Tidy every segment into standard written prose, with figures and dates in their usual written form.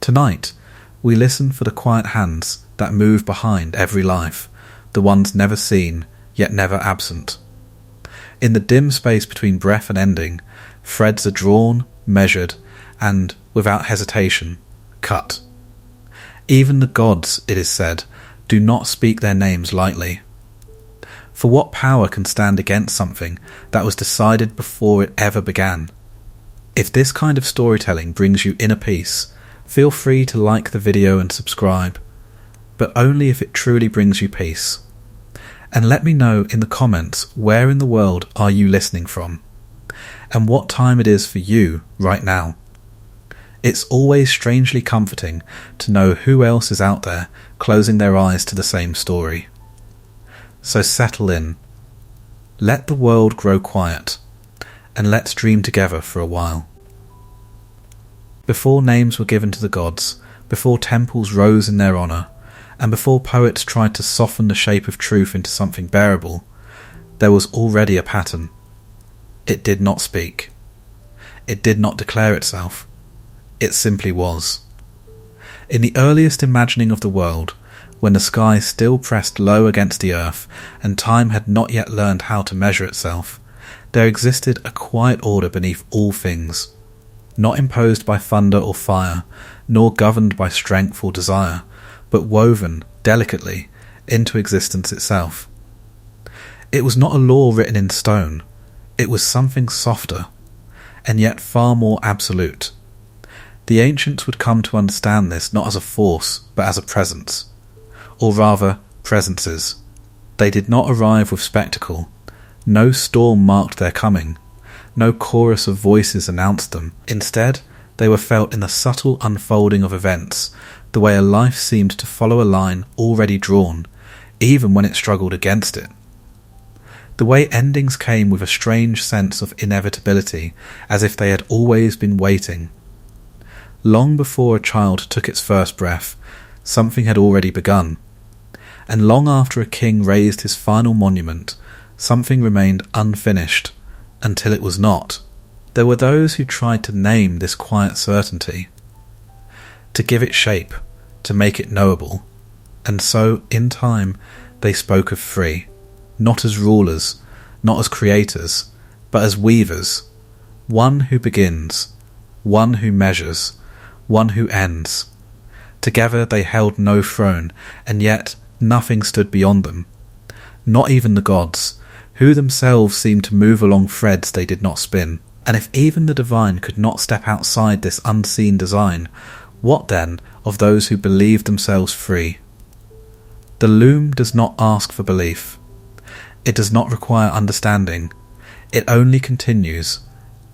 Tonight, we listen for the quiet hands that move behind every life, the ones never seen, yet never absent. In the dim space between breath and ending, threads are drawn, measured, and, without hesitation, cut. Even the gods, it is said, do not speak their names lightly. For what power can stand against something that was decided before it ever began? If this kind of storytelling brings you inner peace, feel free to like the video and subscribe, but only if it truly brings you peace. And let me know in the comments where in the world are you listening from, and what time it is for you right now. It's always strangely comforting to know who else is out there closing their eyes to the same story. So settle in, let the world grow quiet, and let's dream together for a while. Before names were given to the gods, before temples rose in their honour, and before poets tried to soften the shape of truth into something bearable, there was already a pattern. It did not speak. It did not declare itself. It simply was. In the earliest imagining of the world, when the sky still pressed low against the earth and time had not yet learned how to measure itself, there existed a quiet order beneath all things, not imposed by thunder or fire, nor governed by strength or desire, but woven, delicately, into existence itself. It was not a law written in stone, it was something softer, and yet far more absolute. The ancients would come to understand this not as a force, but as a presence, or rather, presences. They did not arrive with spectacle. No storm marked their coming. No chorus of voices announced them. Instead, they were felt in the subtle unfolding of events, the way a life seemed to follow a line already drawn, even when it struggled against it. The way endings came with a strange sense of inevitability, as if they had always been waiting. Long before a child took its first breath, something had already begun. And long after a king raised his final monument, something remained unfinished, until it was not. There were those who tried to name this quiet certainty, to give it shape, to make it knowable, and so, in time, they spoke of three, not as rulers, not as creators, but as weavers, one who begins, one who measures, one who ends. Together they held no throne, and yet nothing stood beyond them, not even the gods, who themselves seemed to move along threads they did not spin. And if even the divine could not step outside this unseen design, what then of those who believed themselves free? The loom does not ask for belief. It does not require understanding. It only continues,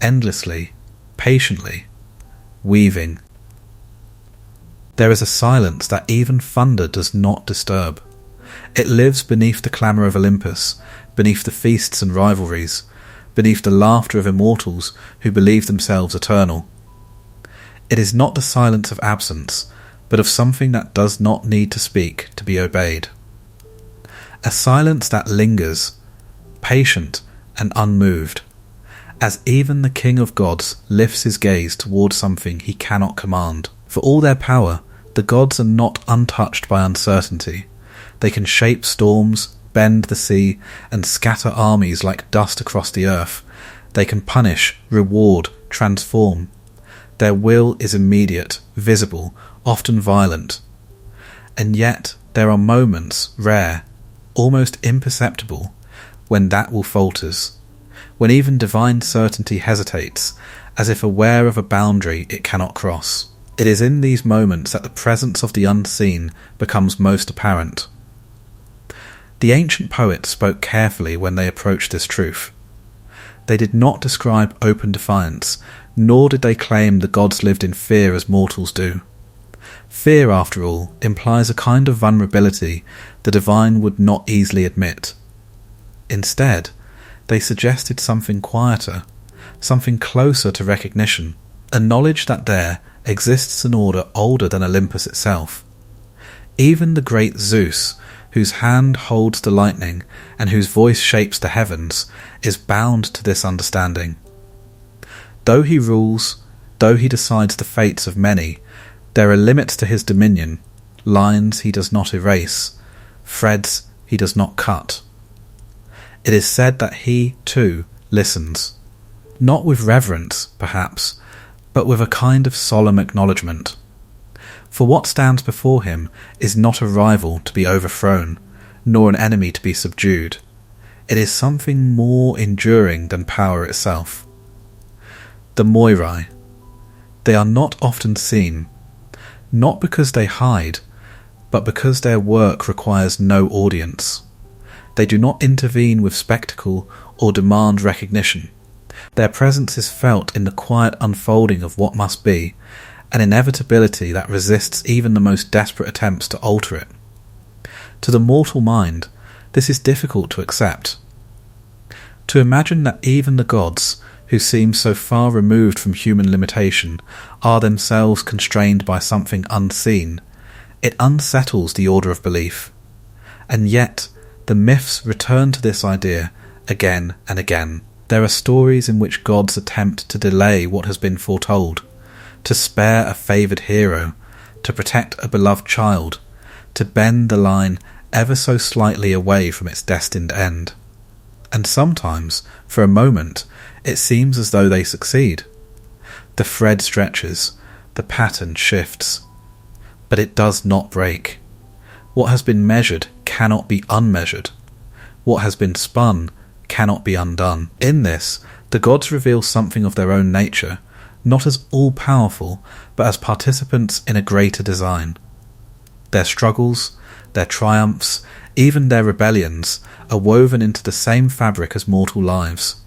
endlessly, patiently, weaving. There is a silence that even thunder does not disturb. It lives beneath the clamour of Olympus, beneath the feasts and rivalries, beneath the laughter of immortals who believe themselves eternal. It is not the silence of absence, but of something that does not need to speak to be obeyed. A silence that lingers, patient and unmoved, as even the King of Gods lifts his gaze towards something he cannot command. For all their power, the gods are not untouched by uncertainty. They can shape storms, bend the sea, and scatter armies like dust across the earth. They can punish, reward, transform. Their will is immediate, visible, often violent. And yet there are moments, rare, almost imperceptible, when that will falters, when even divine certainty hesitates, as if aware of a boundary it cannot cross. It is in these moments that the presence of the unseen becomes most apparent. The ancient poets spoke carefully when they approached this truth. They did not describe open defiance, nor did they claim the gods lived in fear as mortals do. Fear, after all, implies a kind of vulnerability the divine would not easily admit. Instead, they suggested something quieter, something closer to recognition, a knowledge that there exists an order older than Olympus itself. Even the great Zeus, whose hand holds the lightning and whose voice shapes the heavens, is bound to this understanding. Though he rules, though he decides the fates of many, There are limits to his dominion, lines he does not erase, threads he does not cut. It is said that he, too, listens, not with reverence, perhaps, but with a kind of solemn acknowledgement. For what stands before him is not a rival to be overthrown, nor an enemy to be subdued. It is something more enduring than power itself. The Moirai. They are not often seen, not because they hide, but because their work requires no audience. They do not intervene with spectacle or demand recognition. Their presence is felt in the quiet unfolding of what must be, an inevitability that resists even the most desperate attempts to alter it. To the mortal mind, this is difficult to accept. To imagine that even the gods, who seem so far removed from human limitation, are themselves constrained by something unseen, it unsettles the order of belief. And yet, the myths return to this idea again and again. There are stories in which gods attempt to delay what has been foretold, to spare a favoured hero, to protect a beloved child, to bend the line ever so slightly away from its destined end. And sometimes, for a moment, it seems as though they succeed. The thread stretches, the pattern shifts, but it does not break. What has been measured cannot be unmeasured. What has been spun cannot be undone. In this, the gods reveal something of their own nature, not as all-powerful, but as participants in a greater design. Their struggles, their triumphs, even their rebellions, are woven into the same fabric as mortal lives.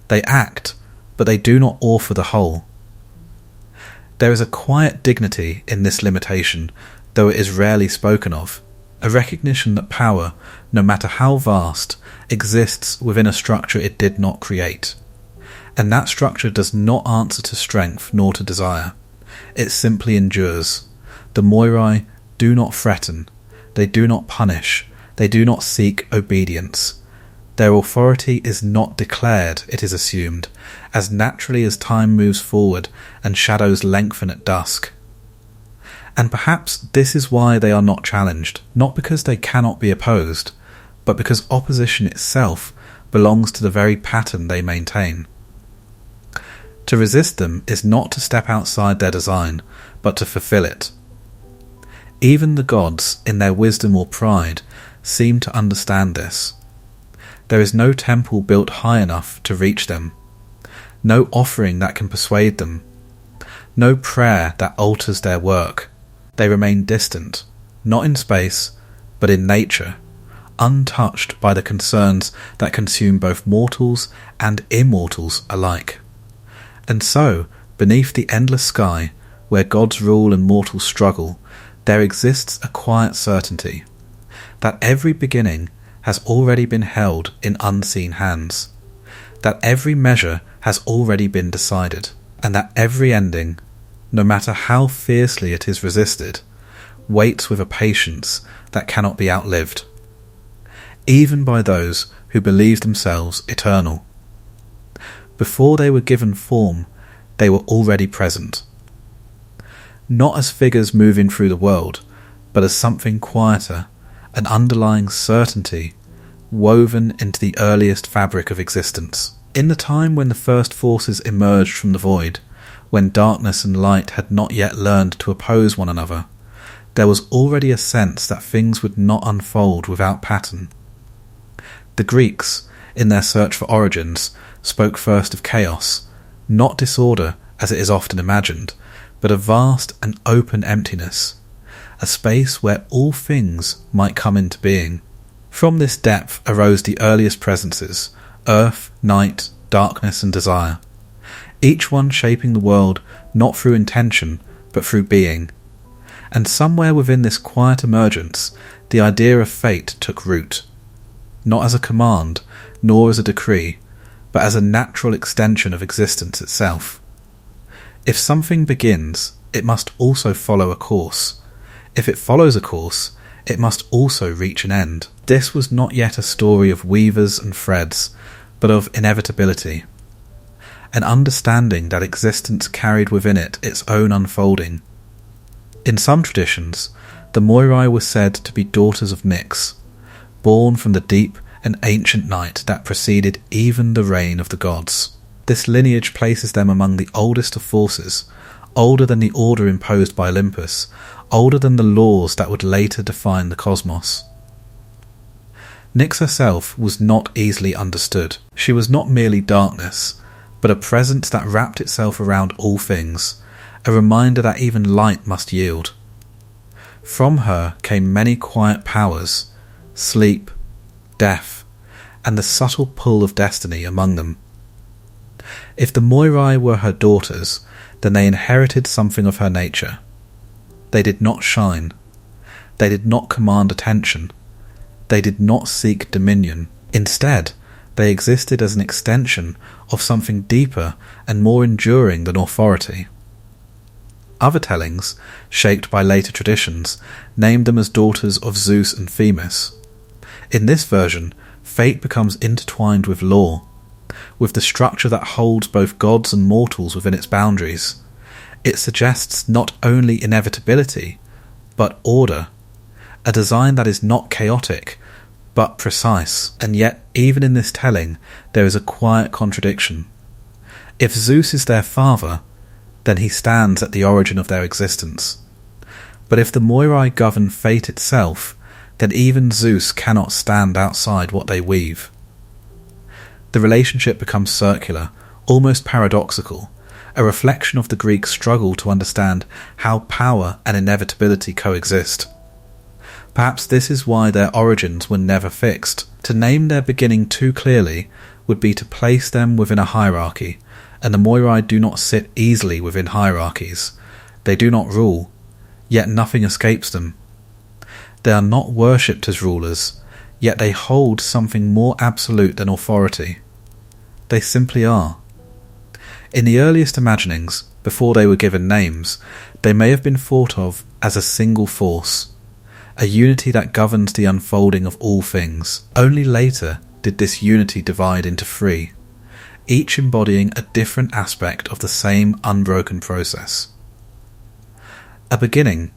They act, but they do not author the whole. There is a quiet dignity in this limitation, though it is rarely spoken of, a recognition that power, no matter how vast, exists within a structure it did not create. And that structure does not answer to strength nor to desire. It simply endures. The Moirai do not threaten, they do not punish, they do not seek obedience. Their authority is not declared, it is assumed, as naturally as time moves forward and shadows lengthen at dusk. And perhaps this is why they are not challenged, not because they cannot be opposed, but because opposition itself belongs to the very pattern they maintain. To resist them is not to step outside their design, but to fulfill it. Even the gods, in their wisdom or pride, seem to understand this. There is no temple built high enough to reach them, no offering that can persuade them, no prayer that alters their work. They remain distant, not in space, but in nature, untouched by the concerns that consume both mortals and immortals alike. And so, beneath the endless sky, where gods rule and mortals struggle, there exists a quiet certainty that every beginning has already been held in unseen hands, that every measure has already been decided, and that every ending, no matter how fiercely it is resisted, waits with a patience that cannot be outlived, even by those who believe themselves eternal. Before they were given form, they were already present, not as figures moving through the world, but as something quieter, an underlying certainty woven into the earliest fabric of existence. In the time when the first forces emerged from the void, when darkness and light had not yet learned to oppose one another, there was already a sense that things would not unfold without pattern. The Greeks, in their search for origins, spoke first of chaos, not disorder as it is often imagined, but a vast and open emptiness, a space where all things might come into being. From this depth arose the earliest presences, earth, night, darkness and desire, each one shaping the world not through intention, but through being. And somewhere within this quiet emergence, the idea of fate took root, not as a command, nor as a decree, but as a natural extension of existence itself. If something begins, it must also follow a course. If it follows a course, it must also reach an end. This was not yet a story of weavers and threads, but of inevitability. An understanding that existence carried within it its own unfolding, In some traditions, the Moirai were said to be daughters of Nyx, born from the deep and ancient night that preceded even the reign of the gods. This lineage places them among the oldest of forces, older than the order imposed by Olympus, older than the laws that would later define the cosmos. Nyx herself was not easily understood. She was not merely darkness, but a presence that wrapped itself around all things, a reminder that even light must yield. From her came many quiet powers, sleep, death, and the subtle pull of destiny among them. If the Moirai were her daughters, then they inherited something of her nature. They did not shine. They did not command attention. They did not seek dominion. Instead, they existed as an extension of something deeper and more enduring than authority. Other tellings, shaped by later traditions, named them as daughters of Zeus and Themis. In this version, fate becomes intertwined with law, with the structure that holds both gods and mortals within its boundaries. It suggests not only inevitability, but order, a design that is not chaotic, but precise. And yet, even in this telling, there is a quiet contradiction. If Zeus is their father, then he stands at the origin of their existence. But if the Moirai govern fate itself, then even Zeus cannot stand outside what they weave. The relationship becomes circular, almost paradoxical, a reflection of the Greek struggle to understand how power and inevitability coexist. Perhaps this is why their origins were never fixed. To name their beginning too clearly would be to place them within a hierarchy, and the Moirai do not sit easily within hierarchies. They do not rule, yet nothing escapes them. They are not worshipped as rulers, yet they hold something more absolute than authority. They simply are. In the earliest imaginings, before they were given names, they may have been thought of as a single force, a unity that governs the unfolding of all things. Only later did this unity divide into three, each embodying a different aspect of the same unbroken process. A beginning,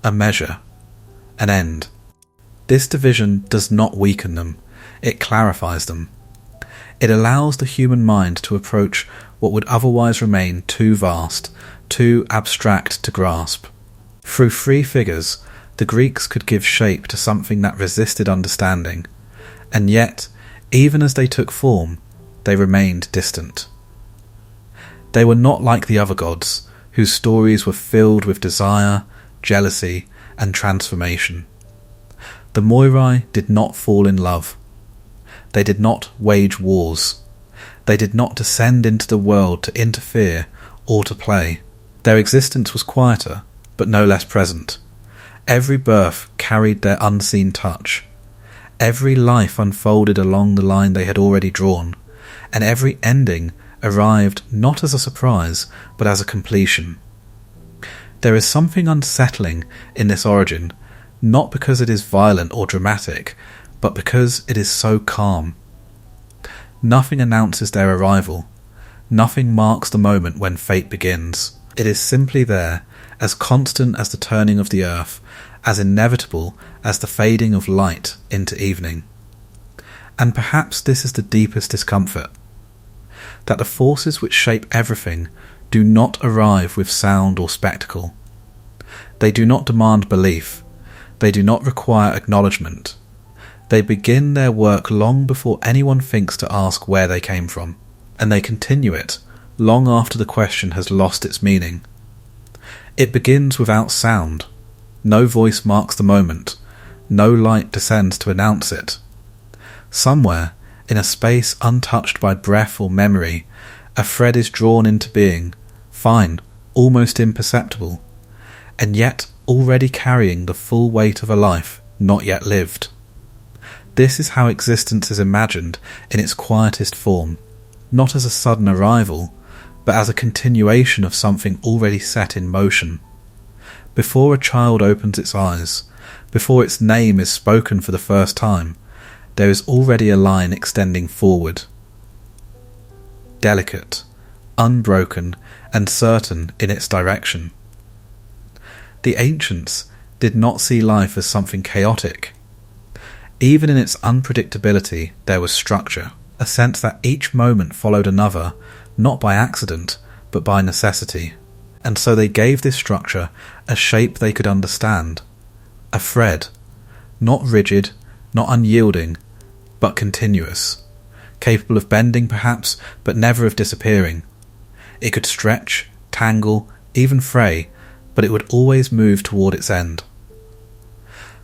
a measure, an end. This division does not weaken them, it clarifies them. It allows the human mind to approach what would otherwise remain too vast, too abstract to grasp. Through three figures, the Greeks could give shape to something that resisted understanding, and yet, even as they took form, they remained distant. They were not like the other gods, whose stories were filled with desire, jealousy, and transformation. The Moirai did not fall in love. They did not wage wars. They did not descend into the world to interfere or to play. Their existence was quieter, but no less present. Every birth carried their unseen touch. Every life unfolded along the line they had already drawn, and every ending arrived not as a surprise, but as a completion. There is something unsettling in this origin, not because it is violent or dramatic, but because it is so calm. Nothing announces their arrival. Nothing marks the moment when fate begins. It is simply there, as constant as the turning of the earth, as inevitable as the fading of light into evening. And perhaps this is the deepest discomfort, that the forces which shape everything do not arrive with sound or spectacle. They do not demand belief. They do not require acknowledgement. They begin their work long before anyone thinks to ask where they came from, and they continue it long after the question has lost its meaning. It begins without sound. No voice marks the moment. No light descends to announce it. Somewhere, in a space untouched by breath or memory, a thread is drawn into being, fine, almost imperceptible, and yet already carrying the full weight of a life not yet lived. This is how existence is imagined in its quietest form, not as a sudden arrival, but as a continuation of something already set in motion. Before a child opens its eyes, before its name is spoken for the first time, there is already a line extending forward. Delicate, unbroken, and certain in its direction. The ancients did not see life as something chaotic. Even in its unpredictability, there was structure, a sense that each moment followed another, not by accident, but by necessity. And so they gave this structure a shape they could understand. A thread, not rigid, not unyielding, but continuous, capable of bending perhaps, but never of disappearing. It could stretch, tangle, even fray, but it would always move toward its end.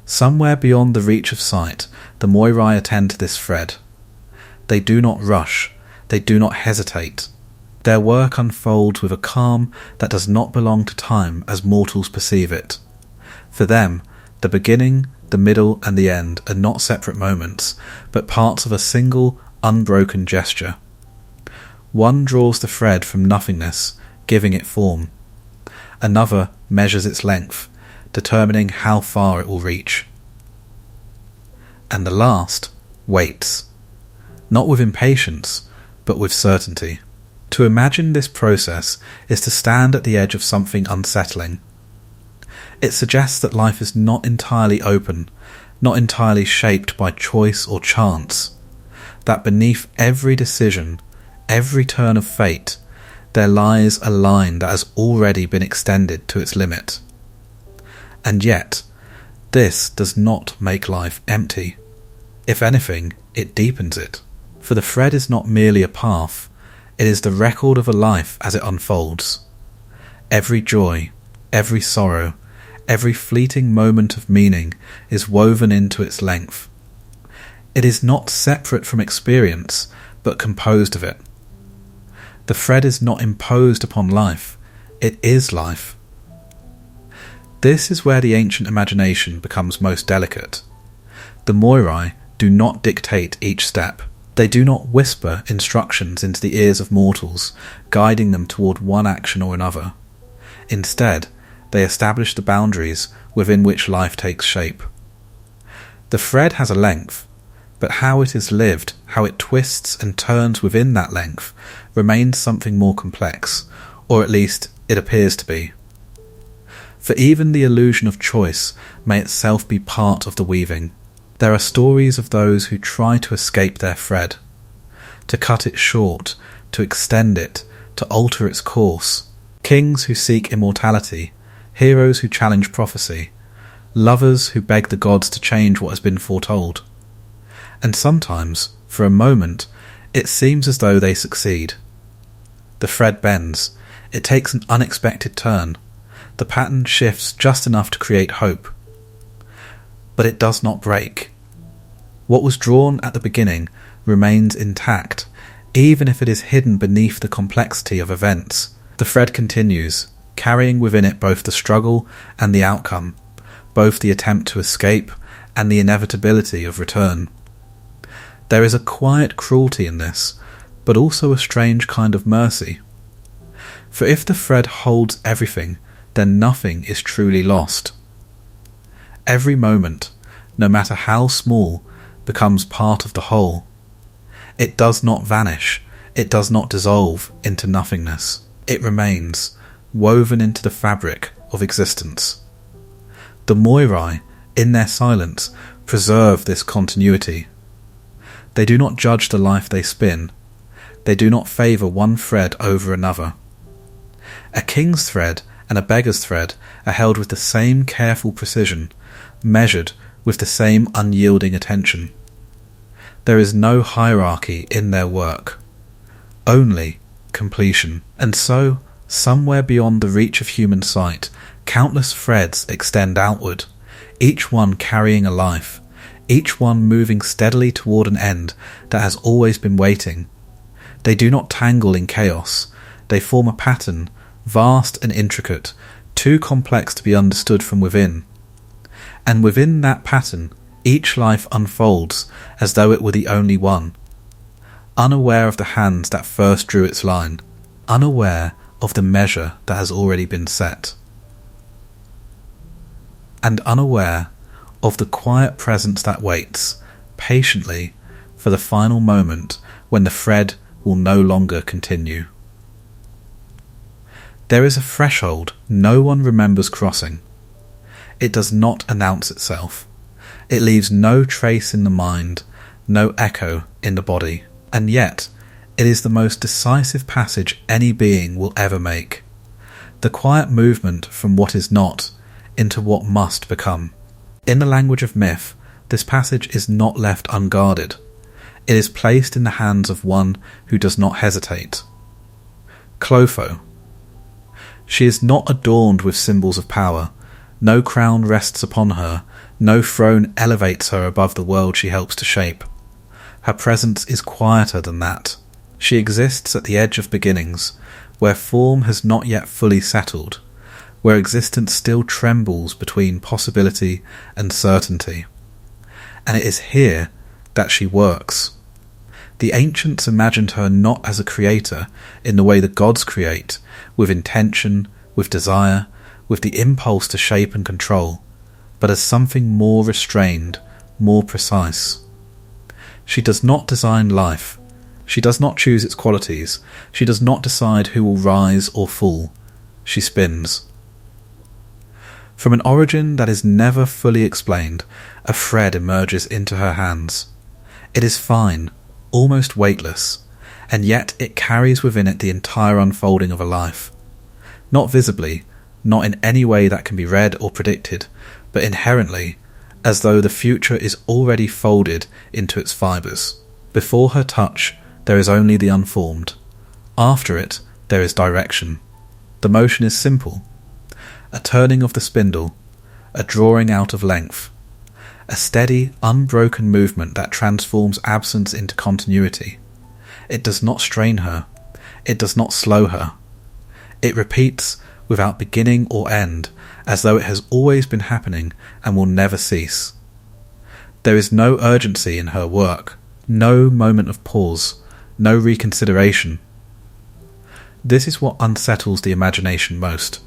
Somewhere beyond the reach of sight, the Moirai attend to this thread. They do not rush, they do not hesitate. Their work unfolds with a calm that does not belong to time as mortals perceive it. For them, the beginning, the middle, and the end are not separate moments, but parts of a single, unbroken gesture. One draws the thread from nothingness, giving it form. Another measures its length, determining how far it will reach. And the last waits, not with impatience, but with certainty. To imagine this process is to stand at the edge of something unsettling. It suggests that life is not entirely open, not entirely shaped by choice or chance, that beneath every decision, every turn of fate, there lies a line that has already been extended to its limit. And yet, this does not make life empty. If anything, it deepens it. For the thread is not merely a path, it is the record of a life as it unfolds. Every joy, every sorrow, every fleeting moment of meaning is woven into its length. It is not separate from experience, but composed of it. The thread is not imposed upon life, it is life. This is where the ancient imagination becomes most delicate. The Moirai do not dictate each step. They do not whisper instructions into the ears of mortals, guiding them toward one action or another. Instead, they establish the boundaries within which life takes shape. The thread has a length, but how it is lived, how it twists and turns within that length, remains something more complex, or at least it appears to be. For even the illusion of choice may itself be part of the weaving. There are stories of those who try to escape their thread, to cut it short, to extend it, to alter its course. Kings who seek immortality, heroes who challenge prophecy, lovers who beg the gods to change what has been foretold. And sometimes, for a moment, it seems as though they succeed. The thread bends, it takes an unexpected turn, the pattern shifts just enough to create hope. But it does not break. What was drawn at the beginning remains intact, even if it is hidden beneath the complexity of events. The thread continues, carrying within it both the struggle and the outcome, both the attempt to escape and the inevitability of return. There is a quiet cruelty in this, but also a strange kind of mercy. For if the thread holds everything, then nothing is truly lost. Every moment, no matter how small, becomes part of the whole. It does not vanish, it does not dissolve into nothingness. It remains, woven into the fabric of existence. The Moirai, in their silence, preserve this continuity. They do not judge the life they spin. They do not favour one thread over another. A king's thread and a beggar's thread are held with the same careful precision, measured with the same unyielding attention. There is no hierarchy in their work, only completion. And so, somewhere beyond the reach of human sight, countless threads extend outward, each one carrying a life, each one moving steadily toward an end that has always been waiting. They do not tangle in chaos, they form a pattern, vast and intricate, too complex to be understood from within. And within that pattern, each life unfolds as though it were the only one, unaware of the hands that first drew its line, unaware of the measure that has already been set, and unaware of the quiet presence that waits, patiently, for the final moment when the thread will no longer continue. There is a threshold no one remembers crossing. It does not announce itself. It leaves no trace in the mind, no echo in the body. And yet, it is the most decisive passage any being will ever make. The quiet movement from what is not into what must become. In the language of myth, this passage is not left unguarded. It is placed in the hands of one who does not hesitate. Clotho. She is not adorned with symbols of power. No crown rests upon her. No throne elevates her above the world she helps to shape. Her presence is quieter than that. She exists at the edge of beginnings, where form has not yet fully settled, where existence still trembles between possibility and certainty. And it is here that she works. The ancients imagined her not as a creator in the way the gods create, with intention, with desire, with the impulse to shape and control, but as something more restrained, more precise. She does not design life. She does not choose its qualities. She does not decide who will rise or fall. She spins. From an origin that is never fully explained, a thread emerges into her hands. It is fine, almost weightless, and yet it carries within it the entire unfolding of a life. Not visibly, not in any way that can be read or predicted, but inherently, as though the future is already folded into its fibres. Before her touch, there is only the unformed. After it, there is direction. The motion is simple. A turning of the spindle, a drawing out of length, a steady, unbroken movement that transforms absence into continuity. It does not strain her. It does not slow her. It repeats without beginning or end, as though it has always been happening and will never cease. There is no urgency in her work, no moment of pause, no reconsideration. This is what unsettles the imagination most.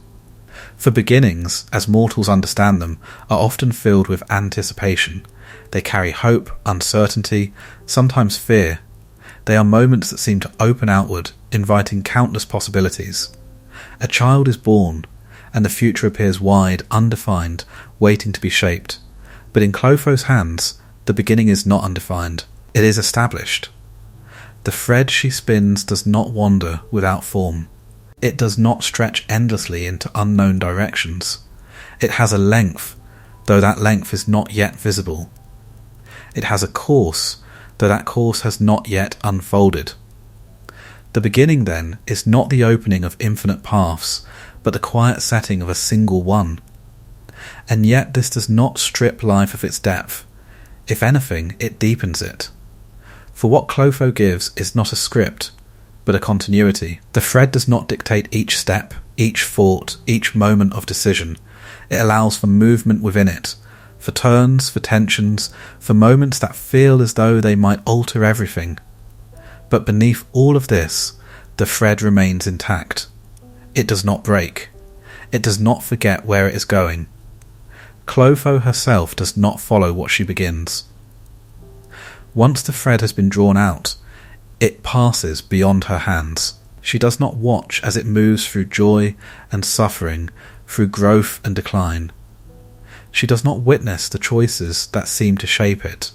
For beginnings, as mortals understand them, are often filled with anticipation. They carry hope, uncertainty, sometimes fear. They are moments that seem to open outward, inviting countless possibilities. A child is born, and the future appears wide, undefined, waiting to be shaped. But in Clotho's hands, the beginning is not undefined. It is established. The thread she spins does not wander without form. It does not stretch endlessly into unknown directions. It has a length, though that length is not yet visible. It has a course, though that course has not yet unfolded. The beginning, then, is not the opening of infinite paths, but the quiet setting of a single one. And yet this does not strip life of its depth. If anything, it deepens it. For what Clotho gives is not a script, but a continuity. The thread does not dictate each step, each thought, each moment of decision. It allows for movement within it, for turns, for tensions, for moments that feel as though they might alter everything. But beneath all of this, the thread remains intact. It does not break. It does not forget where it is going. Clotho herself does not follow what she begins. Once the thread has been drawn out, it passes beyond her hands. She does not watch as it moves through joy and suffering, through growth and decline. She does not witness the choices that seem to shape it,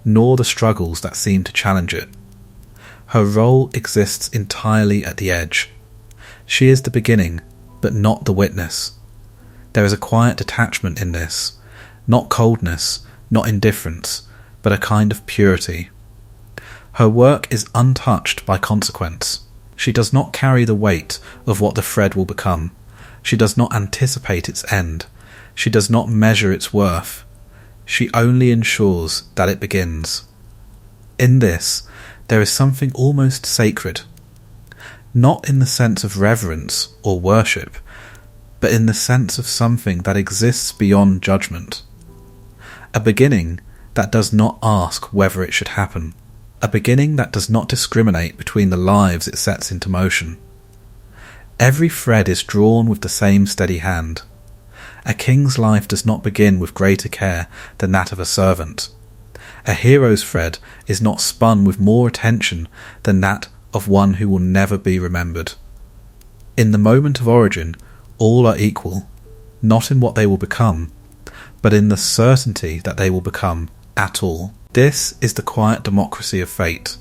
nor the struggles that seem to challenge it. Her role exists entirely at the edge. She is the beginning, but not the witness. There is a quiet detachment in this, not coldness, not indifference, but a kind of purity. Her work is untouched by consequence. She does not carry the weight of what the thread will become. She does not anticipate its end. She does not measure its worth. She only ensures that it begins. In this, there is something almost sacred, not in the sense of reverence or worship, but in the sense of something that exists beyond judgment. A beginning that does not ask whether it should happen. A beginning that does not discriminate between the lives it sets into motion. Every thread is drawn with the same steady hand. A king's life does not begin with greater care than that of a servant. A hero's thread is not spun with more attention than that of one who will never be remembered. In the moment of origin, all are equal, not in what they will become, but in the certainty that they will become at all. This is the quiet democracy of fate.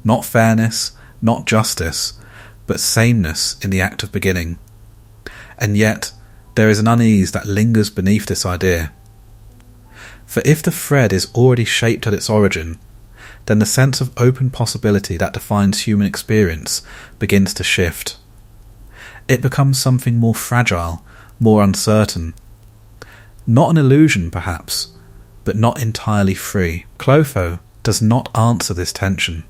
Not fairness, not justice, but sameness in the act of beginning. And yet, there is an unease that lingers beneath this idea. For if the thread is already shaped at its origin, then the sense of open possibility that defines human experience begins to shift. It becomes something more fragile, more uncertain. Not an illusion, perhaps, but not entirely free. Clotho does not answer this tension.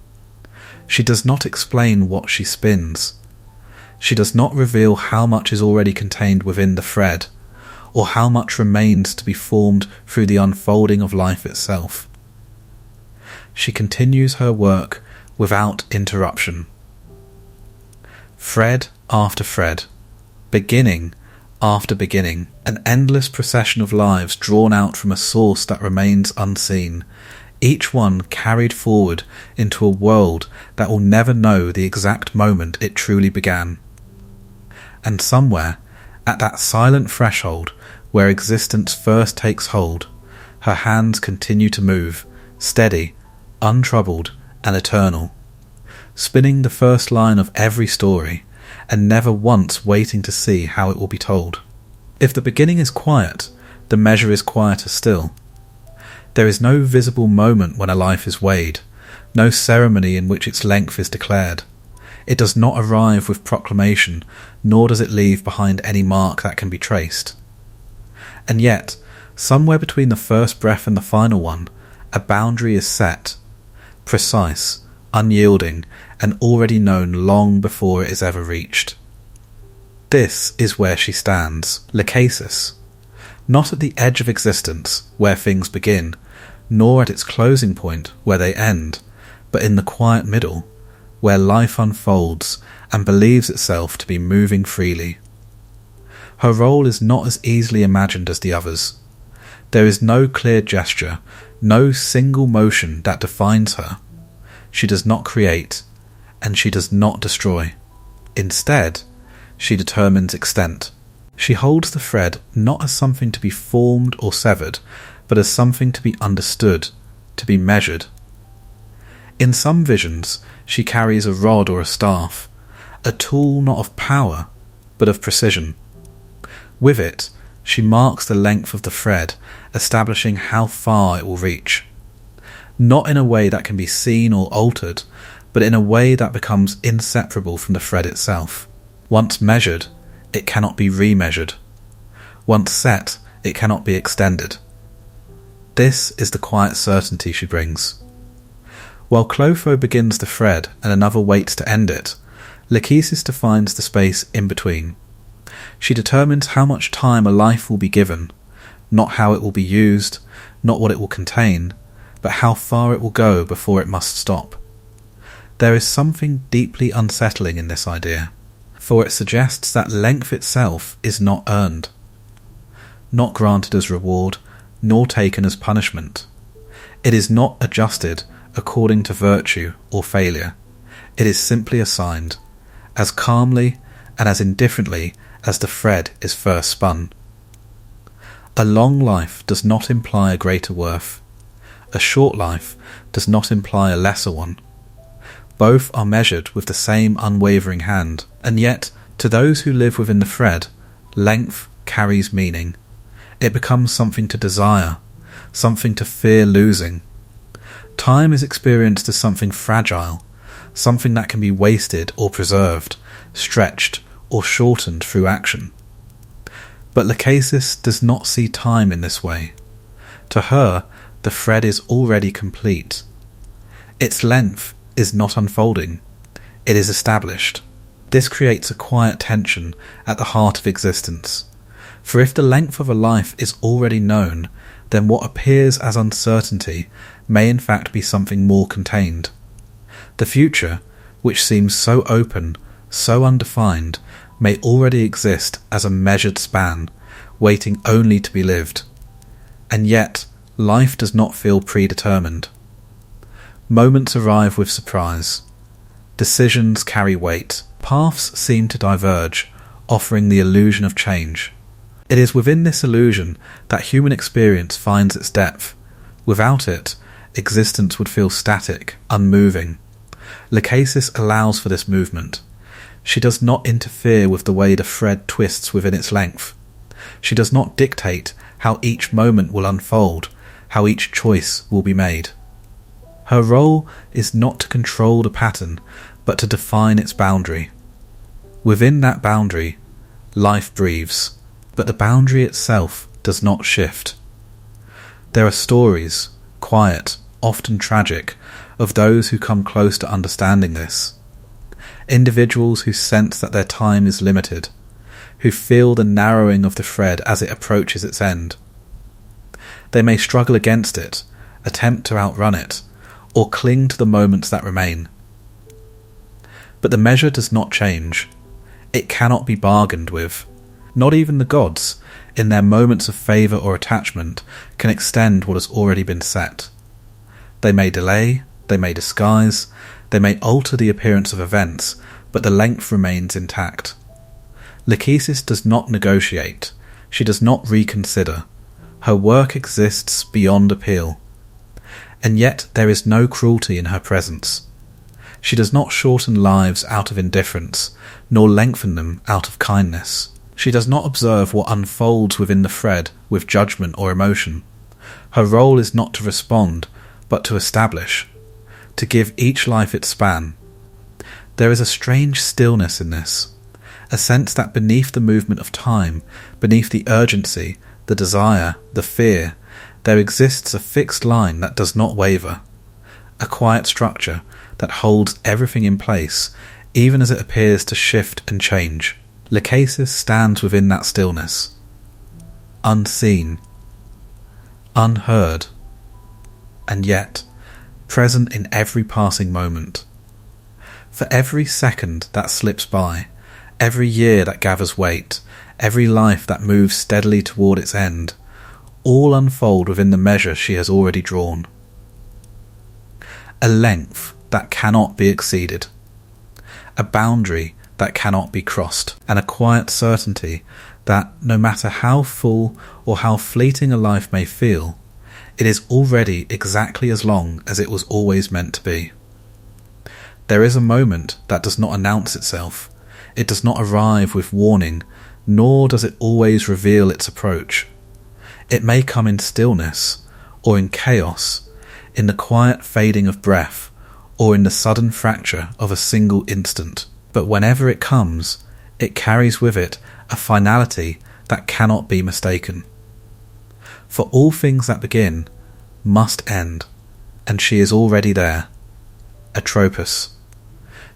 She does not explain what she spins. She does not reveal how much is already contained within the thread, or how much remains to be formed through the unfolding of life itself. She continues her work without interruption. Thread after thread, beginning after beginning, an endless procession of lives drawn out from a source that remains unseen, each one carried forward into a world that will never know the exact moment it truly began. And somewhere, at that silent threshold where existence first takes hold, her hands continue to move, steady, untroubled and eternal, spinning the first line of every story, and never once waiting to see how it will be told. If the beginning is quiet, the measure is quieter still. There is no visible moment when a life is weighed, no ceremony in which its length is declared. It does not arrive with proclamation, nor does it leave behind any mark that can be traced. And yet, somewhere between the first breath and the final one, a boundary is set, precise, unyielding, and already known long before it is ever reached. This is where she stands, Lachesis, not at the edge of existence, where things begin, nor at its closing point, where they end, but in the quiet middle, where life unfolds and believes itself to be moving freely. Her role is not as easily imagined as the others. There is no clear gesture, no single motion that defines her. She does not create, and she does not destroy. Instead, she determines extent. She holds the thread not as something to be formed or severed, but as something to be understood, to be measured. In some visions, she carries a rod or a staff, a tool not of power, but of precision. With it, she marks the length of the thread, establishing how far it will reach. Not in a way that can be seen or altered, but in a way that becomes inseparable from the thread itself. Once measured, it cannot be remeasured. Once set, it cannot be extended. This is the quiet certainty she brings. While Clotho begins the thread and another waits to end it, Lachesis defines the space in between. She determines how much time a life will be given, not how it will be used, not what it will contain, but how far it will go before it must stop. There is something deeply unsettling in this idea, for it suggests that length itself is not earned, not granted as reward, nor taken as punishment. It is not adjusted according to virtue or failure. It is simply assigned, as calmly and as indifferently as the thread is first spun. A long life does not imply a greater worth. A short life does not imply a lesser one. Both are measured with the same unwavering hand, and yet, to those who live within the thread, length carries meaning. It becomes something to desire, something to fear losing. Time is experienced as something fragile, something that can be wasted or preserved, stretched or shortened through action. But Lachesis does not see time in this way. To her, the thread is already complete. Its length is not unfolding, it is established. This creates a quiet tension at the heart of existence. For if the length of a life is already known, then what appears as uncertainty may in fact be something more contained. The future, which seems so open, so undefined, may already exist as a measured span, waiting only to be lived. And yet, life does not feel predetermined. Moments arrive with surprise. Decisions carry weight. Paths seem to diverge, offering the illusion of change. It is within this illusion that human experience finds its depth. Without it, existence would feel static, unmoving. Lachesis allows for this movement. She does not interfere with the way the thread twists within its length. She does not dictate how each moment will unfold, how each choice will be made. Her role is not to control the pattern, but to define its boundary. Within that boundary, life breathes, but the boundary itself does not shift. There are stories, quiet, often tragic, of those who come close to understanding this. Individuals who sense that their time is limited, who feel the narrowing of the thread as it approaches its end. They may struggle against it, attempt to outrun it, or cling to the moments that remain. But the measure does not change. It cannot be bargained with. Not even the gods, in their moments of favour or attachment, can extend what has already been set. They may delay, they may disguise, they may alter the appearance of events, but the length remains intact. Lachesis does not negotiate. She does not reconsider. Her work exists beyond appeal. And yet there is no cruelty in her presence. She does not shorten lives out of indifference, nor lengthen them out of kindness. She does not observe what unfolds within the thread with judgment or emotion. Her role is not to respond, but to establish, to give each life its span. There is a strange stillness in this, a sense that beneath the movement of time, beneath the urgency, the desire, the fear, there exists a fixed line that does not waver, a quiet structure that holds everything in place, even as it appears to shift and change. Lachesis stands within that stillness, unseen, unheard, and yet present in every passing moment. For every second that slips by, every year that gathers weight, every life that moves steadily toward its end, all unfold within the measure she has already drawn. A length that cannot be exceeded, a boundary that cannot be crossed, and a quiet certainty that, no matter how full or how fleeting a life may feel, it is already exactly as long as it was always meant to be. There is a moment that does not announce itself. It does not arrive with warning, nor does it always reveal its approach. It may come in stillness, or in chaos, in the quiet fading of breath, or in the sudden fracture of a single instant. But whenever it comes, it carries with it a finality that cannot be mistaken. For all things that begin must end, and she is already there. Atropos.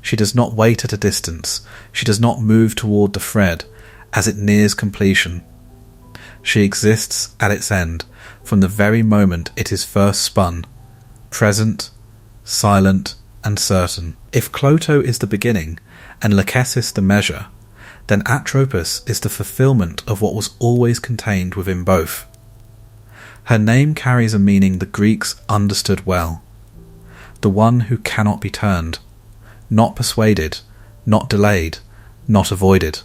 She does not wait at a distance. She does not move toward the thread as it nears completion. She exists at its end from the very moment it is first spun, present, silent, and certain. If Cloto is the beginning and Lachesis the measure, then Atropos is the fulfillment of what was always contained within both. Her name carries a meaning the Greeks understood well. The one who cannot be turned, not persuaded, not delayed, not avoided.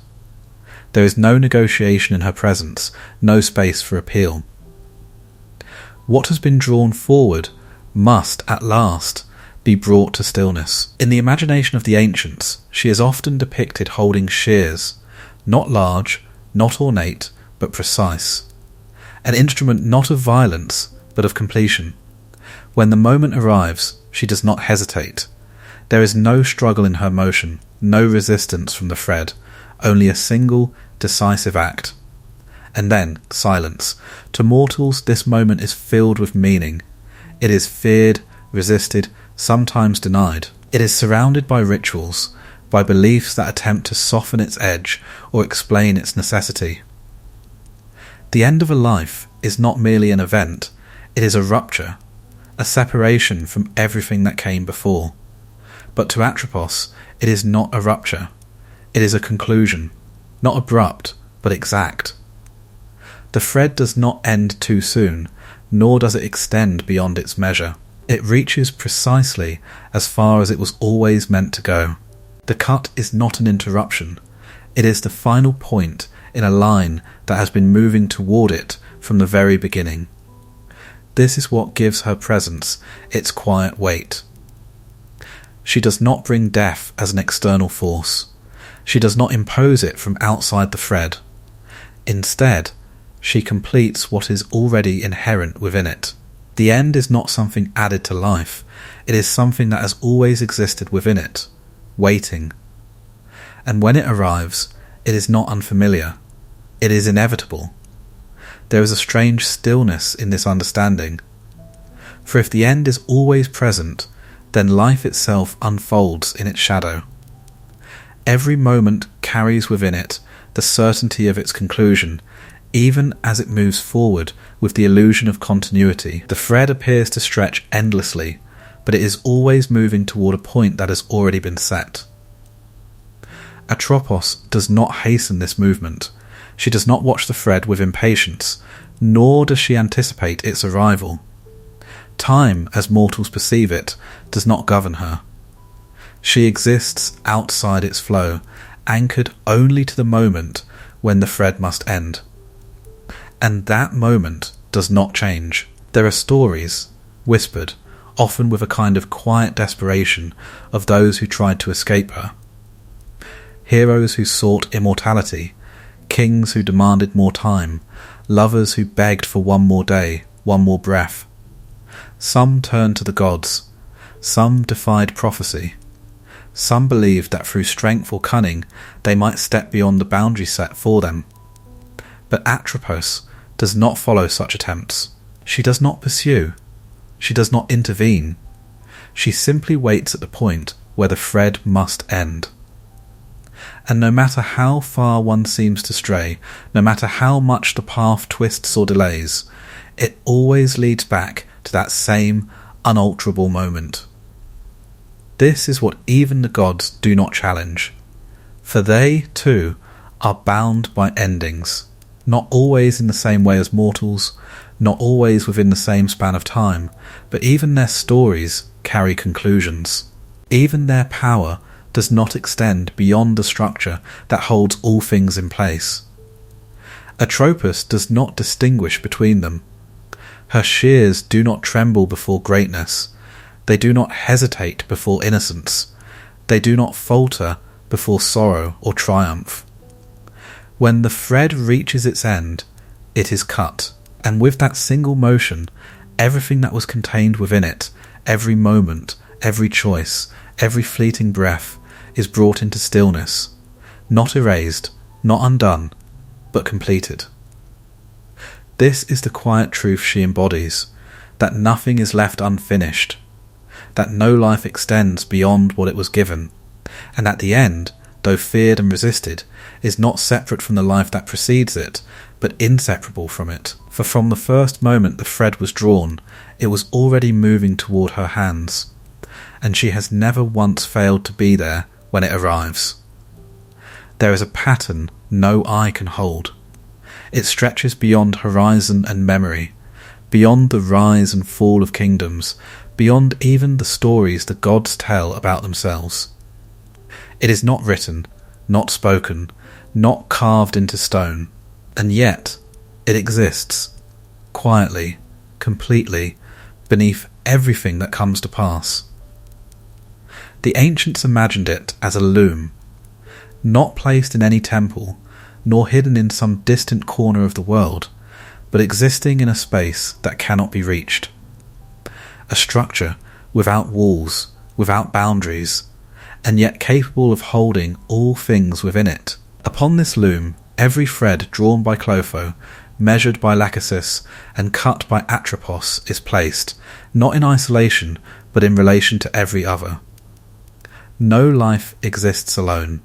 There is no negotiation in her presence, no space for appeal. What has been drawn forward must, at last, be brought to stillness. In the imagination of the ancients, she is often depicted holding shears, not large, not ornate, but precise. An instrument not of violence, but of completion. When the moment arrives, she does not hesitate. There is no struggle in her motion, no resistance from the thread, only a single, decisive act. And then, silence. To mortals, this moment is filled with meaning. It is feared, resisted, sometimes denied. It is surrounded by rituals, by beliefs that attempt to soften its edge or explain its necessity. The end of a life is not merely an event, it is a rupture, a separation from everything that came before. But to Atropos, it is not a rupture, it is a conclusion, not abrupt, but exact. The thread does not end too soon, nor does it extend beyond its measure. It reaches precisely as far as it was always meant to go. The cut is not an interruption, it is the final point in a line that has been moving toward it from the very beginning. This is what gives her presence its quiet weight. She does not bring death as an external force. She does not impose it from outside the thread. Instead, she completes what is already inherent within it. The end is not something added to life. It is something that has always existed within it, waiting. And when it arrives, it is not unfamiliar. It is inevitable. There is a strange stillness in this understanding. For if the end is always present, then life itself unfolds in its shadow. Every moment carries within it the certainty of its conclusion, even as it moves forward with the illusion of continuity. The thread appears to stretch endlessly, but it is always moving toward a point that has already been set. Atropos does not hasten this movement. She does not watch the thread with impatience, nor does she anticipate its arrival. Time, as mortals perceive it, does not govern her. She exists outside its flow, anchored only to the moment when the thread must end. And that moment does not change. There are stories, whispered, often with a kind of quiet desperation, of those who tried to escape her. Heroes who sought immortality, kings who demanded more time, lovers who begged for one more day, one more breath. Some turned to the gods, some defied prophecy. Some believed that through strength or cunning they might step beyond the boundary set for them. But Atropos does not follow such attempts. She does not pursue. She does not intervene. She simply waits at the point where the thread must end. And no matter how far one seems to stray, no matter how much the path twists or delays, it always leads back to that same unalterable moment. This is what even the gods do not challenge, for they, too, are bound by endings, not always in the same way as mortals, not always within the same span of time, but even their stories carry conclusions. Even their power does not extend beyond the structure that holds all things in place. Atropos does not distinguish between them. Her shears do not tremble before greatness. They do not hesitate before innocence. They do not falter before sorrow or triumph. When the thread reaches its end, it is cut, and with that single motion, everything that was contained within it, every moment, every choice, every fleeting breath, is brought into stillness, not erased, not undone, but completed. This is the quiet truth she embodies, that nothing is left unfinished, that no life extends beyond what it was given, and that the end, though feared and resisted, is not separate from the life that precedes it, but inseparable from it. For from the first moment the thread was drawn, it was already moving toward her hands, and she has never once failed to be there when it arrives. There is a pattern no eye can hold. It stretches beyond horizon and memory, beyond the rise and fall of kingdoms, beyond even the stories the gods tell about themselves. It is not written, not spoken, not carved into stone, and yet it exists, quietly, completely, beneath everything that comes to pass. The ancients imagined it as a loom, not placed in any temple, nor hidden in some distant corner of the world, but existing in a space that cannot be reached. A structure without walls, without boundaries, and yet capable of holding all things within it. Upon this loom, every thread drawn by Clotho, measured by Lachesis, and cut by Atropos is placed, not in isolation, but in relation to every other. No life exists alone.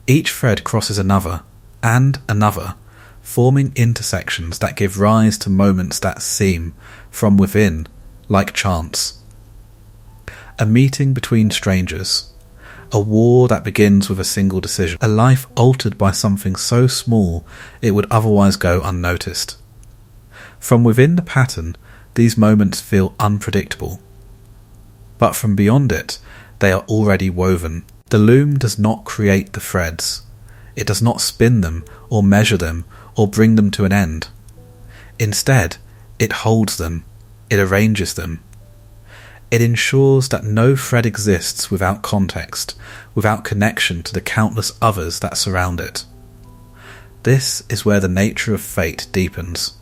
Each thread crosses another, and another, forming intersections that give rise to moments that seem, from within, like chance. A meeting between strangers, a war that begins with a single decision, a life altered by something so small it would otherwise go unnoticed. From within the pattern, these moments feel unpredictable. But from beyond it, they are already woven. The loom does not create the threads. It does not spin them or measure them or bring them to an end. Instead, it holds them, it arranges them. It ensures that no thread exists without context, without connection to the countless others that surround it. This is where the nature of fate deepens,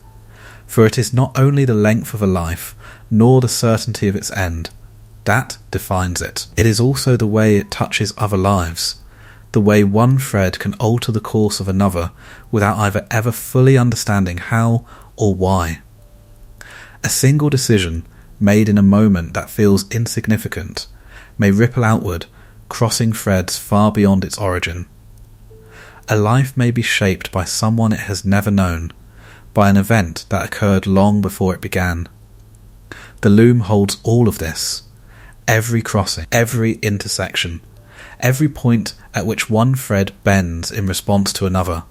for it is not only the length of a life, nor the certainty of its end. That defines it. It is also the way it touches other lives, the way one thread can alter the course of another without either ever fully understanding how or why. A single decision made in a moment that feels insignificant may ripple outward, crossing threads far beyond its origin. A life may be shaped by someone it has never known, by an event that occurred long before it began. The loom holds all of this, every crossing, every intersection, every point at which one thread bends in response to another,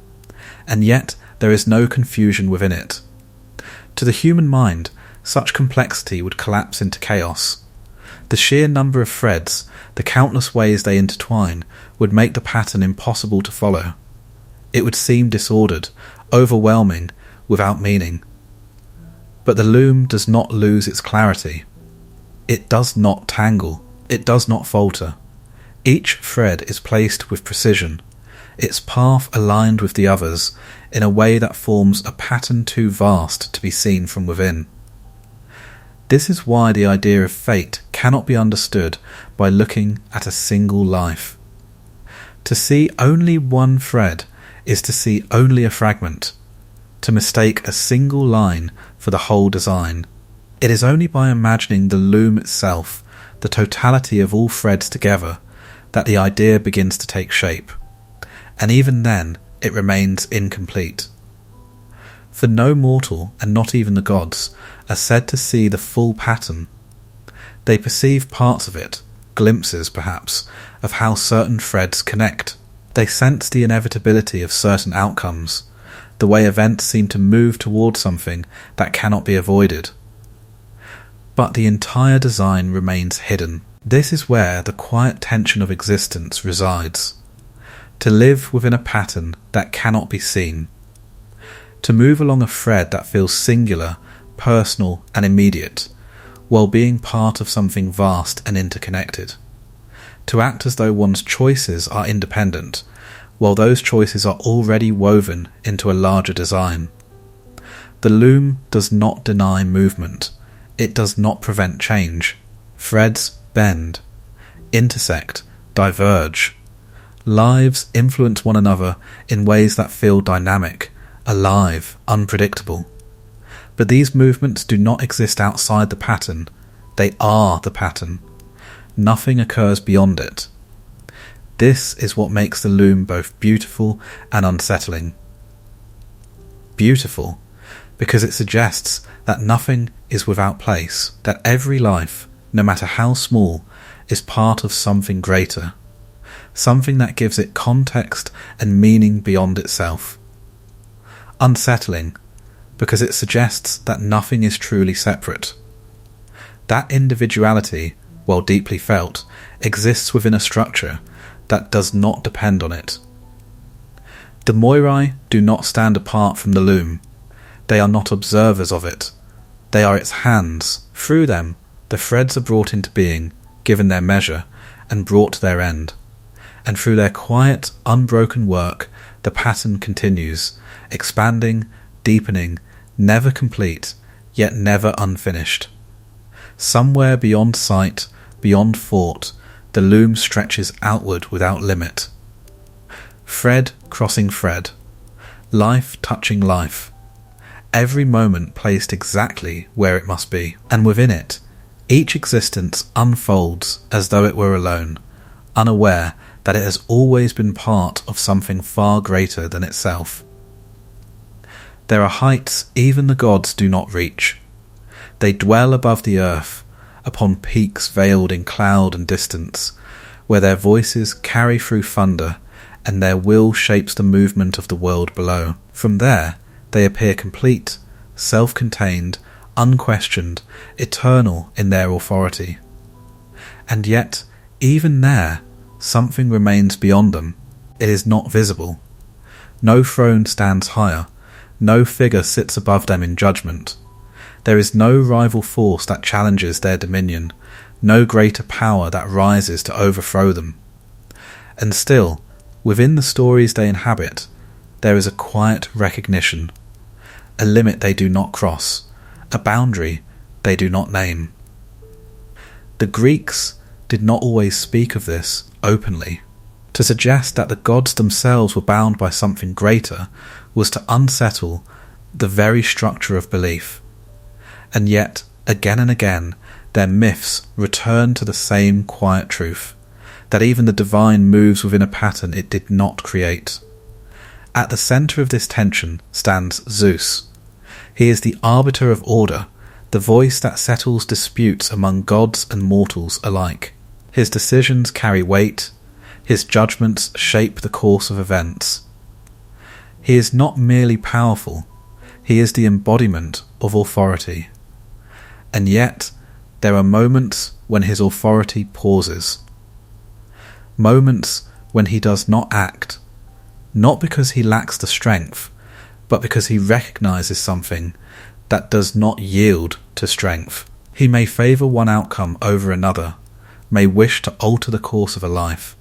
and yet there is no confusion within it. To the human mind, such complexity would collapse into chaos. The sheer number of threads, the countless ways they intertwine, would make the pattern impossible to follow. It would seem disordered, overwhelming, without meaning. But the loom does not lose its clarity. It does not tangle. It does not falter. Each thread is placed with precision, its path aligned with the others in a way that forms a pattern too vast to be seen from within. This is why the idea of fate cannot be understood by looking at a single life. To see only one thread is to see only a fragment, to mistake a single line for the whole design. It is only by imagining the loom itself, the totality of all threads together, that the idea begins to take shape, and even then it remains incomplete. For no mortal, and not even the gods, are said to see the full pattern. They perceive parts of it, glimpses perhaps, of how certain threads connect. They sense the inevitability of certain outcomes, the way events seem to move towards something that cannot be avoided. But the entire design remains hidden. This is where the quiet tension of existence resides. To live within a pattern that cannot be seen. To move along a thread that feels singular, personal and immediate, while being part of something vast and interconnected. To act as though one's choices are independent, while those choices are already woven into a larger design. The loom does not deny movement. It does not prevent change. Threads bend, intersect, diverge. Lives influence one another in ways that feel dynamic, alive, unpredictable. But these movements do not exist outside the pattern. They are the pattern. Nothing occurs beyond it. This is what makes the loom both beautiful and unsettling. Beautiful, because it suggests that nothing is without place, that every life, no matter how small, is part of something greater, something that gives it context and meaning beyond itself. Unsettling, because it suggests that nothing is truly separate. That individuality, while deeply felt, exists within a structure that does not depend on it. The Moirai do not stand apart from the loom. They are not observers of it. They are its hands. Through them, the threads are brought into being, given their measure, and brought to their end. And through their quiet, unbroken work, the pattern continues, expanding, deepening, never complete, yet never unfinished. Somewhere beyond sight, beyond thought, the loom stretches outward without limit. Thread crossing thread, life touching life, every moment placed exactly where it must be, and within it, each existence unfolds as though it were alone, unaware that it has always been part of something far greater than itself. There are heights even the gods do not reach. They dwell above the earth, upon peaks veiled in cloud and distance, where their voices carry through thunder, and their will shapes the movement of the world below. From there, they appear complete, self-contained, unquestioned, eternal in their authority. And yet, even there, something remains beyond them. It is not visible. No throne stands higher, no figure sits above them in judgment. There is no rival force that challenges their dominion, no greater power that rises to overthrow them. And still, within the stories they inhabit, there is a quiet recognition, a limit they do not cross, a boundary they do not name. The Greeks did not always speak of this openly. To suggest that the gods themselves were bound by something greater was to unsettle the very structure of belief. And yet, again and again, their myths return to the same quiet truth, that even the divine moves within a pattern it did not create. At the centre of this tension stands Zeus. He is the arbiter of order, the voice that settles disputes among gods and mortals alike. His decisions carry weight, his judgments shape the course of events. He is not merely powerful, he is the embodiment of authority. And yet, there are moments when his authority pauses. Moments when he does not act, not because he lacks the strength, but because he recognizes something that does not yield to strength. He may favor one outcome over another, may wish to alter the course of a life,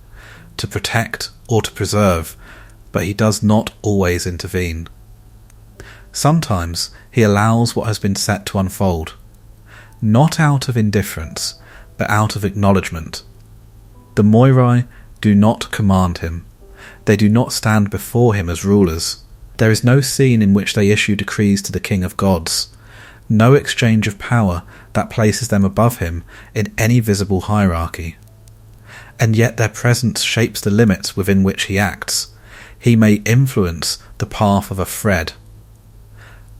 to protect or to preserve, but he does not always intervene. Sometimes he allows what has been set to unfold, not out of indifference, but out of acknowledgement. The Moirai do not command him. They do not stand before him as rulers. There is no scene in which they issue decrees to the king of gods, no exchange of power that places them above him in any visible hierarchy. And yet their presence shapes the limits within which he acts. He may influence the path of a thread,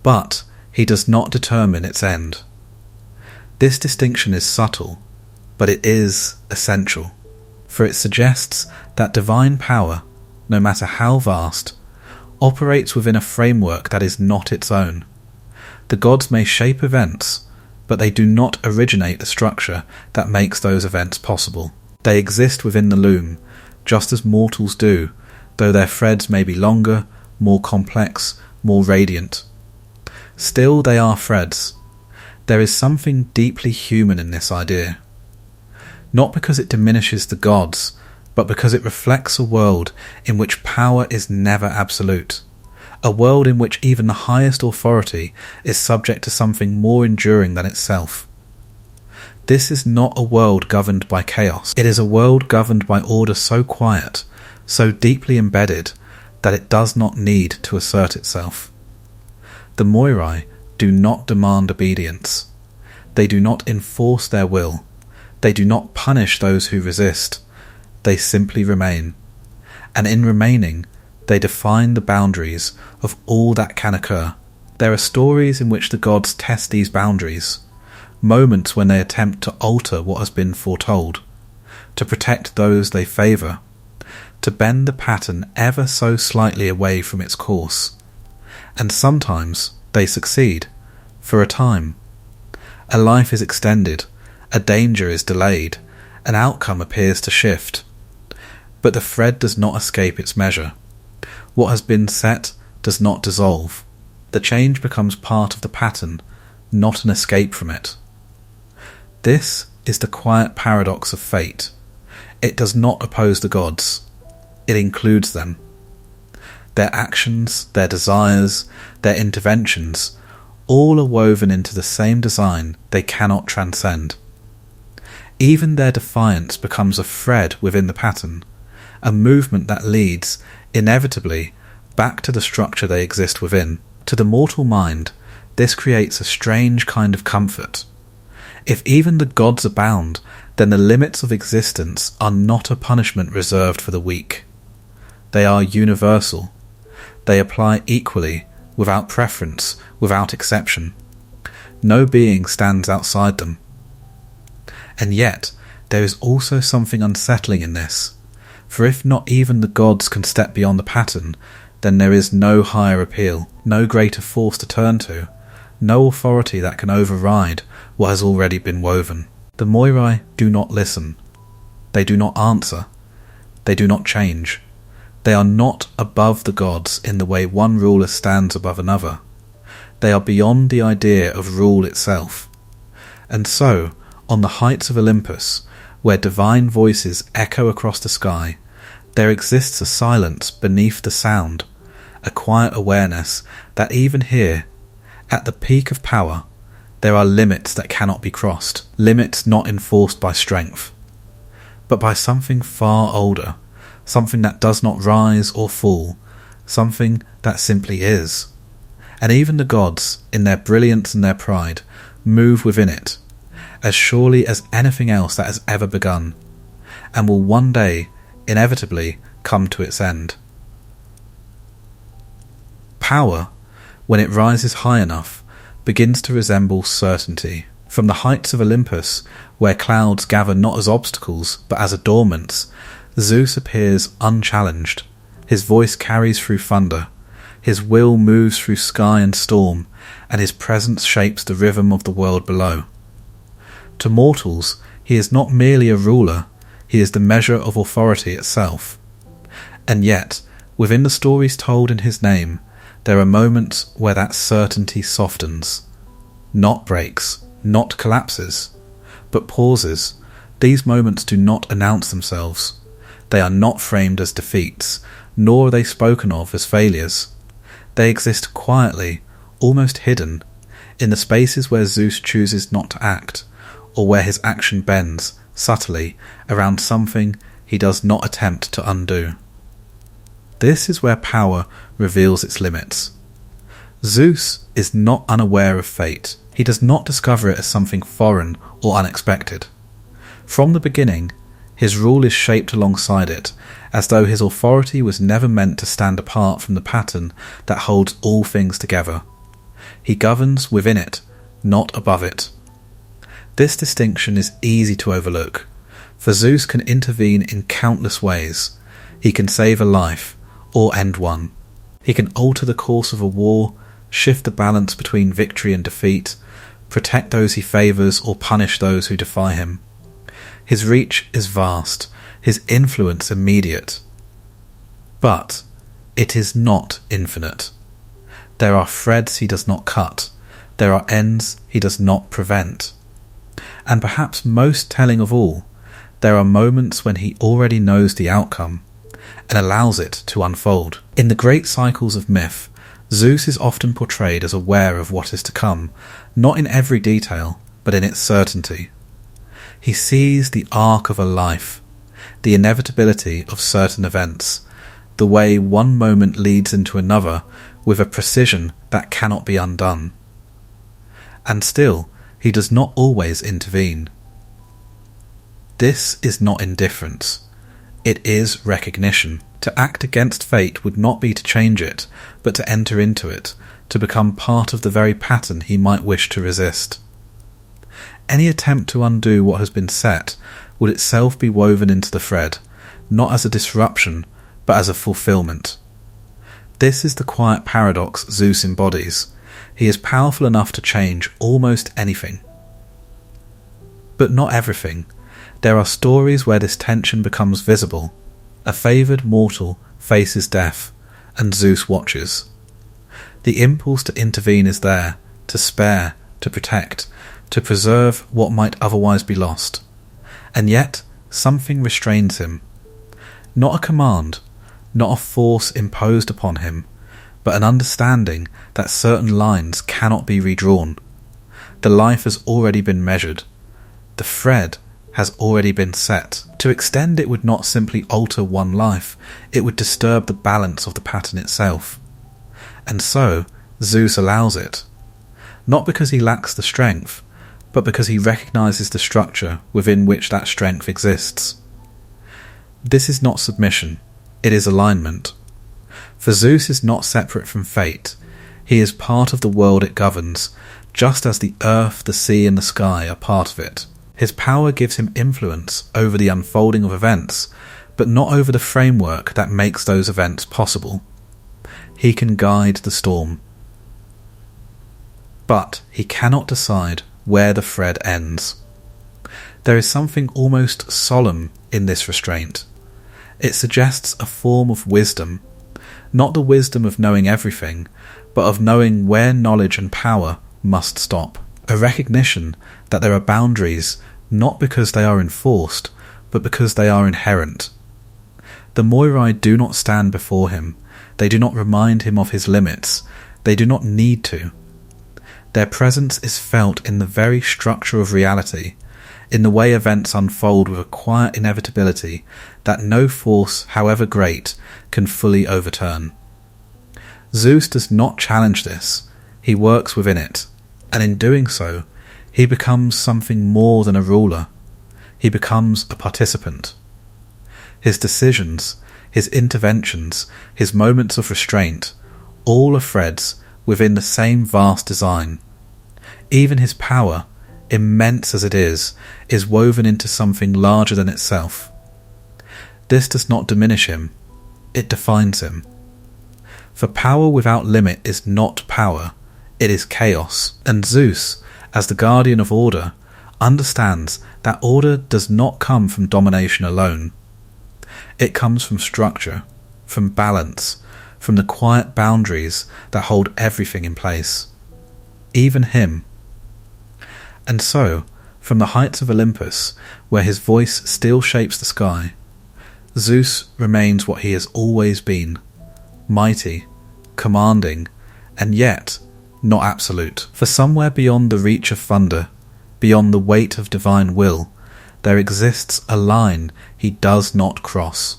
but he does not determine its end. This distinction is subtle, but it is essential, for it suggests that divine power, no matter how vast, operates within a framework that is not its own. The gods may shape events, but they do not originate the structure that makes those events possible. They exist within the loom, just as mortals do, though their threads may be longer, more complex, more radiant. Still they are threads. There is something deeply human in this idea. Not because it diminishes the gods, but because it reflects a world in which power is never absolute, a world in which even the highest authority is subject to something more enduring than itself. This is not a world governed by chaos. It is a world governed by order so quiet, so deeply embedded, that it does not need to assert itself. The Moirai do not demand obedience. They do not enforce their will. They do not punish those who resist. They simply remain. And in remaining, they define the boundaries of all that can occur. There are stories in which the gods test these boundaries, moments when they attempt to alter what has been foretold, to protect those they favour, to bend the pattern ever so slightly away from its course. And sometimes they succeed, for a time. A life is extended, a danger is delayed, an outcome appears to shift. But the thread does not escape its measure. What has been set does not dissolve. The change becomes part of the pattern, not an escape from it. This is the quiet paradox of fate. It does not oppose the gods. It includes them. Their actions, their desires, their interventions, all are woven into the same design they cannot transcend. Even their defiance becomes a thread within the pattern, a movement that leads, inevitably, back to the structure they exist within. To the mortal mind, this creates a strange kind of comfort. If even the gods are bound, then the limits of existence are not a punishment reserved for the weak. They are universal. They apply equally, without preference, without exception. No being stands outside them. And yet, there is also something unsettling in this, for if not even the gods can step beyond the pattern, then there is no higher appeal, no greater force to turn to, no authority that can override what has already been woven. The Moirai do not listen. They do not answer. They do not change. They are not above the gods in the way one ruler stands above another. They are beyond the idea of rule itself. And so, on the heights of Olympus, where divine voices echo across the sky, there exists a silence beneath the sound, a quiet awareness that even here, at the peak of power, there are limits that cannot be crossed, limits not enforced by strength, but by something far older, something that does not rise or fall, something that simply is. And even the gods, in their brilliance and their pride, move within it, as surely as anything else that has ever begun, and will one day, inevitably, come to its end. Power, when it rises high enough, begins to resemble certainty. From the heights of Olympus, where clouds gather not as obstacles but as adornments, Zeus appears unchallenged. His voice carries through thunder, his will moves through sky and storm, and his presence shapes the rhythm of the world below. To mortals, he is not merely a ruler, he is the measure of authority itself. And yet, within the stories told in his name, there are moments where that certainty softens, not breaks, not collapses, but pauses. These moments do not announce themselves. They are not framed as defeats, nor are they spoken of as failures. They exist quietly, almost hidden, in the spaces where Zeus chooses not to act, or where his action bends, subtly, around something he does not attempt to undo. This is where power reveals its limits. Zeus is not unaware of fate. He does not discover it as something foreign or unexpected. From the beginning, his rule is shaped alongside it, as though his authority was never meant to stand apart from the pattern that holds all things together. He governs within it, not above it. This distinction is easy to overlook, for Zeus can intervene in countless ways. He can save a life, or end one. He can alter the course of a war, shift the balance between victory and defeat, protect those he favours or punish those who defy him. His reach is vast, his influence immediate. But it is not infinite. There are threads he does not cut, there are ends he does not prevent. And perhaps most telling of all, there are moments when he already knows the outcome, and allows it to unfold. In the great cycles of myth, Zeus is often portrayed as aware of what is to come, not in every detail, but in its certainty. He sees the arc of a life, the inevitability of certain events, the way one moment leads into another with a precision that cannot be undone. And still, he does not always intervene. This is not indifference. It is recognition. To act against fate would not be to change it, but to enter into it, to become part of the very pattern he might wish to resist. Any attempt to undo what has been set would itself be woven into the thread, not as a disruption, but as a fulfillment. This is the quiet paradox Zeus embodies. He is powerful enough to change almost anything. But not everything. There are stories where this tension becomes visible. A favoured mortal faces death, and Zeus watches. The impulse to intervene is there, to spare, to protect, to preserve what might otherwise be lost. And yet, something restrains him. Not a command, not a force imposed upon him, but an understanding that certain lines cannot be redrawn. The life has already been measured. The thread has already been set. To extend it would not simply alter one life, it would disturb the balance of the pattern itself. And so, Zeus allows it. Not because he lacks the strength, but because he recognises the structure within which that strength exists. This is not submission, it is alignment. For Zeus is not separate from fate, he is part of the world it governs, just as the earth, the sea and the sky are part of it. His power gives him influence over the unfolding of events, but not over the framework that makes those events possible. He can guide the storm. But he cannot decide where the thread ends. There is something almost solemn in this restraint. It suggests a form of wisdom, not the wisdom of knowing everything, but of knowing where knowledge and power must stop. A recognition that there are boundaries not because they are enforced, but because they are inherent. The Moirai do not stand before him. They do not remind him of his limits. They do not need to. Their presence is felt in the very structure of reality, in the way events unfold with a quiet inevitability that no force, however great, can fully overturn. Zeus does not challenge this. He works within it, and in doing so, he becomes something more than a ruler. He becomes a participant. His decisions, his interventions, his moments of restraint, all are threads within the same vast design. Even his power, immense as it is woven into something larger than itself. This does not diminish him, it defines him. For power without limit is not power, it is chaos, and Zeus, as the guardian of order, understands that order does not come from domination alone. It comes from structure, from balance, from the quiet boundaries that hold everything in place, even him. And so, from the heights of Olympus, where his voice still shapes the sky, Zeus remains what he has always been, mighty, commanding, and yet not absolute. For somewhere beyond the reach of thunder, beyond the weight of divine will, there exists a line he does not cross,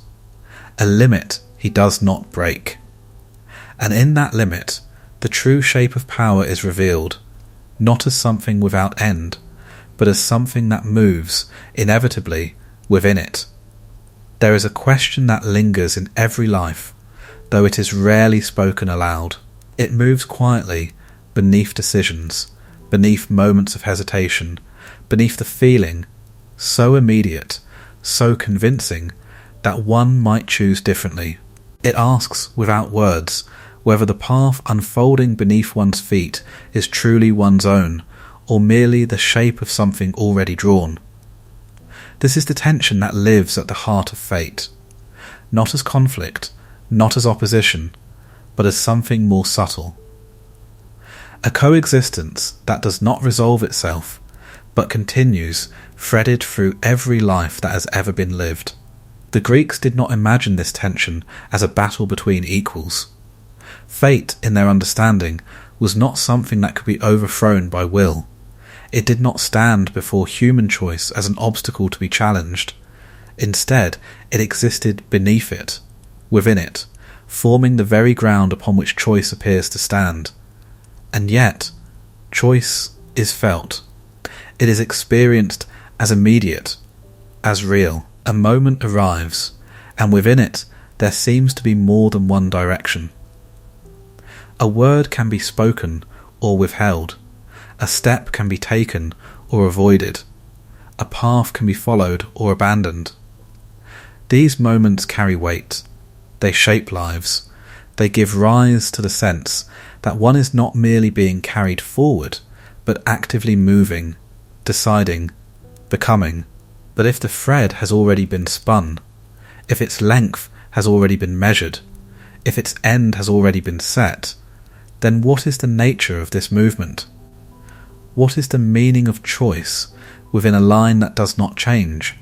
a limit he does not break. And in that limit, the true shape of power is revealed, not as something without end, but as something that moves, inevitably, within it. There is a question that lingers in every life, though it is rarely spoken aloud. It moves quietly, beneath decisions, beneath moments of hesitation, beneath the feeling, so immediate, so convincing, that one might choose differently. It asks, without words, whether the path unfolding beneath one's feet is truly one's own, or merely the shape of something already drawn. This is the tension that lives at the heart of fate, not as conflict, not as opposition, but as something more subtle. A coexistence that does not resolve itself, but continues, threaded through every life that has ever been lived. The Greeks did not imagine this tension as a battle between equals. Fate, in their understanding, was not something that could be overthrown by will. It did not stand before human choice as an obstacle to be challenged. Instead, it existed beneath it, within it, forming the very ground upon which choice appears to stand. And yet, choice is felt. It is experienced as immediate, as real. A moment arrives, and within it there seems to be more than one direction. A word can be spoken or withheld. A step can be taken or avoided. A path can be followed or abandoned. These moments carry weight. They shape lives. They give rise to the sense that one is not merely being carried forward, but actively moving, deciding, becoming. But if the thread has already been spun, if its length has already been measured, if its end has already been set, then what is the nature of this movement? What is the meaning of choice within a line that does not change?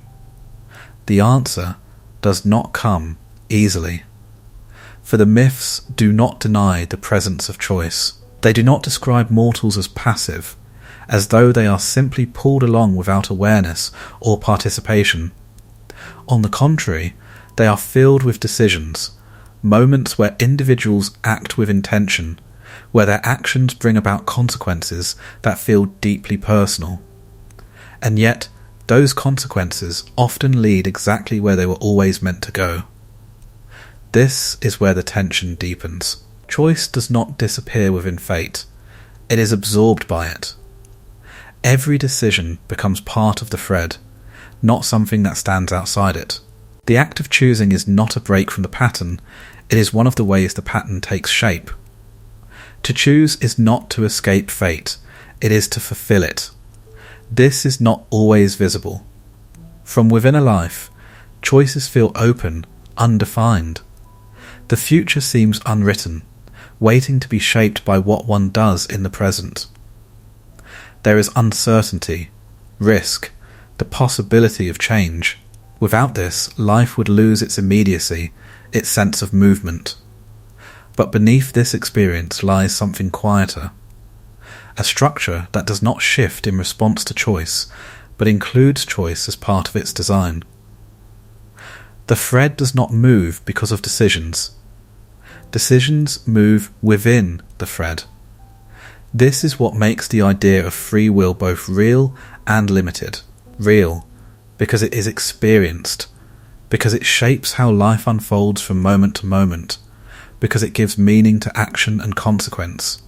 The answer does not come easily. For the myths do not deny the presence of choice. They do not describe mortals as passive, as though they are simply pulled along without awareness or participation. On the contrary, they are filled with decisions, moments where individuals act with intention, where their actions bring about consequences that feel deeply personal. And yet, those consequences often lead exactly where they were always meant to go. This is where the tension deepens. Choice does not disappear within fate. It is absorbed by it. Every decision becomes part of the thread, not something that stands outside it. The act of choosing is not a break from the pattern, it is one of the ways the pattern takes shape. To choose is not to escape fate, it is to fulfill it. This is not always visible. From within a life, choices feel open, undefined. The future seems unwritten, waiting to be shaped by what one does in the present. There is uncertainty, risk, the possibility of change. Without this, life would lose its immediacy, its sense of movement. But beneath this experience lies something quieter, a structure that does not shift in response to choice, but includes choice as part of its design. The thread does not move because of decisions. Decisions move within the thread. This is what makes the idea of free will both real and limited. Real, because it is experienced, because it shapes how life unfolds from moment to moment, because it gives meaning to action and consequence.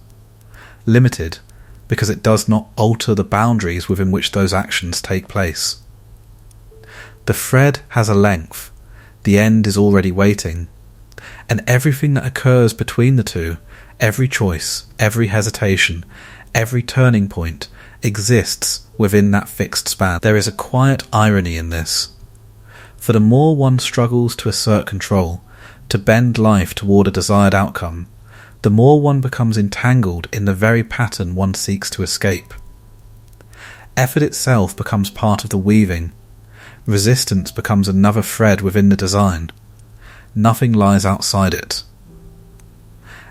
Limited, because it does not alter the boundaries within which those actions take place. The thread has a length, the end is already waiting, and everything that occurs between the two, every choice, every hesitation, every turning point, exists within that fixed span. There is a quiet irony in this. For the more one struggles to assert control, to bend life toward a desired outcome, the more one becomes entangled in the very pattern one seeks to escape. Effort itself becomes part of the weaving. Resistance becomes another thread within the design. Nothing lies outside it.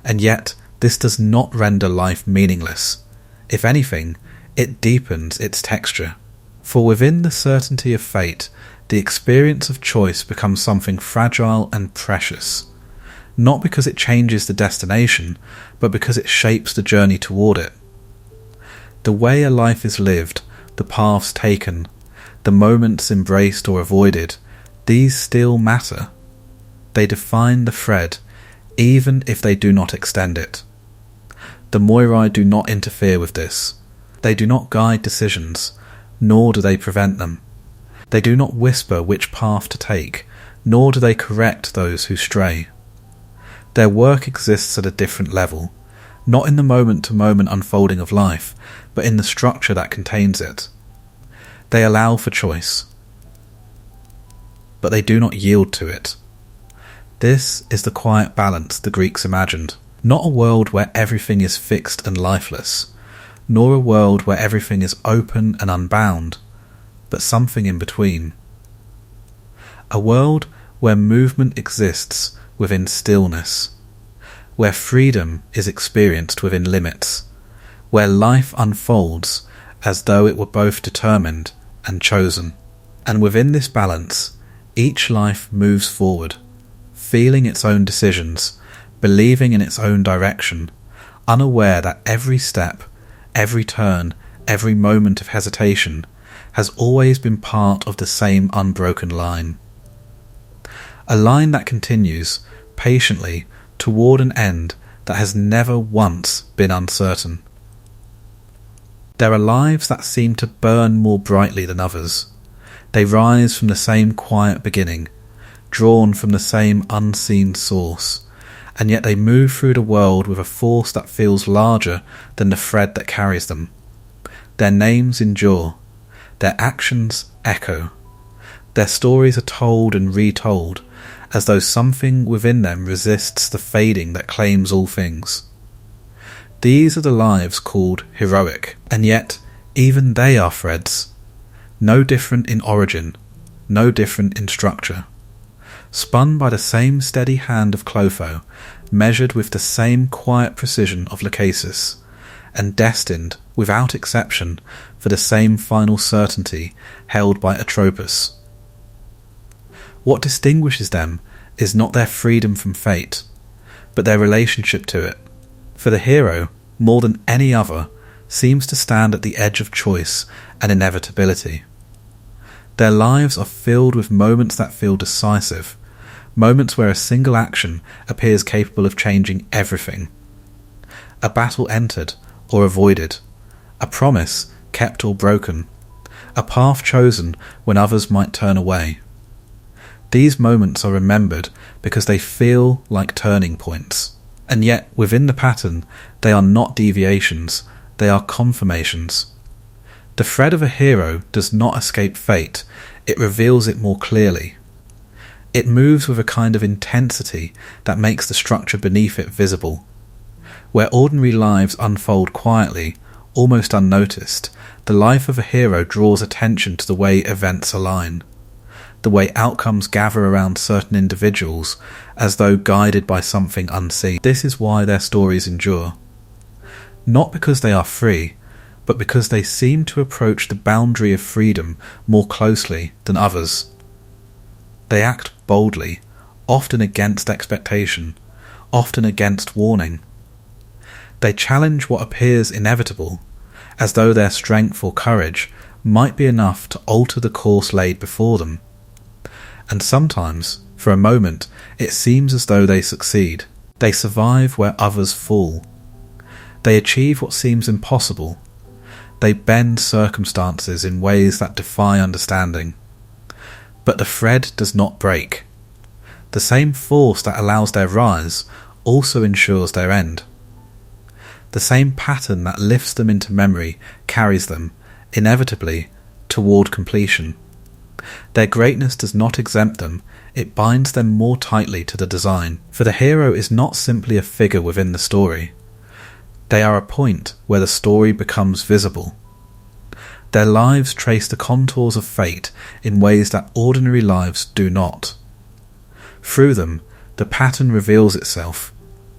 And yet, this does not render life meaningless. If anything, it deepens its texture. For within the certainty of fate, the experience of choice becomes something fragile and precious. Not because it changes the destination, but because it shapes the journey toward it. The way a life is lived, the paths taken, the moments embraced or avoided, these still matter. They define the thread, even if they do not extend it. The Moirai do not interfere with this. They do not guide decisions, nor do they prevent them. They do not whisper which path to take, nor do they correct those who stray. Their work exists at a different level, not in the moment-to-moment unfolding of life, but in the structure that contains it. They allow for choice, but they do not yield to it. This is the quiet balance the Greeks imagined, not a world where everything is fixed and lifeless, nor a world where everything is open and unbound, but something in between. A world where movement exists within stillness, where freedom is experienced within limits, where life unfolds as though it were both determined and chosen. And within this balance, each life moves forward, feeling its own decisions, believing in its own direction, unaware that every step, every turn, every moment of hesitation has always been part of the same unbroken line. A line that continues, patiently, toward an end that has never once been uncertain. There are lives that seem to burn more brightly than others. They rise from the same quiet beginning, drawn from the same unseen source, and yet they move through the world with a force that feels larger than the thread that carries them. Their names endure, their actions echo, their stories are told and retold, as though something within them resists the fading that claims all things. These are the lives called heroic, and yet even they are threads, no different in origin, no different in structure, spun by the same steady hand of Clotho, measured with the same quiet precision of Lachesis, and destined, without exception, for the same final certainty held by Atropos. What distinguishes them is not their freedom from fate, but their relationship to it. For the hero, more than any other, seems to stand at the edge of choice and inevitability. Their lives are filled with moments that feel decisive, moments where a single action appears capable of changing everything. A battle entered or avoided, a promise kept or broken, a path chosen when others might turn away. These moments are remembered because they feel like turning points, and yet within the pattern they are not deviations, they are confirmations. The thread of a hero does not escape fate, it reveals it more clearly. It moves with a kind of intensity that makes the structure beneath it visible. Where ordinary lives unfold quietly, almost unnoticed, the life of a hero draws attention to the way events align, the way outcomes gather around certain individuals as though guided by something unseen. This is why their stories endure. Not because they are free, but because they seem to approach the boundary of freedom more closely than others. They act boldly, often against expectation, often against warning. They challenge what appears inevitable, as though their strength or courage might be enough to alter the course laid before them. And sometimes, for a moment, it seems as though they succeed. They survive where others fall. They achieve what seems impossible. They bend circumstances in ways that defy understanding. But the thread does not break. The same force that allows their rise also ensures their end. The same pattern that lifts them into memory carries them, inevitably, toward completion. Their greatness does not exempt them, it binds them more tightly to the design. For the hero is not simply a figure within the story. They are a point where the story becomes visible. Their lives trace the contours of fate in ways that ordinary lives do not. Through them, the pattern reveals itself,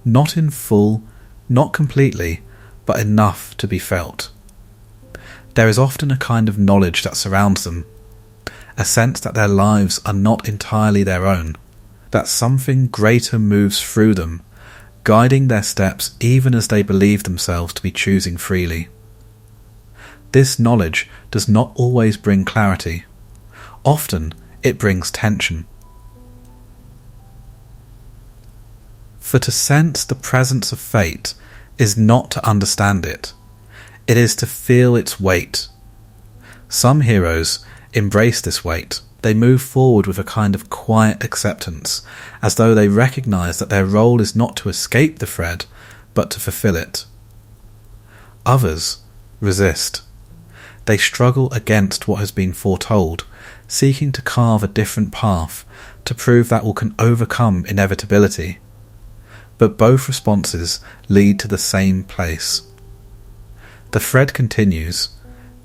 not in full, not completely, but enough to be felt. There is often a kind of knowledge that surrounds them, a sense that their lives are not entirely their own, that something greater moves through them, guiding their steps even as they believe themselves to be choosing freely. This knowledge does not always bring clarity. Often it brings tension. For to sense the presence of fate is not to understand it. It is to feel its weight. Some heroes embrace this weight. They move forward with a kind of quiet acceptance, as though they recognize that their role is not to escape the thread, but to fulfill it. Others resist. They struggle against what has been foretold, seeking to carve a different path, to prove that all can overcome inevitability. But both responses lead to the same place. The thread continues.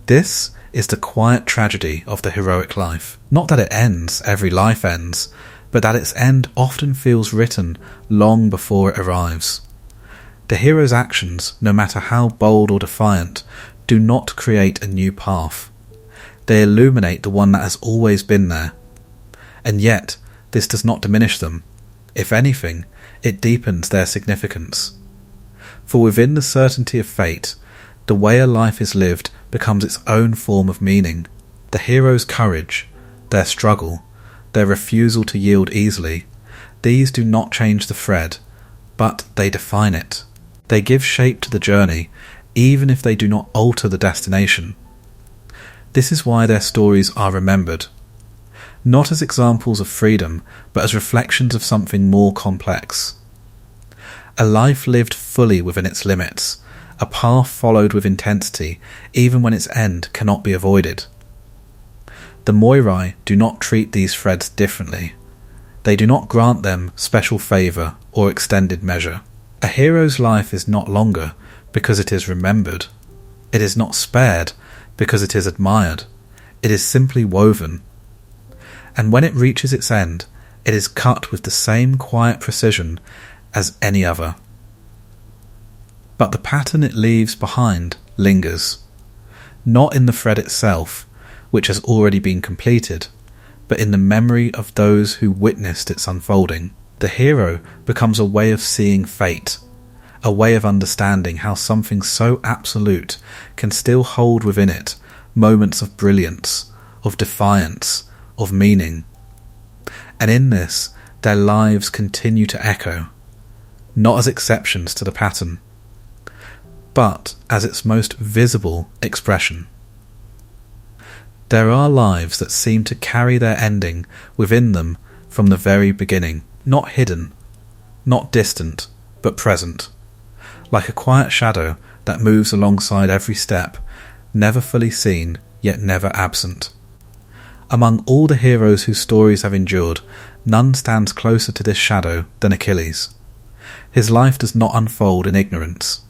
This is the quiet tragedy of the heroic life. Not that it ends, every life ends, but that its end often feels written long before it arrives. The hero's actions, no matter how bold or defiant, do not create a new path. They illuminate the one that has always been there. And yet, this does not diminish them. If anything, it deepens their significance. For within the certainty of fate, the way a life is lived becomes its own form of meaning. The hero's courage, their struggle, their refusal to yield easily, these do not change the thread, but they define it. They give shape to the journey, even if they do not alter the destination. This is why their stories are remembered, not as examples of freedom, but as reflections of something more complex. A life lived fully within its limits, a path followed with intensity, even when its end cannot be avoided. The Moirai do not treat these threads differently. They do not grant them special favour or extended measure. A hero's life is not longer because it is remembered. It is not spared because it is admired. It is simply woven. And when it reaches its end, it is cut with the same quiet precision as any other. But the pattern it leaves behind lingers, not in the thread itself, which has already been completed, but in the memory of those who witnessed its unfolding. The hero becomes a way of seeing fate, a way of understanding how something so absolute can still hold within it moments of brilliance, of defiance, of meaning. And in this, their lives continue to echo, not as exceptions to the pattern, but as its most visible expression. There are lives that seem to carry their ending within them from the very beginning, not hidden, not distant, but present, like a quiet shadow that moves alongside every step, never fully seen, yet never absent. Among all the heroes whose stories have endured, none stands closer to this shadow than Achilles. His life does not unfold in ignorance.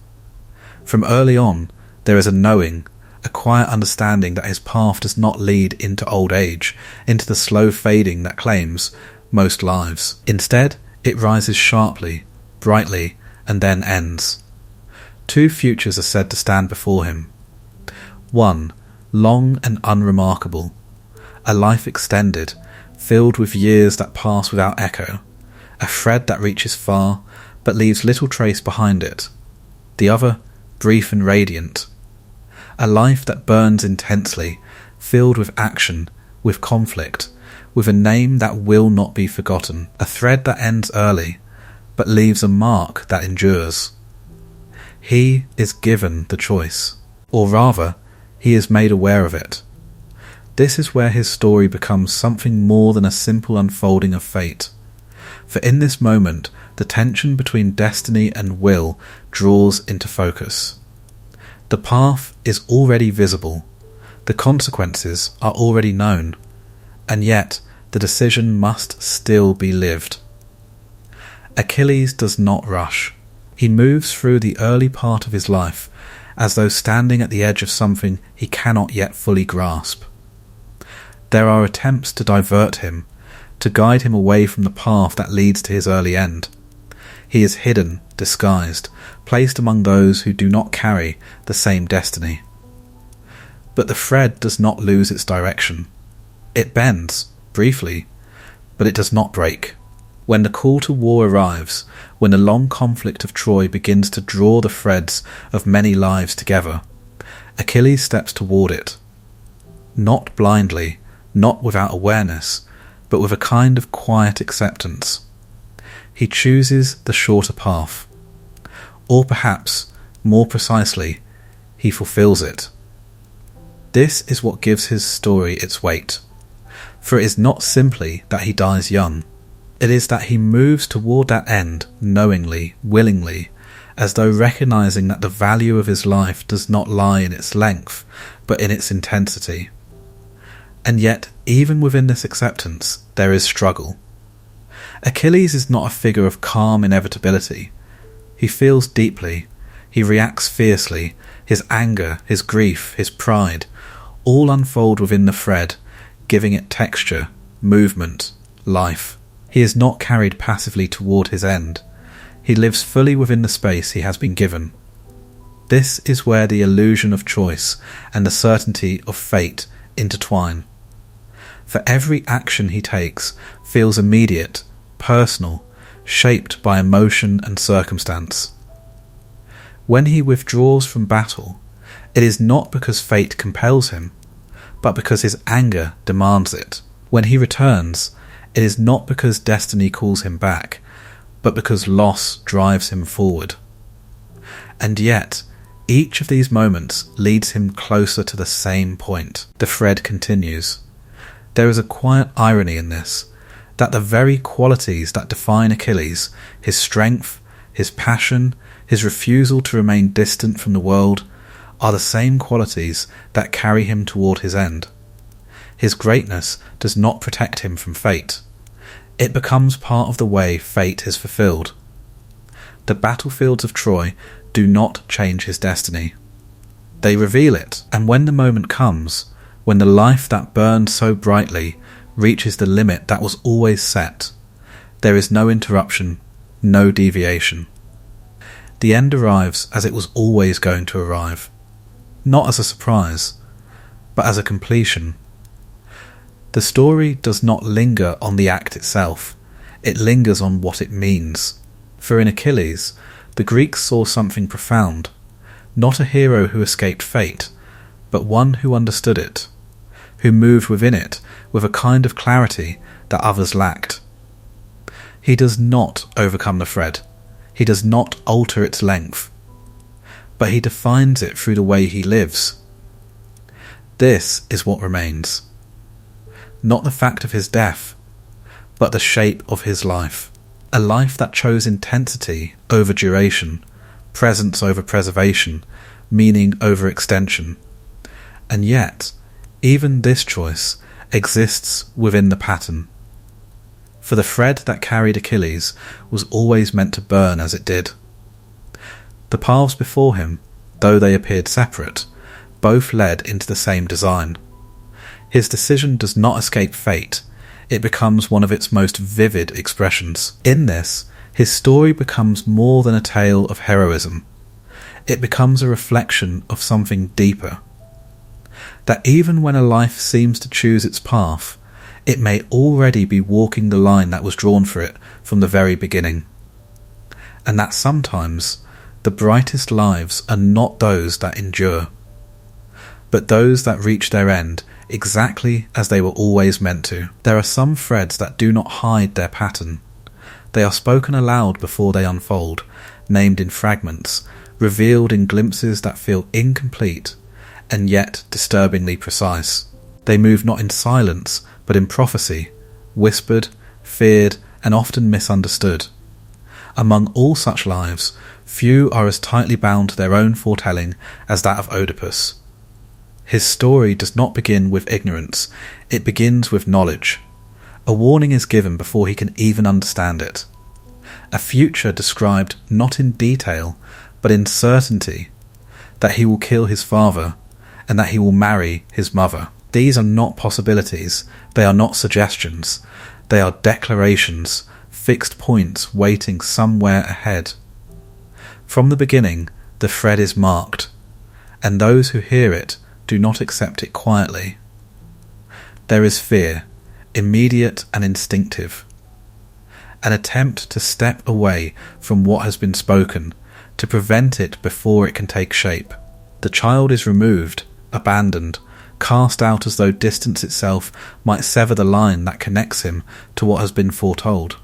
From early on, there is a knowing, a quiet understanding that his path does not lead into old age, into the slow fading that claims most lives. Instead, it rises sharply, brightly, and then ends. Two futures are said to stand before him. One, long and unremarkable, a life extended, filled with years that pass without echo, a thread that reaches far, but leaves little trace behind it. The other, brief and radiant, a life that burns intensely, filled with action, with conflict, with a name that will not be forgotten, a thread that ends early, but leaves a mark that endures. He is given the choice, or rather, he is made aware of it. This is where his story becomes something more than a simple unfolding of fate. For in this moment, the tension between destiny and will draws into focus. The path is already visible, the consequences are already known, and yet the decision must still be lived. Achilles does not rush. He moves through the early part of his life as though standing at the edge of something he cannot yet fully grasp. There are attempts to divert him, to guide him away from the path that leads to his early end. He is hidden, disguised, placed among those who do not carry the same destiny. But the thread does not lose its direction. It bends, briefly, but it does not break. When the call to war arrives, when the long conflict of Troy begins to draw the threads of many lives together, Achilles steps toward it. Not blindly, not without awareness, but with a kind of quiet acceptance. He chooses the shorter path. Or perhaps, more precisely, he fulfills it. This is what gives his story its weight. For it is not simply that he dies young. It is that he moves toward that end knowingly, willingly, as though recognizing that the value of his life does not lie in its length, but in its intensity. And yet, even within this acceptance, there is struggle. Achilles is not a figure of calm inevitability. He feels deeply, he reacts fiercely, his anger, his grief, his pride, all unfold within the thread, giving it texture, movement, life. He is not carried passively toward his end. He lives fully within the space he has been given. This is where the illusion of choice and the certainty of fate intertwine. For every action he takes feels immediate, personal, shaped by emotion and circumstance. When he withdraws from battle, it is not because fate compels him, but because his anger demands it. When he returns, it is not because destiny calls him back, but because loss drives him forward. And yet, each of these moments leads him closer to the same point. The thread continues. There is a quiet irony in this, that the very qualities that define Achilles, his strength, his passion, his refusal to remain distant from the world, are the same qualities that carry him toward his end. His greatness does not protect him from fate. It becomes part of the way fate is fulfilled. The battlefields of Troy do not change his destiny. They reveal it, and when the moment comes, when the life that burned so brightly reaches the limit that was always set, there is no interruption, no deviation. The end arrives as it was always going to arrive, not as a surprise, but as a completion. The story does not linger on the act itself, it lingers on what it means. For in Achilles, the Greeks saw something profound, not a hero who escaped fate, but one who understood it, who moved within it with a kind of clarity that others lacked. He does not overcome the thread, he does not alter its length, but he defines it through the way he lives. This is what remains. Not the fact of his death, but the shape of his life. A life that chose intensity over duration, presence over preservation, meaning over extension. And yet, even this choice, exists within the pattern. For the thread that carried Achilles was always meant to burn as it did. The paths before him, though they appeared separate, both led into the same design. His decision does not escape fate, it becomes one of its most vivid expressions. In this, his story becomes more than a tale of heroism. It becomes a reflection of something deeper. That even when a life seems to choose its path, it may already be walking the line that was drawn for it from the very beginning. And that sometimes the brightest lives are not those that endure, but those that reach their end exactly as they were always meant to. There are some threads that do not hide their pattern. They are spoken aloud before they unfold, named in fragments, revealed in glimpses that feel incomplete and yet disturbingly precise. They move not in silence, but in prophecy, whispered, feared, and often misunderstood. Among all such lives, few are as tightly bound to their own foretelling as that of Oedipus. His story does not begin with ignorance, it begins with knowledge. A warning is given before he can even understand it. A future described not in detail, but in certainty, that he will kill his father, and that he will marry his mother. These are not possibilities, they are not suggestions, they are declarations, fixed points waiting somewhere ahead. From the beginning, the thread is marked, and those who hear it do not accept it quietly. There is fear, immediate and instinctive. An attempt to step away from what has been spoken, to prevent it before it can take shape. The child is removed, abandoned, cast out as though distance itself might sever the line that connects him to what has been foretold.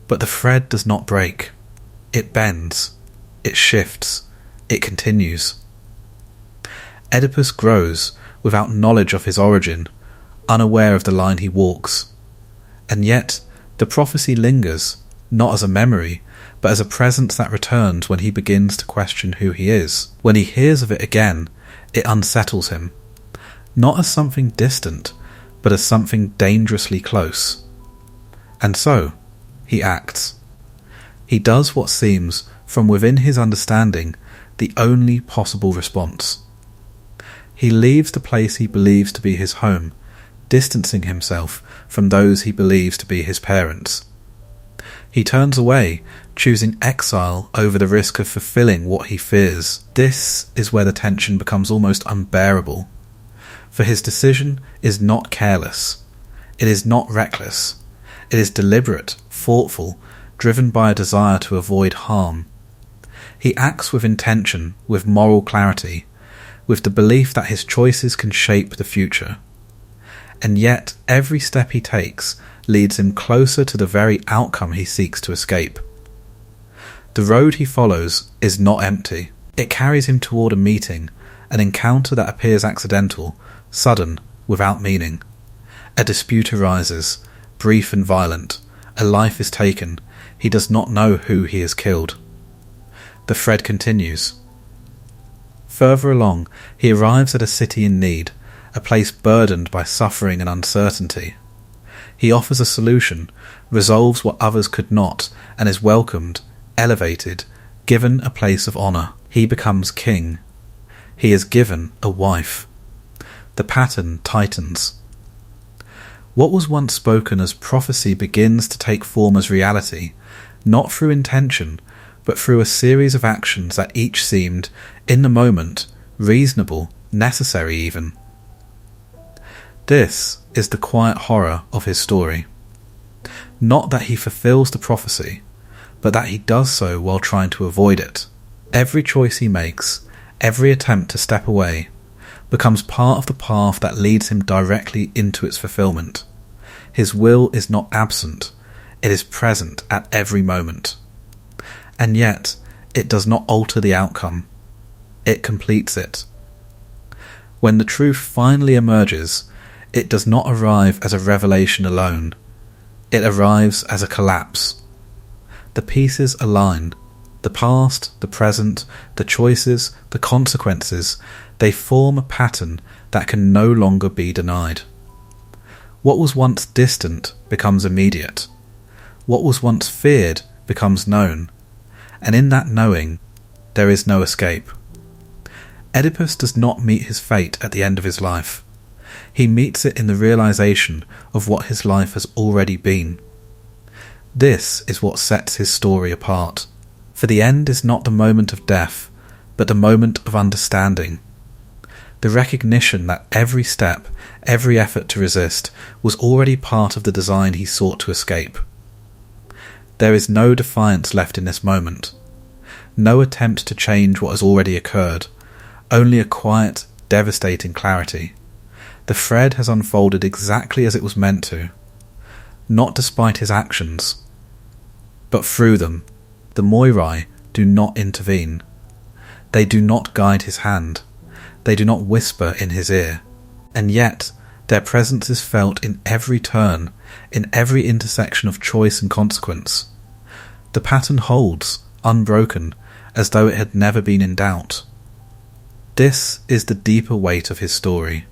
But the thread does not break. It bends, it shifts, it continues. Oedipus grows without knowledge of his origin, unaware of the line he walks. And yet, the prophecy lingers, not as a memory, but as a presence that returns when he begins to question who he is. When he hears of it again, it unsettles him, not as something distant, but as something dangerously close. And so, he acts. He does what seems, from within his understanding, the only possible response. He leaves the place he believes to be his home, distancing himself from those he believes to be his parents. He turns away, choosing exile over the risk of fulfilling what he fears. This is where the tension becomes almost unbearable, for his decision is not careless, it is not reckless, it is deliberate, thoughtful, driven by a desire to avoid harm. He acts with intention, with moral clarity, with the belief that his choices can shape the future. And yet every step he takes leads him closer to the very outcome he seeks to escape. The road he follows is not empty. It carries him toward a meeting, an encounter that appears accidental, sudden, without meaning. A dispute arises, brief and violent. A life is taken. He does not know who he has killed. The thread continues. Further along, he arrives at a city in need, a place burdened by suffering and uncertainty. He offers a solution, resolves what others could not, and is welcomed, elevated, given a place of honour. He becomes king. He is given a wife. The pattern tightens. What was once spoken as prophecy begins to take form as reality, not through intention, but through a series of actions that each seemed, in the moment, reasonable, necessary even. This is the quiet horror of his story. Not that he fulfills the prophecy, but that he does so while trying to avoid it. Every choice he makes, every attempt to step away, becomes part of the path that leads him directly into its fulfillment. His will is not absent, it is present at every moment. And yet, it does not alter the outcome. It completes it. When the truth finally emerges, it does not arrive as a revelation alone. It arrives as a collapse. The pieces align. The past, the present, the choices, the consequences, they form a pattern that can no longer be denied. What was once distant becomes immediate. What was once feared becomes known, and in that knowing there is no escape. Oedipus does not meet his fate at the end of his life. He meets it in the realization of what his life has already been. This is what sets his story apart. For the end is not the moment of death, but the moment of understanding. The recognition that every step, every effort to resist, was already part of the design he sought to escape. There is no defiance left in this moment. No attempt to change what has already occurred. Only a quiet, devastating clarity. The thread has unfolded exactly as it was meant to. Not despite his actions, but through them. The Moirai do not intervene. They do not guide his hand. They do not whisper in his ear. And yet, their presence is felt in every turn, in every intersection of choice and consequence. The pattern holds, unbroken, as though it had never been in doubt. This is the deeper weight of his story.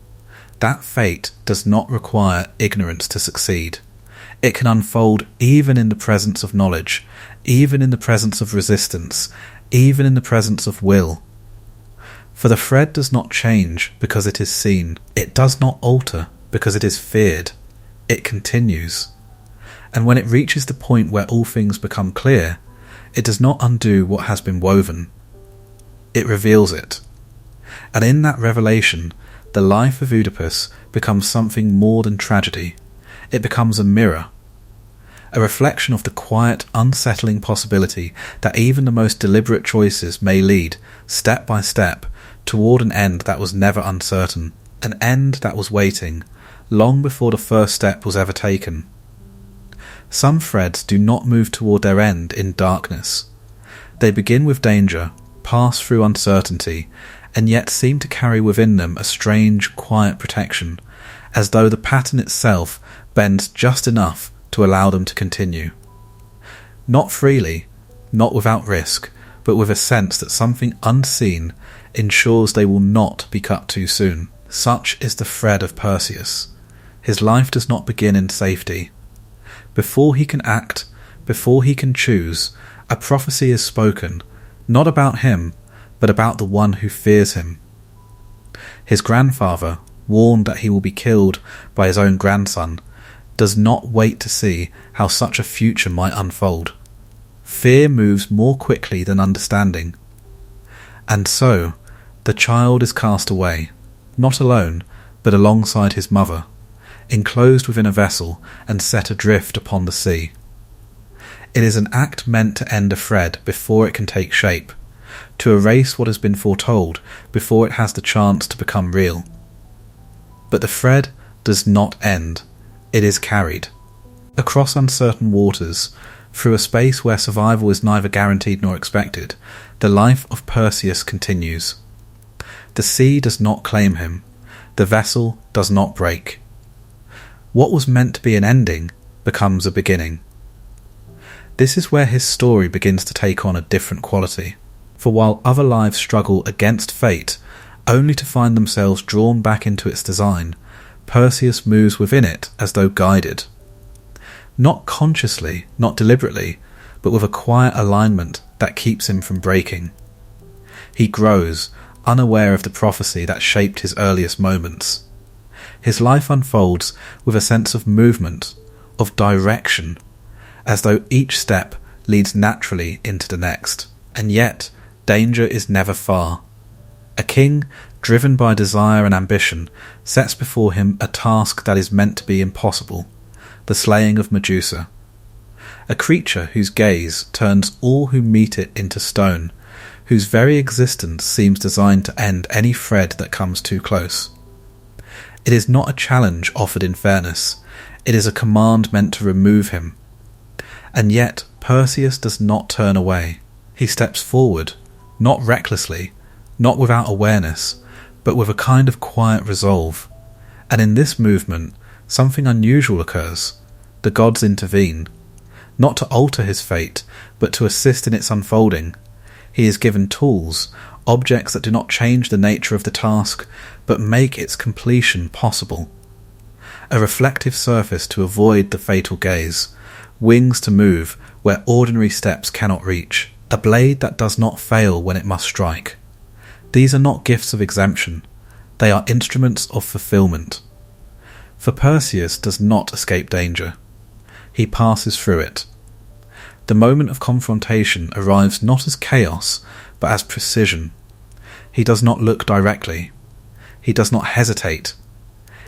That fate does not require ignorance to succeed. It can unfold even in the presence of knowledge, even in the presence of resistance, even in the presence of will. For the thread does not change because it is seen. It does not alter because it is feared. It continues. And when it reaches the point where all things become clear, it does not undo what has been woven. It reveals it. And in that revelation, the life of Oedipus becomes something more than tragedy. It becomes a mirror. A reflection of the quiet, unsettling possibility that even the most deliberate choices may lead, step by step, toward an end that was never uncertain, an end that was waiting, long before the first step was ever taken. Some threads do not move toward their end in darkness. They begin with danger, pass through uncertainty, and yet seem to carry within them a strange, quiet protection, as though the pattern itself bends just enough to allow them to continue. Not freely, not without risk, but with a sense that something unseen ensures they will not be cut too soon. Such is the thread of Perseus. His life does not begin in safety. Before he can act, before he can choose, a prophecy is spoken, not about him, but about the one who fears him. His grandfather, warned that he will be killed by his own grandson, does not wait to see how such a future might unfold. Fear moves more quickly than understanding. And so, the child is cast away, not alone, but alongside his mother, enclosed within a vessel and set adrift upon the sea. It is an act meant to end a thread before it can take shape, to erase what has been foretold before it has the chance to become real. But the thread does not end. It is carried. Across uncertain waters, through a space where survival is neither guaranteed nor expected, the life of Perseus continues. The sea does not claim him. The vessel does not break. What was meant to be an ending becomes a beginning. This is where his story begins to take on a different quality. For while other lives struggle against fate, only to find themselves drawn back into its design, Perseus moves within it as though guided. Not consciously, not deliberately, but with a quiet alignment that keeps him from breaking. He grows, unaware of the prophecy that shaped his earliest moments. His life unfolds with a sense of movement, of direction, as though each step leads naturally into the next. And yet, danger is never far. A king, driven by desire and ambition, sets before him a task that is meant to be impossible, the slaying of Medusa. A creature whose gaze turns all who meet it into stone, whose very existence seems designed to end any thread that comes too close. It is not a challenge offered in fairness, it is a command meant to remove him. And yet Perseus does not turn away. He steps forward, not recklessly, not without awareness, but with a kind of quiet resolve. And in this movement, something unusual occurs. The gods intervene, not to alter his fate, but to assist in its unfolding. He is given tools, objects that do not change the nature of the task, but make its completion possible. a reflective surface to avoid the fatal gaze, wings to move where ordinary steps cannot reach, a blade that does not fail when it must strike. These are not gifts of exemption, they are instruments of fulfillment. For Perseus does not escape danger. He passes through it. The moment of confrontation arrives not as chaos, but as precision. He does not look directly. He does not hesitate.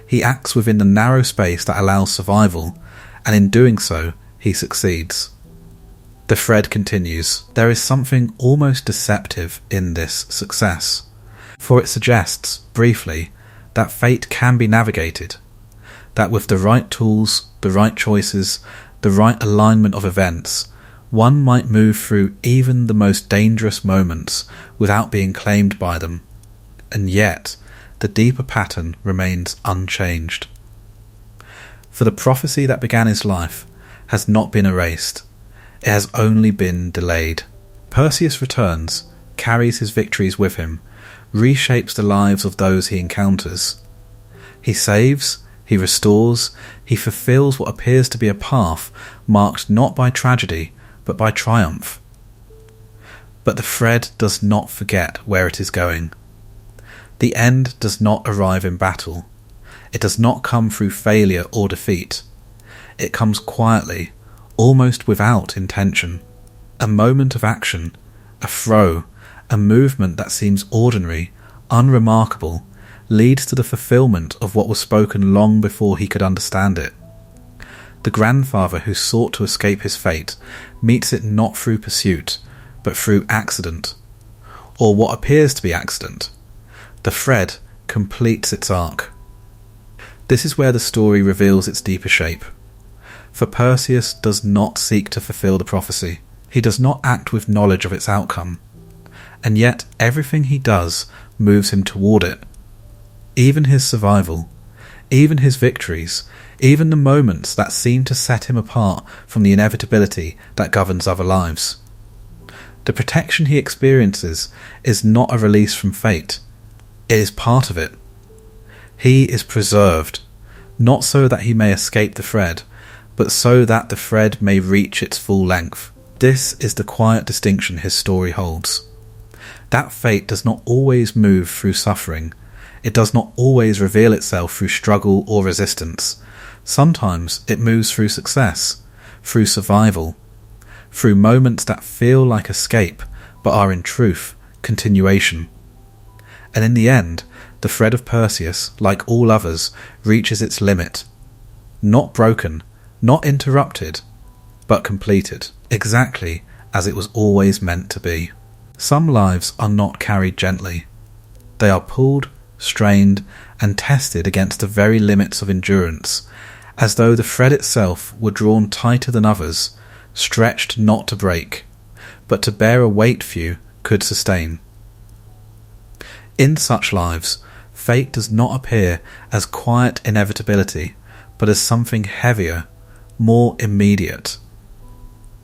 He acts within the narrow space that allows survival, and in doing so, he succeeds. The thread continues. There is something almost deceptive in this success, for it suggests, briefly, that fate can be navigated, that with the right tools, the right choices, the right alignment of events, one might move through even the most dangerous moments without being claimed by them, and yet the deeper pattern remains unchanged. For the prophecy that began his life has not been erased, it has only been delayed. Perseus returns, carries his victories with him, reshapes the lives of those he encounters. He saves, he restores, he fulfills what appears to be a path marked not by tragedy, but by triumph. But the thread does not forget where it is going. The end does not arrive in battle. It does not come through failure or defeat. It comes quietly, almost without intention. A moment of action, a throw, a movement that seems ordinary, unremarkable, leads to the fulfillment of what was spoken long before he could understand it. The grandfather who sought to escape his fate meets it not through pursuit, but through accident, or what appears to be accident. The thread completes its arc. This is where the story reveals its deeper shape. For Perseus does not seek to fulfill the prophecy. He does not act with knowledge of its outcome. And yet everything he does moves him toward it. Even his survival, even his victories, even the moments that seem to set him apart from the inevitability that governs other lives. The protection he experiences is not a release from fate. It is part of it. He is preserved, not so that he may escape the thread, but so that the thread may reach its full length. This is the quiet distinction his story holds. That fate does not always move through suffering. It does not always reveal itself through struggle or resistance. Sometimes it moves through success, through survival, through moments that feel like escape, but are in truth continuation. And in the end, the thread of Perseus, like all others, reaches its limit. Not broken, not interrupted, but completed, exactly as it was always meant to be. Some lives are not carried gently. They are pulled, strained, and tested against the very limits of endurance, as though the thread itself were drawn tighter than others, stretched not to break, but to bear a weight few could sustain. In such lives, fate does not appear as quiet inevitability, but as something heavier, more immediate.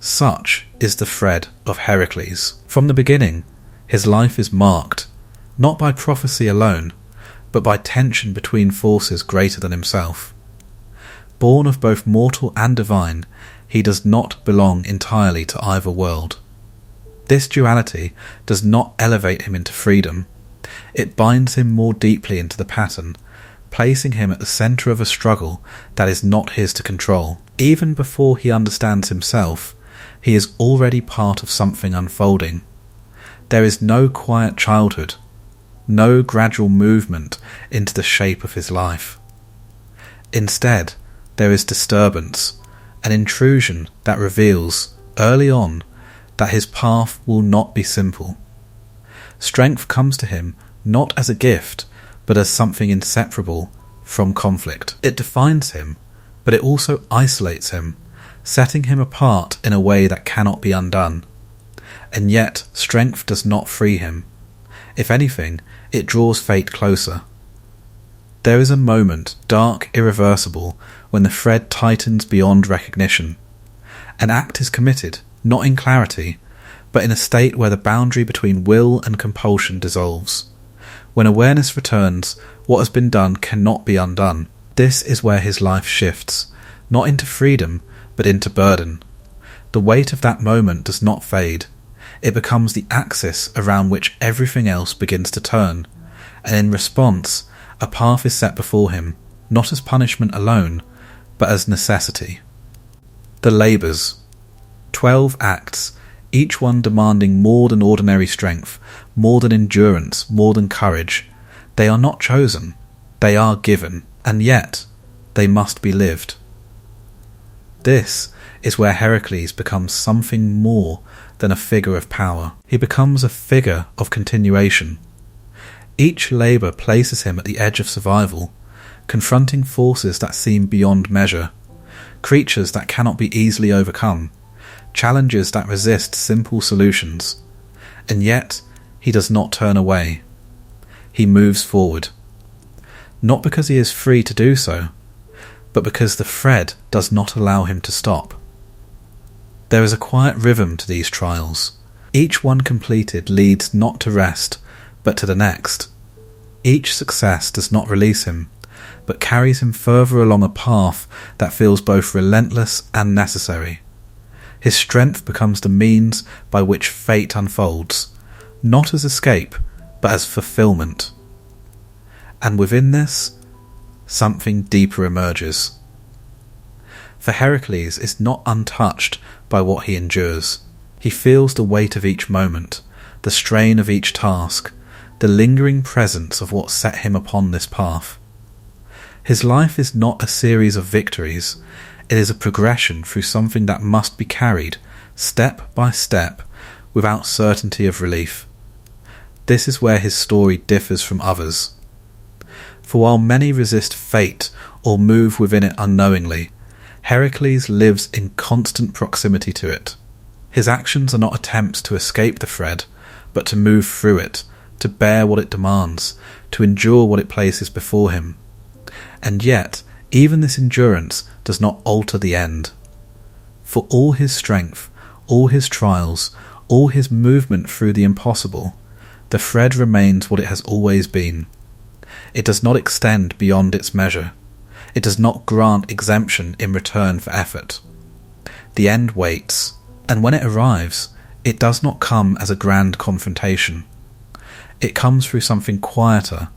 Such is the thread of Heracles. From the beginning, his life is marked, not by prophecy alone, but by tension between forces greater than himself. Born of both mortal and divine, he does not belong entirely to either world. This duality does not elevate him into freedom. It binds him more deeply into the pattern, placing him at the centre of a struggle that is not his to control. Even before he understands himself, he is already part of something unfolding. There is no quiet childhood, no gradual movement into the shape of his life. Instead, there is disturbance, an intrusion that reveals, early on, that his path will not be simple. Strength comes to him not as a gift, but as something inseparable from conflict. It defines him, but it also isolates him, setting him apart in a way that cannot be undone. And yet, strength does not free him. If anything, it draws fate closer. There is a moment, dark, irreversible, when the thread tightens beyond recognition. An act is committed, not in clarity, but in a state where the boundary between will and compulsion dissolves. When awareness returns, what has been done cannot be undone. This is where his life shifts, not into freedom, but into burden. The weight of that moment does not fade. It becomes the axis around which everything else begins to turn, and in response, a path is set before him, not as punishment alone, but as necessity. The labours. 12 acts, each one demanding more than ordinary strength, more than endurance, more than courage. They are not chosen, they are given, and yet they must be lived. This is where Heracles becomes something more than a figure of power. He becomes a figure of continuation. Each labour places him at the edge of survival, confronting forces that seem beyond measure, creatures that cannot be easily overcome, challenges that resist simple solutions. And yet, he does not turn away. He moves forward. Not because he is free to do so, but because the thread does not allow him to stop. There is a quiet rhythm to these trials. Each one completed leads not to rest, but to the next. Each success does not release him, but carries him further along a path that feels both relentless and necessary. His strength becomes the means by which fate unfolds, not as escape, but as fulfillment. And within this, something deeper emerges. For Heracles is not untouched by what he endures. He feels the weight of each moment, the strain of each task, the lingering presence of what set him upon this path. His life is not a series of victories, it is a progression through something that must be carried, step by step, without certainty of relief. This is where his story differs from others. For while many resist fate or move within it unknowingly, Heracles lives in constant proximity to it. His actions are not attempts to escape the thread, but to move through it, to bear what it demands, to endure what it places before him. And yet, even this endurance does not alter the end. For all his strength, all his trials, all his movement through the impossible, the thread remains what it has always been. It does not extend beyond its measure. It does not grant exemption in return for effort. The end waits, and when it arrives, it does not come as a grand confrontation. It comes through something quieter,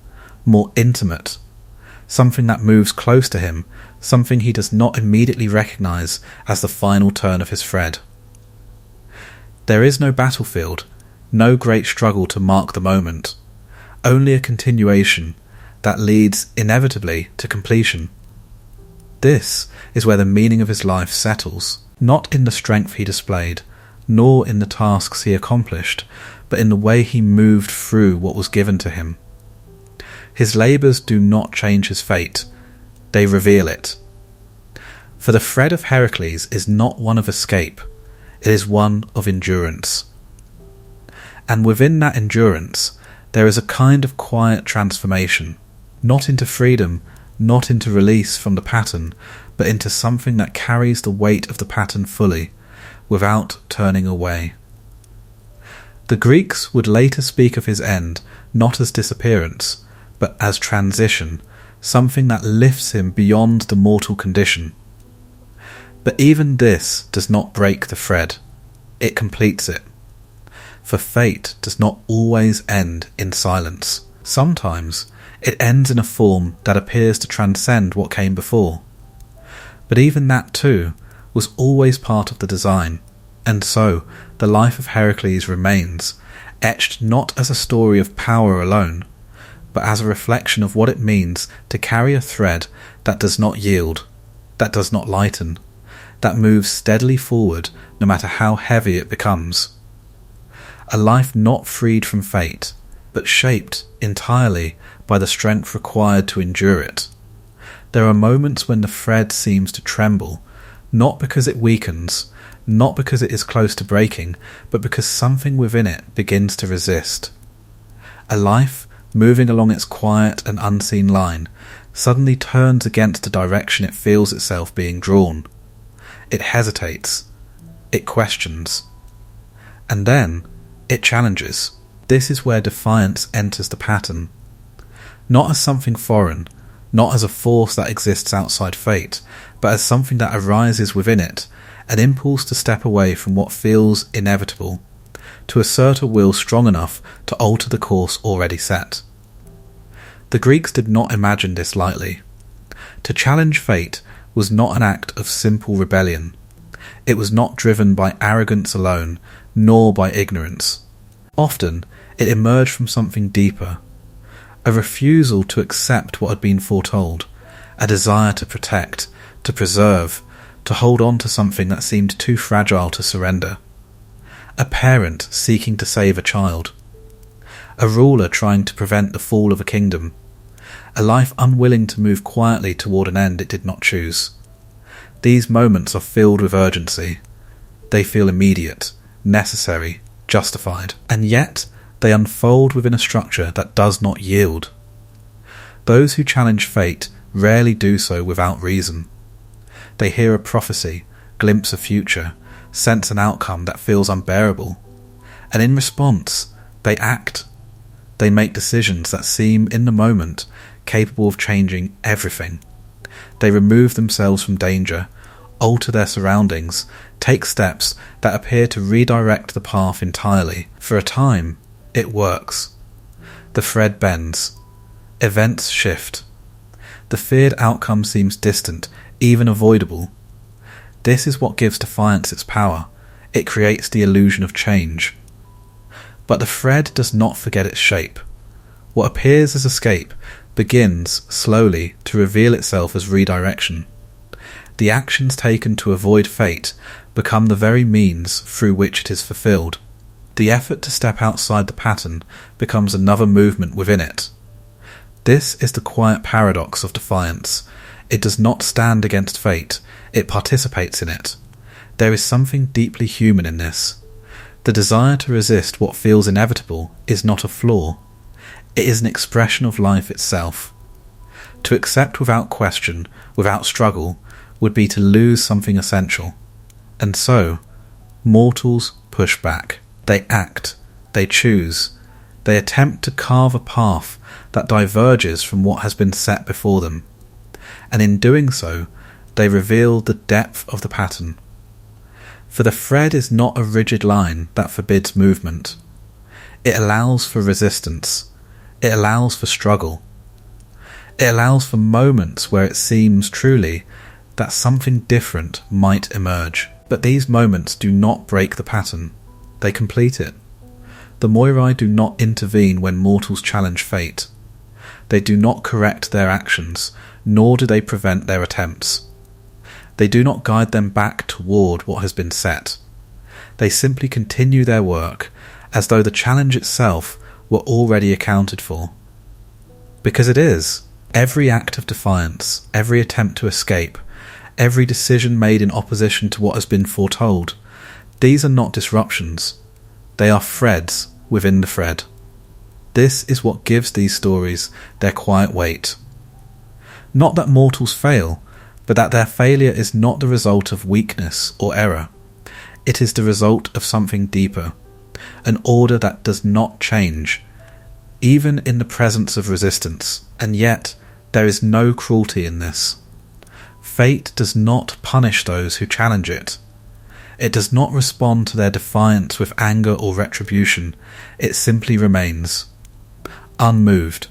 more intimate, something that moves close to him, something he does not immediately recognize as the final turn of his thread. There is no battlefield, no great struggle to mark the moment, only a continuation that leads inevitably to completion. This is where the meaning of his life settles, not in the strength he displayed, nor in the tasks he accomplished, but in the way he moved through what was given to him. His labours do not change his fate, they reveal it. For the thread of Heracles is not one of escape, it is one of endurance. And within that endurance, there is a kind of quiet transformation, not into freedom, not into release from the pattern, but into something that carries the weight of the pattern fully, without turning away. The Greeks would later speak of his end not as disappearance, but as transition, something that lifts him beyond the mortal condition. But even this does not break the thread, it completes it. For fate does not always end in silence. Sometimes it ends in a form that appears to transcend what came before. But even that too was always part of the design, and so the life of Heracles remains, etched not as a story of power alone, but as a reflection of what it means to carry a thread that does not yield, that does not lighten, that moves steadily forward no matter how heavy it becomes. A life not freed from fate, but shaped entirely by the strength required to endure it. There are moments when the thread seems to tremble, not because it weakens, not because it is close to breaking, but because something within it begins to resist. A life, moving along its quiet and unseen line, suddenly turns against the direction it feels itself being drawn. It hesitates. It questions. And then it challenges. This is where defiance enters the pattern. Not as something foreign, not as a force that exists outside fate, but as something that arises within it, an impulse to step away from what feels inevitable, to assert a will strong enough to alter the course already set. The Greeks did not imagine this lightly. To challenge fate was not an act of simple rebellion. It was not driven by arrogance alone, nor by ignorance. Often, it emerged from something deeper, a refusal to accept what had been foretold, a desire to protect, to preserve, to hold on to something that seemed too fragile to surrender. A parent seeking to save a child. A ruler trying to prevent the fall of a kingdom. A life unwilling to move quietly toward an end it did not choose. These moments are filled with urgency. They feel immediate, necessary, justified, and yet they unfold within a structure that does not yield. Those who challenge fate rarely do so without reason. They hear a prophecy, glimpse a future, sense an outcome that feels unbearable, and in response, they act. They make decisions that seem, in the moment, capable of changing everything. They remove themselves from danger, alter their surroundings, take steps that appear to redirect the path entirely. For a time, it works. The thread bends. Events shift. The feared outcome seems distant, even avoidable. This is what gives defiance its power. It creates the illusion of change. But the thread does not forget its shape. What appears as escape begins, slowly, to reveal itself as redirection. The actions taken to avoid fate become the very means through which it is fulfilled. The effort to step outside the pattern becomes another movement within it. This is the quiet paradox of defiance. It does not stand against fate, it participates in it. There is something deeply human in this. The desire to resist what feels inevitable is not a flaw. It is an expression of life itself. To accept without question, without struggle, would be to lose something essential. And so, mortals push back. They act. They choose. They attempt to carve a path that diverges from what has been set before them. And in doing so, they reveal the depth of the pattern. For the thread is not a rigid line that forbids movement. It allows for resistance. It allows for struggle. It allows for moments where it seems truly that something different might emerge. But these moments do not break the pattern. They complete it. The Moirai do not intervene when mortals challenge fate. They do not correct their actions, nor do they prevent their attempts. They do not guide them back toward what has been set. They simply continue their work, as though the challenge itself were already accounted for. Because it is. Every act of defiance, every attempt to escape, every decision made in opposition to what has been foretold, these are not disruptions. They are threads within the thread. This is what gives these stories their quiet weight. Not that mortals fail, but that their failure is not the result of weakness or error. It is the result of something deeper, an order that does not change, even in the presence of resistance. And yet, there is no cruelty in this. Fate does not punish those who challenge it. It does not respond to their defiance with anger or retribution. It simply remains, unmoved,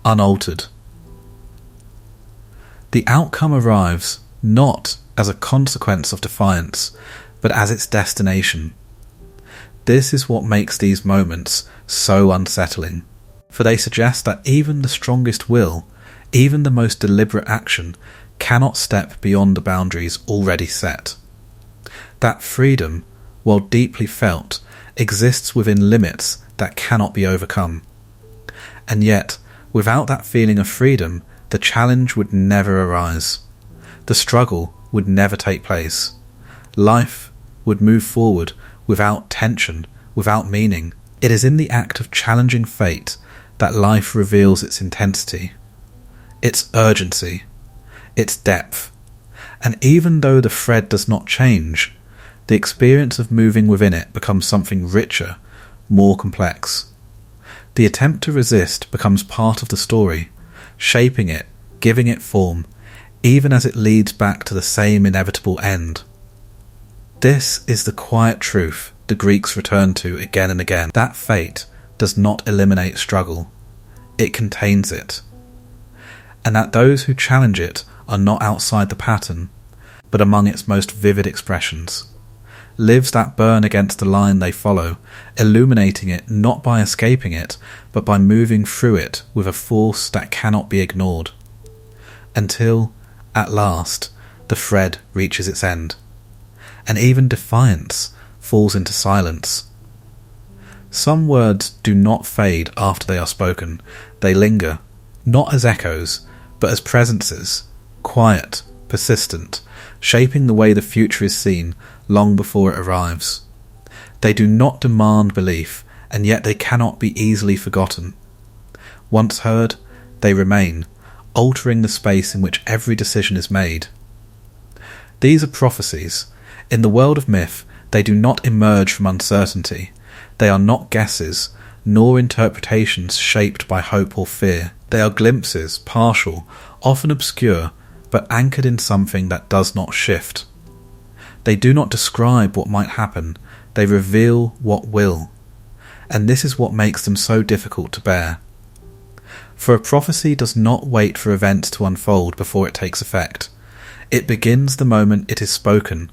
unaltered. The outcome arrives not as a consequence of defiance, but as its destination. This is what makes these moments so unsettling, for they suggest that even the strongest will, even the most deliberate action, cannot step beyond the boundaries already set. That freedom, while deeply felt, exists within limits that cannot be overcome. And yet, without that feeling of freedom, the challenge would never arise. The struggle would never take place. Life would move forward without tension, without meaning. It is in the act of challenging fate that life reveals its intensity, its urgency, its depth. And even though the thread does not change, the experience of moving within it becomes something richer, more complex. The attempt to resist becomes part of the story, shaping it, giving it form, even as it leads back to the same inevitable end. This is the quiet truth the Greeks return to again and again, that fate does not eliminate struggle, it contains it, and that those who challenge it are not outside the pattern, but among its most vivid expressions. Lives that burn against the line they follow, illuminating it not by escaping it, but by moving through it with a force that cannot be ignored, until, at last, the thread reaches its end, and even defiance falls into silence. Some words do not fade after they are spoken, they linger, not as echoes, but as presences, quiet, persistent, shaping the way the future is seen long before it arrives. They do not demand belief, and yet they cannot be easily forgotten. Once heard, they remain, altering the space in which every decision is made. These are prophecies. In the world of myth, they do not emerge from uncertainty. They are not guesses, nor interpretations shaped by hope or fear. They are glimpses, partial, often obscure, but anchored in something that does not shift. They do not describe what might happen, they reveal what will. And this is what makes them so difficult to bear. For a prophecy does not wait for events to unfold before it takes effect. It begins the moment it is spoken.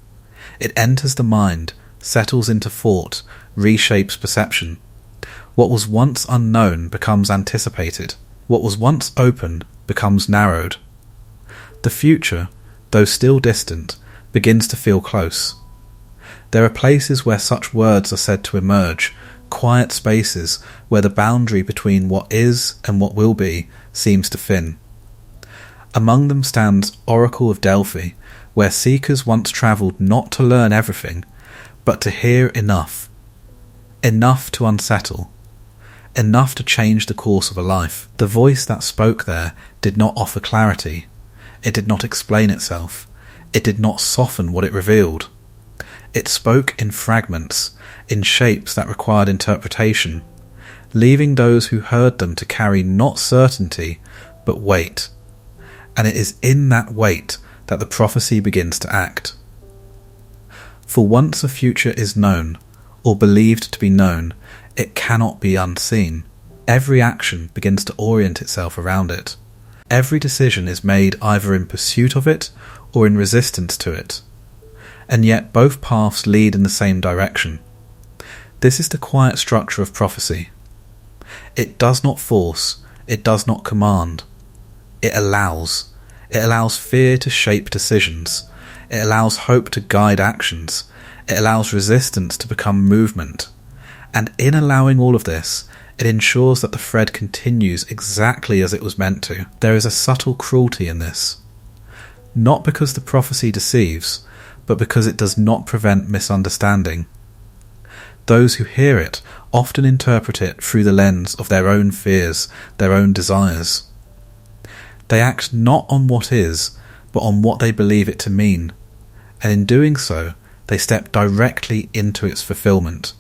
It enters the mind, settles into thought, reshapes perception. What was once unknown becomes anticipated. What was once open becomes narrowed. The future, though still distant, begins to feel close. There are places where such words are said to emerge, quiet spaces where the boundary between what is and what will be seems to thin. Among them stands Oracle of Delphi, where seekers once travelled not to learn everything, but to hear enough. Enough to unsettle. Enough to change the course of a life. The voice that spoke there did not offer clarity. It did not explain itself. It did not soften what it revealed. It spoke in fragments, in shapes that required interpretation, leaving those who heard them to carry not certainty, but weight. And it is in that weight that the prophecy begins to act. For once a future is known, or believed to be known, it cannot be unseen. Every action begins to orient itself around it. Every decision is made either in pursuit of it or in resistance to it. And yet both paths lead in the same direction. This is the quiet structure of prophecy. It does not force, it does not command. It allows. It allows fear to shape decisions. It allows hope to guide actions. It allows resistance to become movement. And in allowing all of this, it ensures that the thread continues exactly as it was meant to. There is a subtle cruelty in this. Not because the prophecy deceives, but because it does not prevent misunderstanding. Those who hear it often interpret it through the lens of their own fears, their own desires. They act not on what is, but on what they believe it to mean, and in doing so, they step directly into its fulfillment.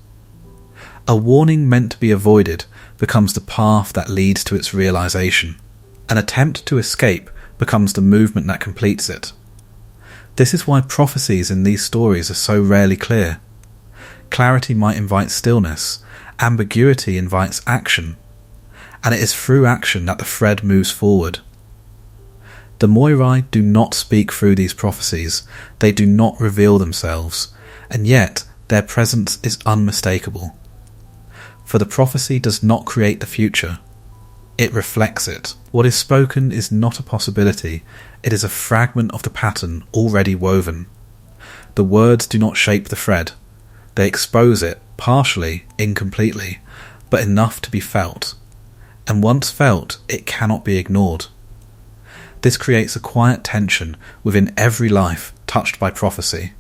A warning meant to be avoided becomes the path that leads to its realization. An attempt to escape becomes the movement that completes it. This is why prophecies in these stories are so rarely clear. Clarity might invite stillness, ambiguity invites action, and it is through action that the thread moves forward. The Moirai do not speak through these prophecies, they do not reveal themselves, and yet their presence is unmistakable. For the prophecy does not create the future, it reflects it. What is spoken is not a possibility, it is a fragment of the pattern already woven. The words do not shape the thread, they expose it, partially, incompletely, but enough to be felt. And once felt, it cannot be ignored. This creates a quiet tension within every life touched by prophecy.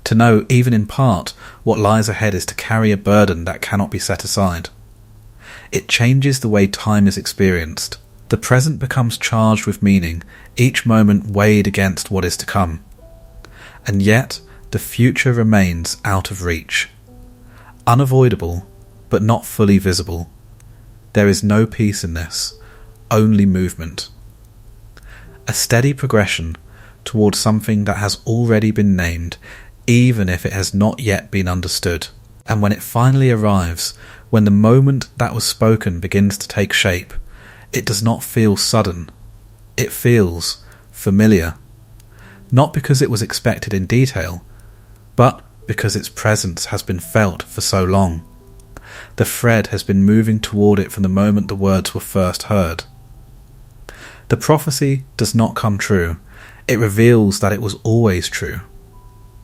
To know, even in part, what lies ahead is to carry a burden that cannot be set aside. It changes the way time is experienced. The present becomes charged with meaning, each moment weighed against what is to come. And yet, the future remains out of reach. Unavoidable, but not fully visible. There is no peace in this, only movement. a steady progression towards something that has already been named, even if it has not yet been understood. And when it finally arrives, when the moment that was spoken begins to take shape, it does not feel sudden. It feels familiar. Not because it was expected in detail, but because its presence has been felt for so long. The thread has been moving toward it from the moment the words were first heard. The prophecy does not come true. It reveals that it was always true.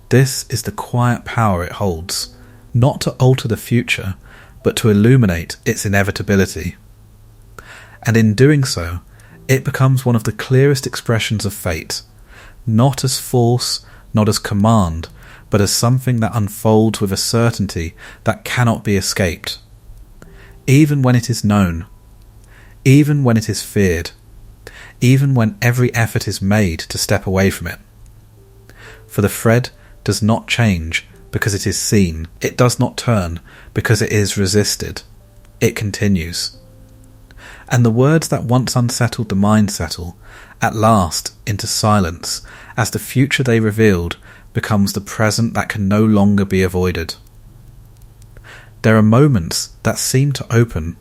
This is the quiet power it holds, not to alter the future, but to illuminate its inevitability. And in doing so, it becomes one of the clearest expressions of fate, not as force, not as command, but as something that unfolds with a certainty that cannot be escaped. Even when it is known, even when it is feared, even when every effort is made to step away from it. For the thread does not change because it is seen. It does not turn because it is resisted. It continues. And the words that once unsettled the mind settle, at last, into silence, as the future they revealed becomes the present that can no longer be avoided. There are moments that seem to open.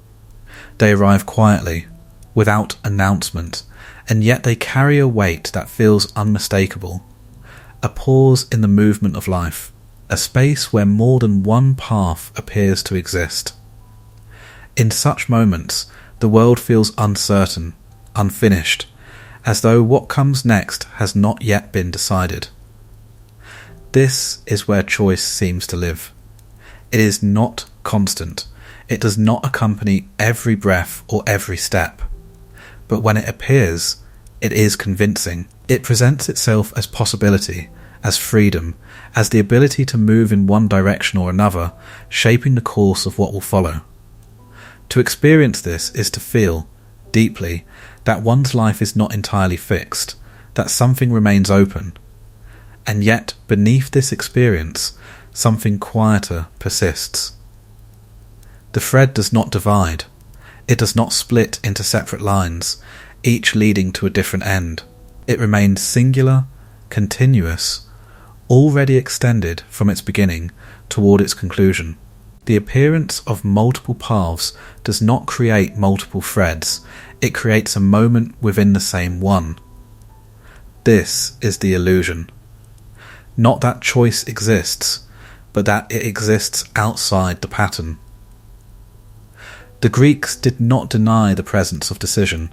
They arrive quietly, without announcement, and yet they carry a weight that feels unmistakable. A pause in the movement of life, a space where more than one path appears to exist. In such moments, the world feels uncertain, unfinished, as though what comes next has not yet been decided. This is where choice seems to live. It is not constant. It does not accompany every breath or every step. But when it appears, it is convincing. It presents itself as possibility, as freedom, as the ability to move in one direction or another, shaping the course of what will follow. To experience this is to feel, deeply, that one's life is not entirely fixed, that something remains open. And yet, beneath this experience, something quieter persists. The thread does not divide. It does not split into separate lines, each leading to a different end. It remains singular, continuous, already extended from its beginning toward its conclusion. The appearance of multiple paths does not create multiple threads. It creates a moment within the same one. This is the illusion. Not that choice exists, but that it exists outside the pattern. The Greeks did not deny the presence of decision.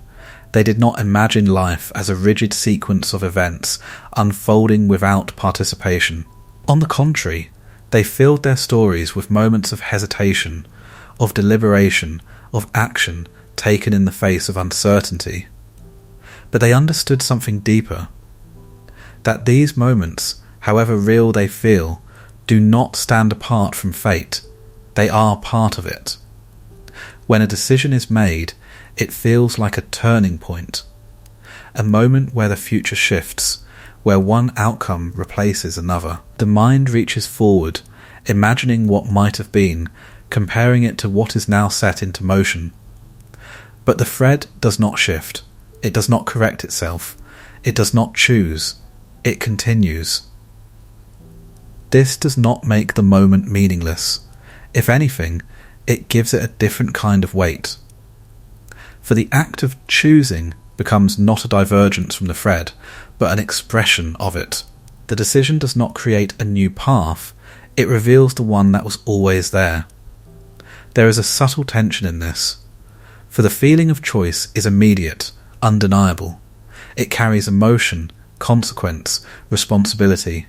They did not imagine life as a rigid sequence of events unfolding without participation. On the contrary, they filled their stories with moments of hesitation, of deliberation, of action taken in the face of uncertainty. But they understood something deeper, that these moments, however real they feel, do not stand apart from fate. They are part of it. When a decision is made, it feels like a turning point, a moment where the future shifts, where one outcome replaces another. The mind reaches forward, imagining what might have been, comparing it to what is now set into motion. But the thread does not shift. It does not correct itself. It does not choose. It continues. This does not make the moment meaningless. If anything, it gives it a different kind of weight. For the act of choosing becomes not a divergence from the thread, but an expression of it. The decision does not create a new path, it reveals the one that was always there. There is a subtle tension in this, for the feeling of choice is immediate, undeniable. It carries emotion, consequence, responsibility.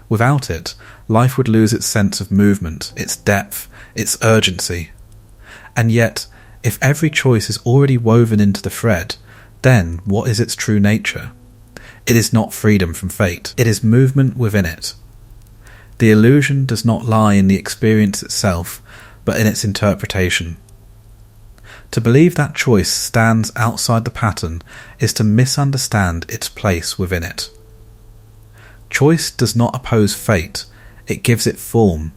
Without it, life would lose its sense of movement, its depth, its urgency. And yet, if every choice is already woven into the thread, then what is its true nature? It is not freedom from fate. It is movement within it. The illusion does not lie in the experience itself, but in its interpretation. To believe that choice stands outside the pattern is to misunderstand its place within it. Choice does not oppose fate, it gives it form.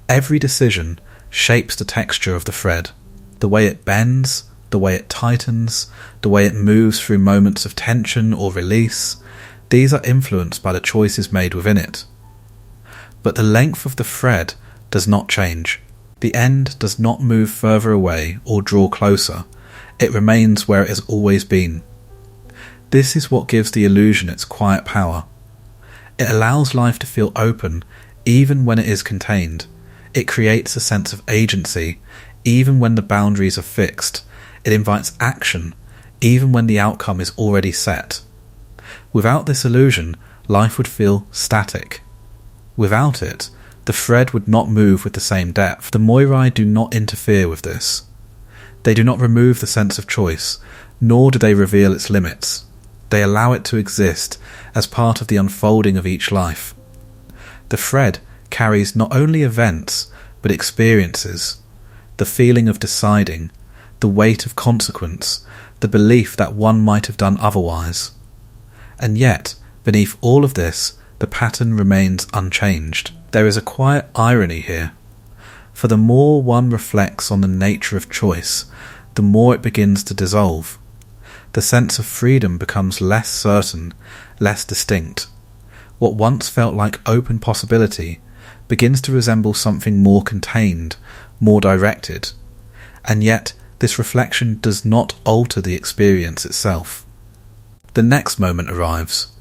Every decision shapes the texture of the thread, the way it bends, the way it tightens, the way it moves through moments of tension or release, these are influenced by the choices made within it. But the length of the thread does not change. The end does not move further away or draw closer. It remains where it has always been. This is what gives the illusion its quiet power. It allows life to feel open even when it is contained. It creates a sense of agency even when the boundaries are fixed. It invites action even when the outcome is already set. Without this illusion, life would feel static. Without it, the thread would not move with the same depth. The Moirai do not interfere with this. They do not remove the sense of choice, nor do they reveal its limits. They allow it to exist as part of the unfolding of each life. The thread carries not only events, but experiences, the feeling of deciding, the weight of consequence, the belief that one might have done otherwise. And yet, beneath all of this, the pattern remains unchanged. There is a quiet irony here, for the more one reflects on the nature of choice, the more it begins to dissolve. The sense of freedom becomes less certain, less distinct. What once felt like open possibility begins to resemble something more contained, more directed, and yet this reflection does not alter the experience itself. The next moment arrives.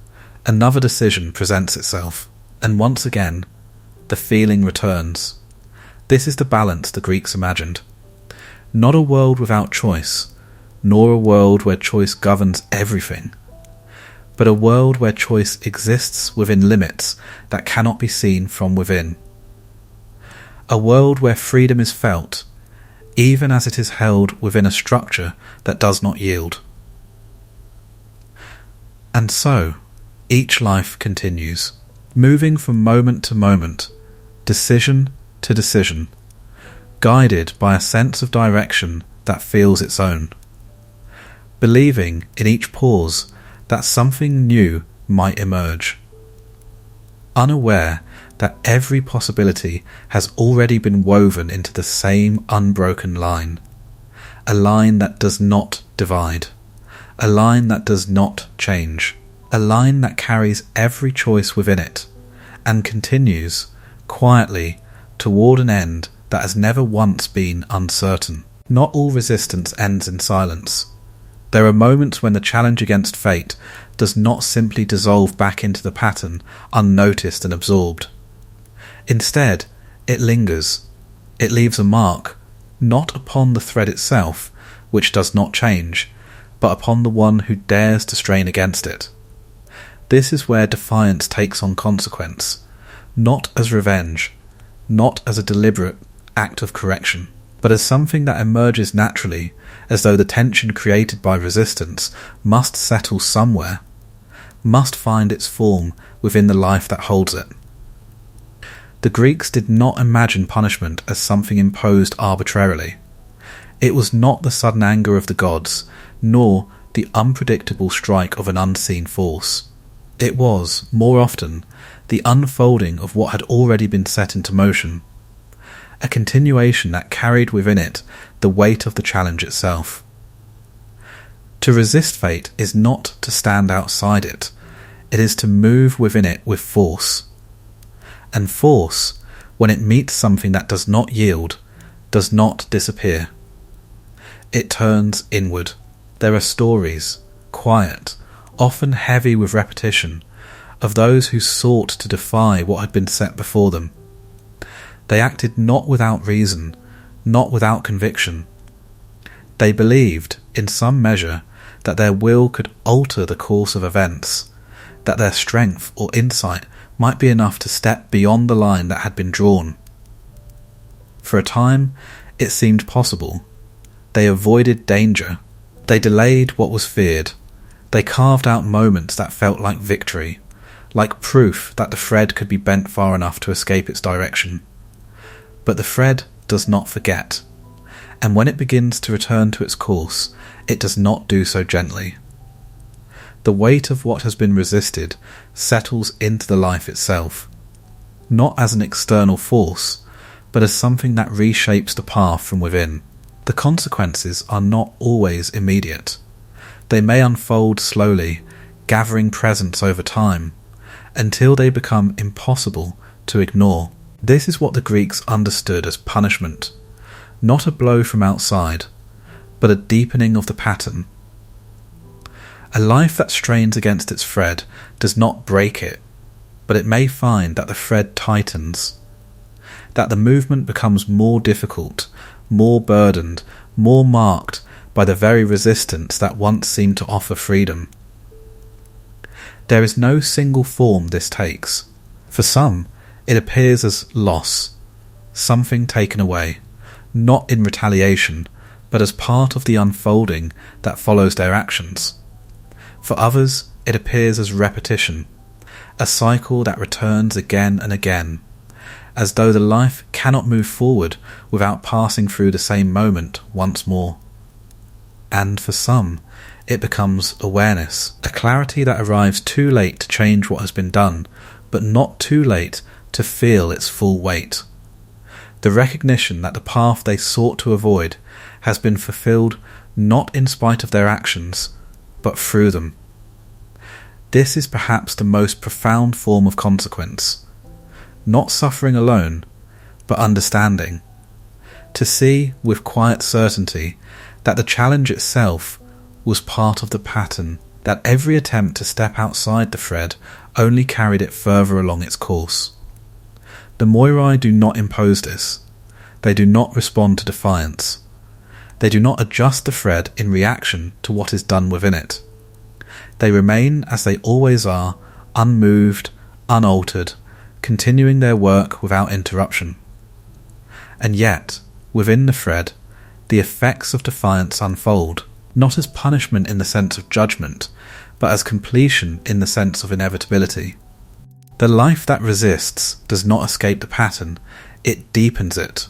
Another decision presents itself, and once again, the feeling returns. This is the balance the Greeks imagined. Not a world without choice, nor a world where choice governs everything, but a world where choice exists within limits that cannot be seen from within. A world where freedom is felt, even as it is held within a structure that does not yield. And so, each life continues, moving from moment to moment, decision to decision, guided by a sense of direction that feels its own, believing in each pause that something new might emerge, unaware that every possibility has already been woven into the same unbroken line, a line that does not divide, a line that does not change, a line that carries every choice within it, and continues, quietly, toward an end that has never once been uncertain. Not all resistance ends in silence. There are moments when the challenge against fate does not simply dissolve back into the pattern, unnoticed and absorbed. Instead, it lingers. It leaves a mark, not upon the thread itself, which does not change, but upon the one who dares to strain against it. This is where defiance takes on consequence, not as revenge, not as a deliberate act of correction, but as something that emerges naturally, as though the tension created by resistance must settle somewhere, must find its form within the life that holds it. The Greeks did not imagine punishment as something imposed arbitrarily. It was not the sudden anger of the gods, nor the unpredictable strike of an unseen force. It was, more often, the unfolding of what had already been set into motion, a continuation that carried within it the weight of the challenge itself. To resist fate is not to stand outside it, it is to move within it with force. And force, when it meets something that does not yield, does not disappear. It turns inward. There are stories, quiet, often heavy with repetition, of those who sought to defy what had been set before them. They acted not without reason, not without conviction. They believed, in some measure, that their will could alter the course of events, that their strength or insight might be enough to step beyond the line that had been drawn. For a time, it seemed possible. They avoided danger. They delayed what was feared. They carved out moments that felt like victory, like proof that the thread could be bent far enough to escape its direction. But the thread does not forget, and when it begins to return to its course, it does not do so gently. The weight of what has been resisted settles into the life itself, not as an external force, but as something that reshapes the path from within. The consequences are not always immediate. They may unfold slowly, gathering presence over time, until they become impossible to ignore. This is what the Greeks understood as punishment, not a blow from outside, but a deepening of the pattern. A life that strains against its thread does not break it, but it may find that the thread tightens, that the movement becomes more difficult, more burdened, more marked by the very resistance that once seemed to offer freedom. There is no single form this takes. For some, it appears as loss, something taken away, not in retaliation, but as part of the unfolding that follows their actions. For others, it appears as repetition, a cycle that returns again and again, as though the life cannot move forward without passing through the same moment once more. And for some, it becomes awareness, a clarity that arrives too late to change what has been done, but not too late to feel its full weight. The recognition that the path they sought to avoid has been fulfilled not in spite of their actions, but through them. This is perhaps the most profound form of consequence. Not suffering alone, but understanding. To see with quiet certainty that the challenge itself was part of the pattern, that every attempt to step outside the thread only carried it further along its course. The Moirai do not impose this. They do not respond to defiance. They do not adjust the thread in reaction to what is done within it. They remain as they always are, unmoved, unaltered, continuing their work without interruption. And yet, within the thread, the effects of defiance unfold, not as punishment in the sense of judgment, but as completion in the sense of inevitability. The life that resists does not escape the pattern, it deepens it.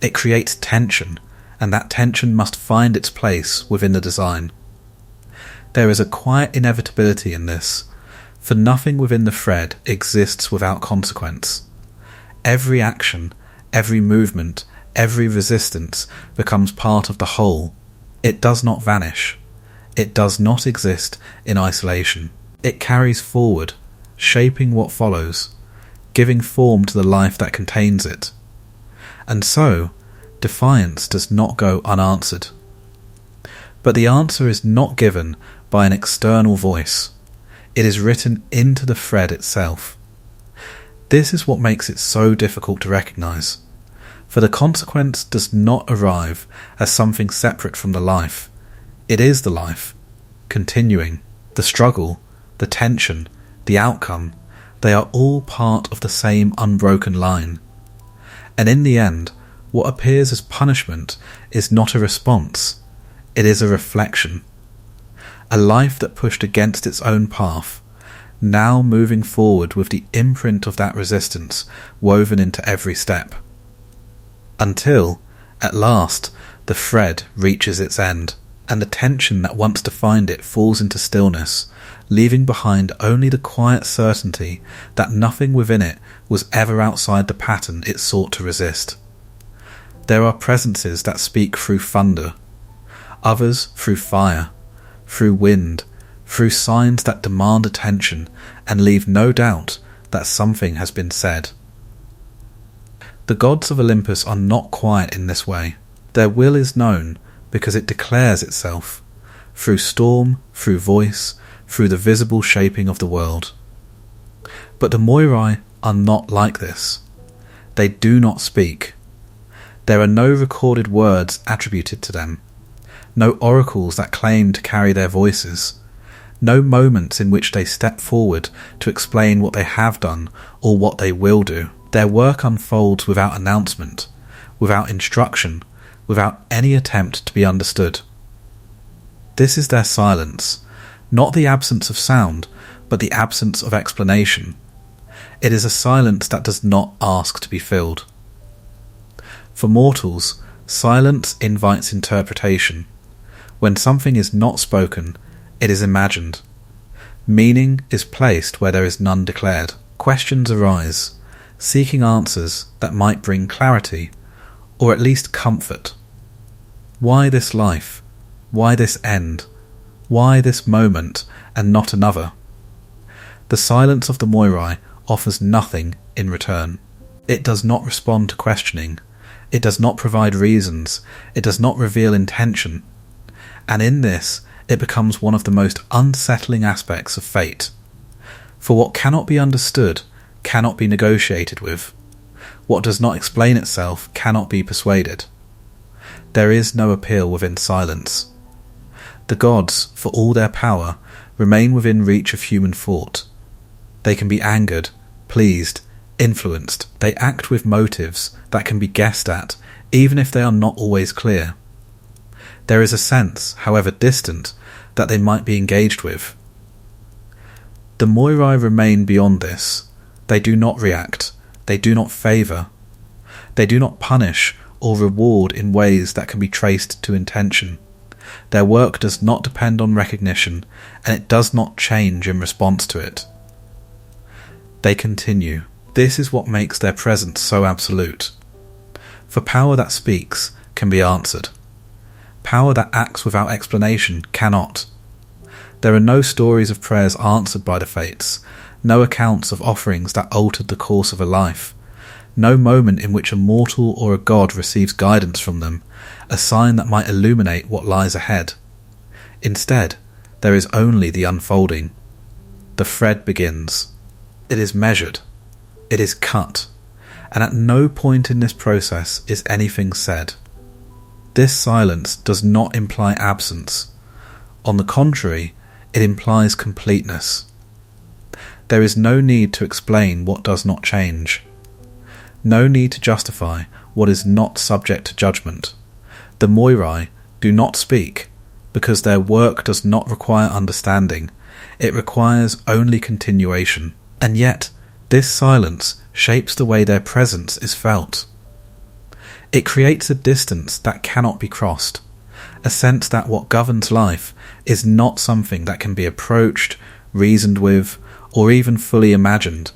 It creates tension, and that tension must find its place within the design. There is a quiet inevitability in this, for nothing within the thread exists without consequence. Every action, every movement, every resistance becomes part of the whole. It does not vanish. It does not exist in isolation. It carries forward, shaping what follows, giving form to the life that contains it. And so, defiance does not go unanswered. But the answer is not given by an external voice. It is written into the thread itself. This is what makes it so difficult to recognize. For the consequence does not arrive as something separate from the life. It is the life, continuing. The struggle, the tension, the outcome, they are all part of the same unbroken line. And in the end, what appears as punishment is not a response, it is a reflection. A life that pushed against its own path, now moving forward with the imprint of that resistance woven into every step. Until, at last, the thread reaches its end, and the tension that once defined it falls into stillness, leaving behind only the quiet certainty that nothing within it was ever outside the pattern it sought to resist. There are presences that speak through thunder, others through fire, through wind, through signs that demand attention and leave no doubt that something has been said. The gods of Olympus are not quiet in this way. Their will is known because it declares itself, through storm, through voice, through the visible shaping of the world. But the Moirai are not like this. They do not speak. There are no recorded words attributed to them, no oracles that claim to carry their voices, no moments in which they step forward to explain what they have done or what they will do. Their work unfolds without announcement, without instruction, without any attempt to be understood. This is their silence, not the absence of sound, but the absence of explanation. It is a silence that does not ask to be filled. For mortals, silence invites interpretation. When something is not spoken, it is imagined. Meaning is placed where there is none declared. Questions arise, seeking answers that might bring clarity, or at least comfort. Why this life? Why this end? Why this moment and not another? The silence of the Moirai offers nothing in return. It does not respond to questioning. It does not provide reasons. It does not reveal intention. And in this, it becomes one of the most unsettling aspects of fate. For what cannot be understood cannot be negotiated with. What does not explain itself cannot be persuaded. There is no appeal within silence. The gods, for all their power, remain within reach of human thought. They can be angered, pleased, influenced. They act with motives that can be guessed at, even if they are not always clear. There is a sense, however distant, that they might be engaged with. The Moirai remain beyond this. They do not react. They do not favour. They do not punish or reward in ways that can be traced to intention. Their work does not depend on recognition, and it does not change in response to it. They continue. This is what makes their presence so absolute. For power that speaks can be answered. Power that acts without explanation cannot. There are no stories of prayers answered by the fates, no accounts of offerings that altered the course of a life, no moment in which a mortal or a god receives guidance from them, a sign that might illuminate what lies ahead. Instead, there is only the unfolding. The thread begins. It is measured. It is cut. And at no point in this process is anything said. This silence does not imply absence. On the contrary, it implies completeness. There is no need to explain what does not change. No need to justify what is not subject to judgment. The Moirai do not speak, because their work does not require understanding. It requires only continuation. And yet, this silence shapes the way their presence is felt. It creates a distance that cannot be crossed, a sense that what governs life is not something that can be approached, reasoned with, or even fully imagined.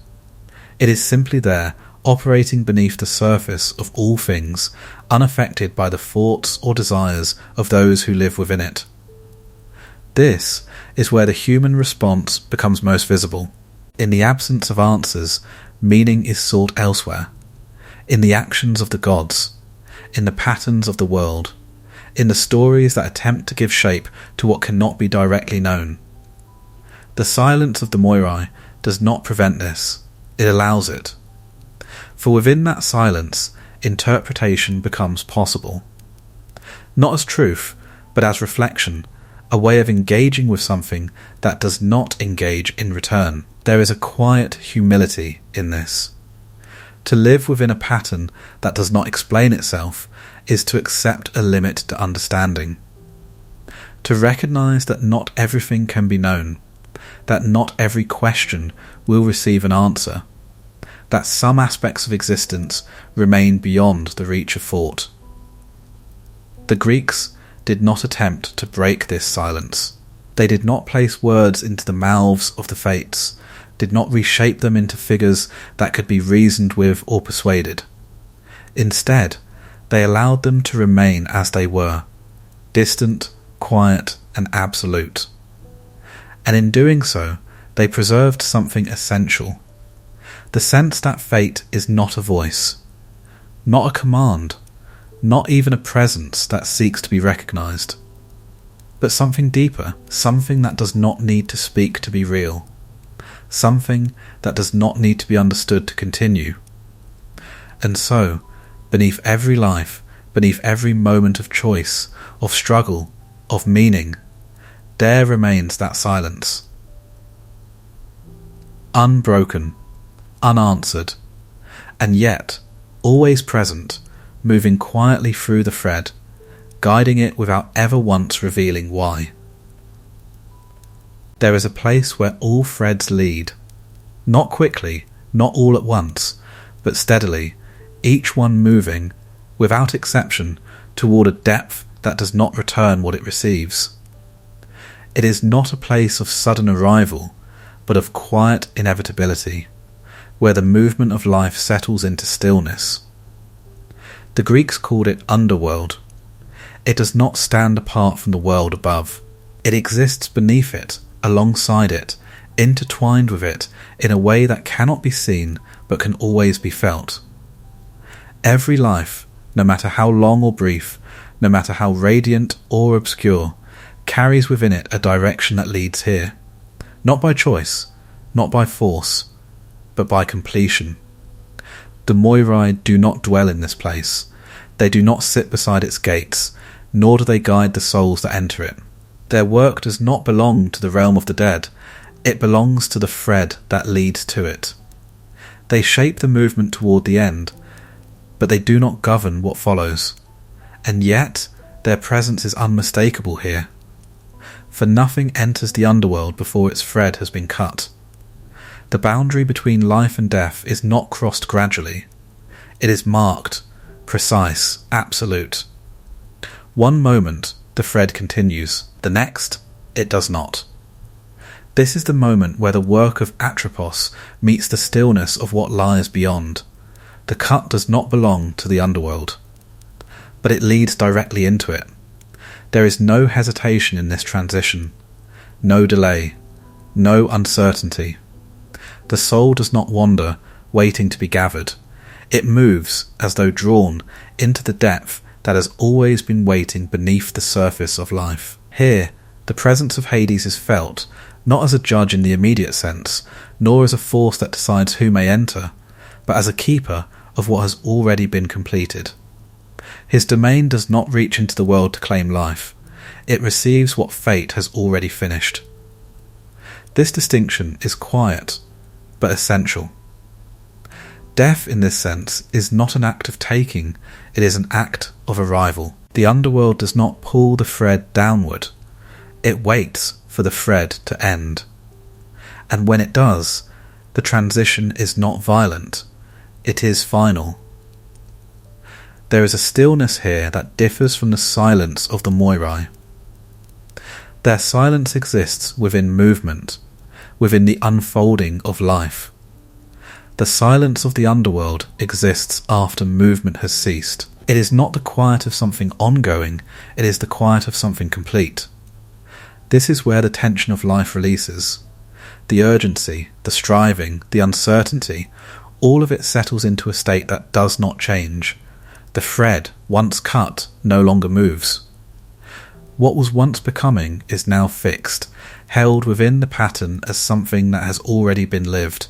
It is simply there, operating beneath the surface of all things, unaffected by the thoughts or desires of those who live within it. This is where the human response becomes most visible. In the absence of answers, meaning is sought elsewhere, in the actions of the gods, in the patterns of the world, in the stories that attempt to give shape to what cannot be directly known. The silence of the Moirai does not prevent this, it allows it. For within that silence, interpretation becomes possible. Not as truth, but as reflection, a way of engaging with something that does not engage in return. There is a quiet humility in this. To live within a pattern that does not explain itself is to accept a limit to understanding. To recognize that not everything can be known, that not every question will receive an answer, that some aspects of existence remain beyond the reach of thought. The Greeks did not attempt to break this silence. They did not place words into the mouths of the fates, did not reshape them into figures that could be reasoned with or persuaded. Instead, they allowed them to remain as they were, distant, quiet, and absolute. And in doing so, they preserved something essential. The sense that fate is not a voice, not a command, not even a presence that seeks to be recognized, but something deeper, something that does not need to speak to be real, something that does not need to be understood to continue. And so, beneath every life, beneath every moment of choice, of struggle, of meaning, there remains that silence. Unbroken, unanswered, and yet always present, moving quietly through the thread, guiding it without ever once revealing why. There is a place where all threads lead, not quickly, not all at once, but steadily, each one moving, without exception, toward a depth that does not return what it receives. It is not a place of sudden arrival, but of quiet inevitability, where the movement of life settles into stillness. The Greeks called it underworld. It does not stand apart from the world above. It exists beneath it, alongside it, intertwined with it in a way that cannot be seen but can always be felt. Every life, no matter how long or brief, no matter how radiant or obscure, carries within it a direction that leads here, not by choice, not by force, but by completion. The Moirai do not dwell in this place. They do not sit beside its gates, nor do they guide the souls that enter it. Their work does not belong to the realm of the dead. It belongs to the thread that leads to it. They shape the movement toward the end, but they do not govern what follows. And yet, their presence is unmistakable here. For nothing enters the underworld before its thread has been cut. The boundary between life and death is not crossed gradually. It is marked, precise, absolute. One moment, the thread continues. The next, it does not. This is the moment where the work of Atropos meets the stillness of what lies beyond. The cut does not belong to the underworld, but it leads directly into it. There is no hesitation in this transition, no delay, no uncertainty. The soul does not wander, waiting to be gathered. It moves, as though drawn, into the depth that has always been waiting beneath the surface of life. Here, the presence of Hades is felt, not as a judge in the immediate sense, nor as a force that decides who may enter, but as a keeper of what has already been completed. His domain does not reach into the world to claim life. It receives what fate has already finished. This distinction is quiet, but essential. Death, in this sense, is not an act of taking, it is an act of arrival. The underworld does not pull the thread downward. It waits for the thread to end. And when it does, the transition is not violent, it is final. There is a stillness here that differs from the silence of the Moirai. Their silence exists within movement, within the unfolding of life. The silence of the underworld exists after movement has ceased. It is not the quiet of something ongoing, it is the quiet of something complete. This is where the tension of life releases. The urgency, the striving, the uncertainty, all of it settles into a state that does not change. The thread, once cut, no longer moves. What was once becoming is now fixed, held within the pattern as something that has already been lived.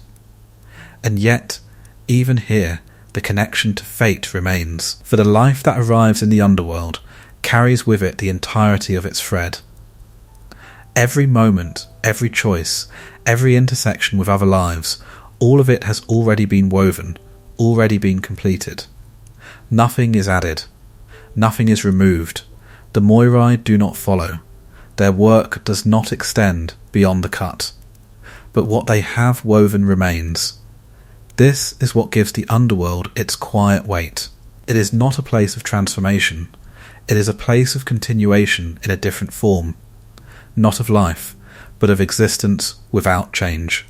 And yet, even here, the connection to fate remains, for the life that arrives in the underworld carries with it the entirety of its thread. Every moment, every choice, every intersection with other lives, all of it has already been woven, already been completed. Nothing is added, nothing is removed. The Moirai do not follow. Their work does not extend beyond the cut. But what they have woven remains. This is what gives the underworld its quiet weight. It is not a place of transformation. It is a place of continuation in a different form. Not of life, but of existence without change.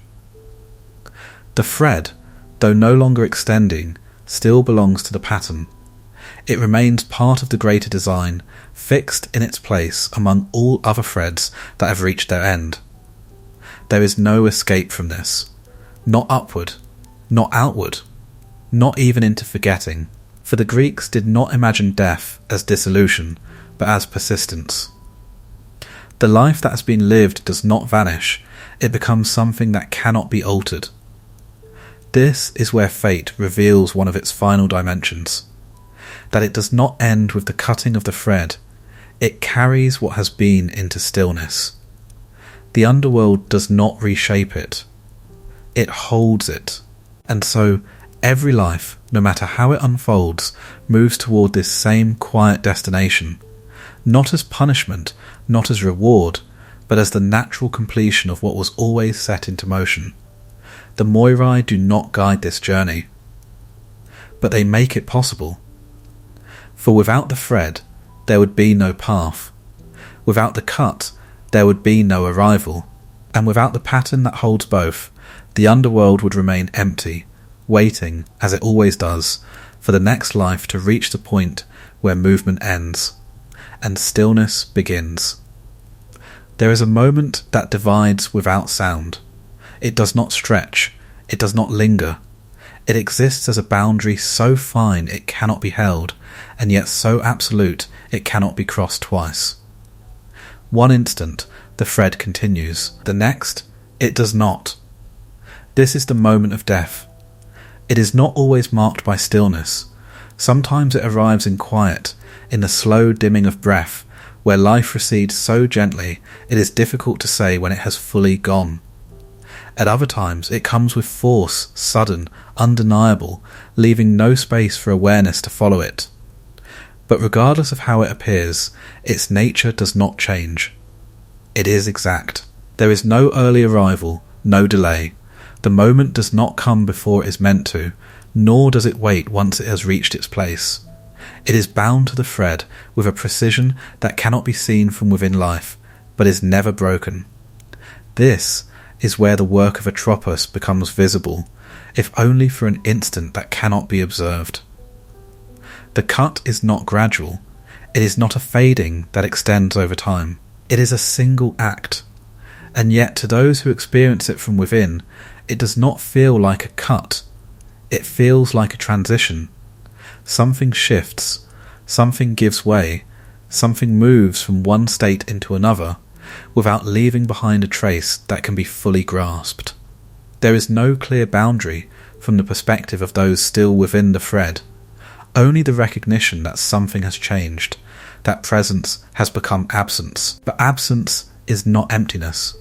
The thread, though no longer extending, still belongs to the pattern. It remains part of the greater design, fixed in its place among all other threads that have reached their end. There is no escape from this, not upward, not outward, not even into forgetting, for the Greeks did not imagine death as dissolution, but as persistence. The life that has been lived does not vanish, it becomes something that cannot be altered. This is where fate reveals one of its final dimensions, that it does not end with the cutting of the thread, it carries what has been into stillness. The underworld does not reshape it, it holds it, and so every life, no matter how it unfolds, moves toward this same quiet destination, not as punishment, not as reward, but as the natural completion of what was always set into motion. The Moirai do not guide this journey, but they make it possible. For without the thread, there would be no path. Without the cut, there would be no arrival. And without the pattern that holds both, the underworld would remain empty, waiting, as it always does, for the next life to reach the point where movement ends. and stillness begins. There is a moment that divides without sound. It does not stretch, it does not linger. It exists as a boundary so fine it cannot be held, and yet so absolute it cannot be crossed twice. One instant, the thread continues. The next, it does not. This is the moment of death. It is not always marked by stillness. Sometimes it arrives in quiet, in the slow dimming of breath, where life recedes so gently it is difficult to say when it has fully gone. At other times it comes with force, sudden, undeniable, leaving no space for awareness to follow it. But regardless of how it appears, its nature does not change. It is exact. There is no early arrival, no delay. The moment does not come before it is meant to, nor does it wait once it has reached its place. It is bound to the thread with a precision that cannot be seen from within life, but is never broken. This is where the work of Atropos becomes visible, if only for an instant that cannot be observed. The cut is not gradual. It is not a fading that extends over time. It is a single act, and yet to those who experience it from within, it does not feel like a cut. It feels like a transition. Something shifts, something gives way, something moves from one state into another, without leaving behind a trace that can be fully grasped. There is no clear boundary from the perspective of those still within the thread, only the recognition that something has changed, that presence has become absence. But absence is not emptiness.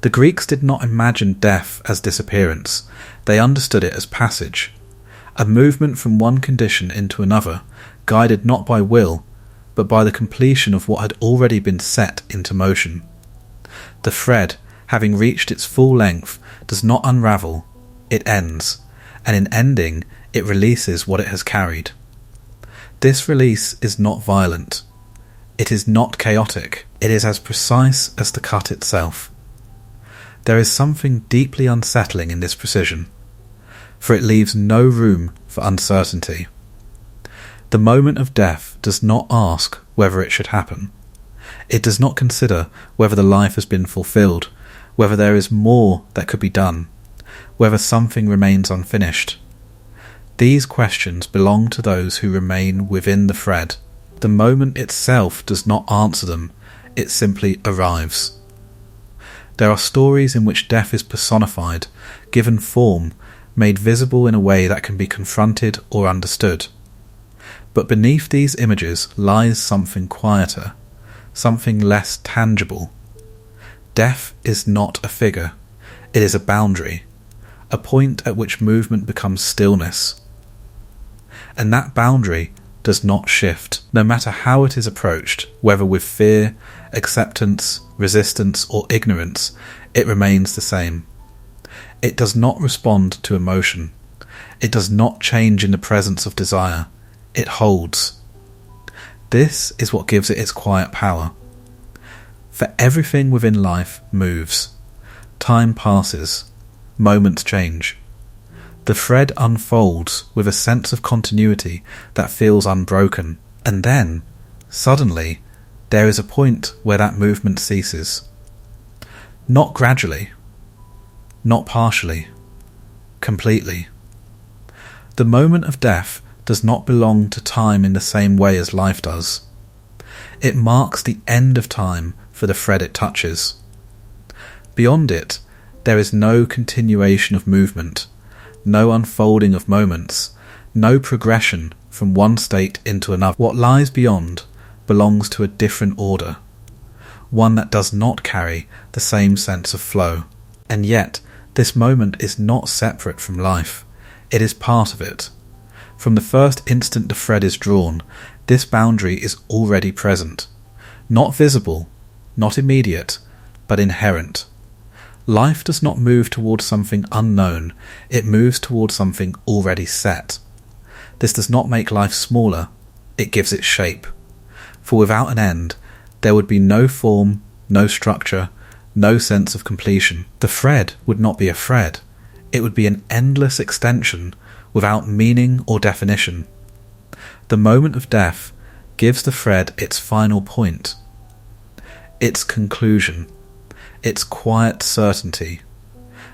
The Greeks did not imagine death as disappearance, they understood it as passage, a movement from one condition into another, guided not by will, but by the completion of what had already been set into motion. The thread, having reached its full length, does not unravel, it ends, and in ending it releases what it has carried. This release is not violent. It is not chaotic. It is as precise as the cut itself. There is something deeply unsettling in this precision, for it leaves no room for uncertainty. The moment of death does not ask whether it should happen. It does not consider whether the life has been fulfilled, whether there is more that could be done, whether something remains unfinished. These questions belong to those who remain within the thread. The moment itself does not answer them, it simply arrives. There are stories in which death is personified, given form, made visible in a way that can be confronted or understood. But beneath these images lies something quieter, something less tangible. Death is not a figure, it is a boundary, a point at which movement becomes stillness. And that boundary does not shift, no matter how it is approached, whether with fear, acceptance, resistance, or ignorance, it remains the same. It does not respond to emotion. It does not change in the presence of desire. It holds. This is what gives it its quiet power. For everything within life moves. Time passes. Moments change. The thread unfolds with a sense of continuity that feels unbroken, and then, suddenly, there is a point where that movement ceases. Not gradually, not partially, completely. The moment of death does not belong to time in the same way as life does. It marks the end of time for the thread it touches. Beyond it, there is no continuation of movement, no unfolding of moments, no progression from one state into another. What lies beyond belongs to a different order, one that does not carry the same sense of flow. And yet, this moment is not separate from life. It is part of it. From the first instant the thread is drawn, this boundary is already present. Not visible, not immediate, but inherent. Life does not move towards something unknown, it moves towards something already set. This does not make life smaller, it gives it shape. For without an end, there would be no form, no structure, no sense of completion. The thread would not be a thread, it would be an endless extension without meaning or definition. The moment of death gives the thread its final point, its conclusion, its quiet certainty,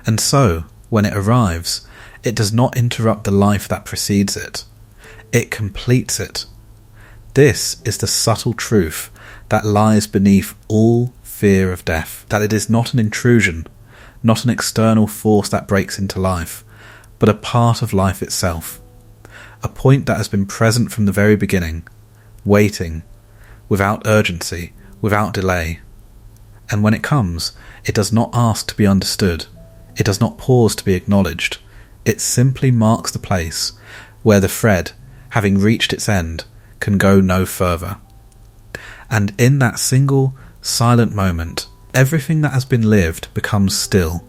and so, when it arrives, it does not interrupt the life that precedes it. It completes it. This is the subtle truth that lies beneath all fear of death, that it is not an intrusion, not an external force that breaks into life, but a part of life itself, a point that has been present from the very beginning, waiting, without urgency, without delay. And when it comes, it does not ask to be understood, it does not pause to be acknowledged, it simply marks the place where the thread, having reached its end, can go no further. And in that single, silent moment, everything that has been lived becomes still.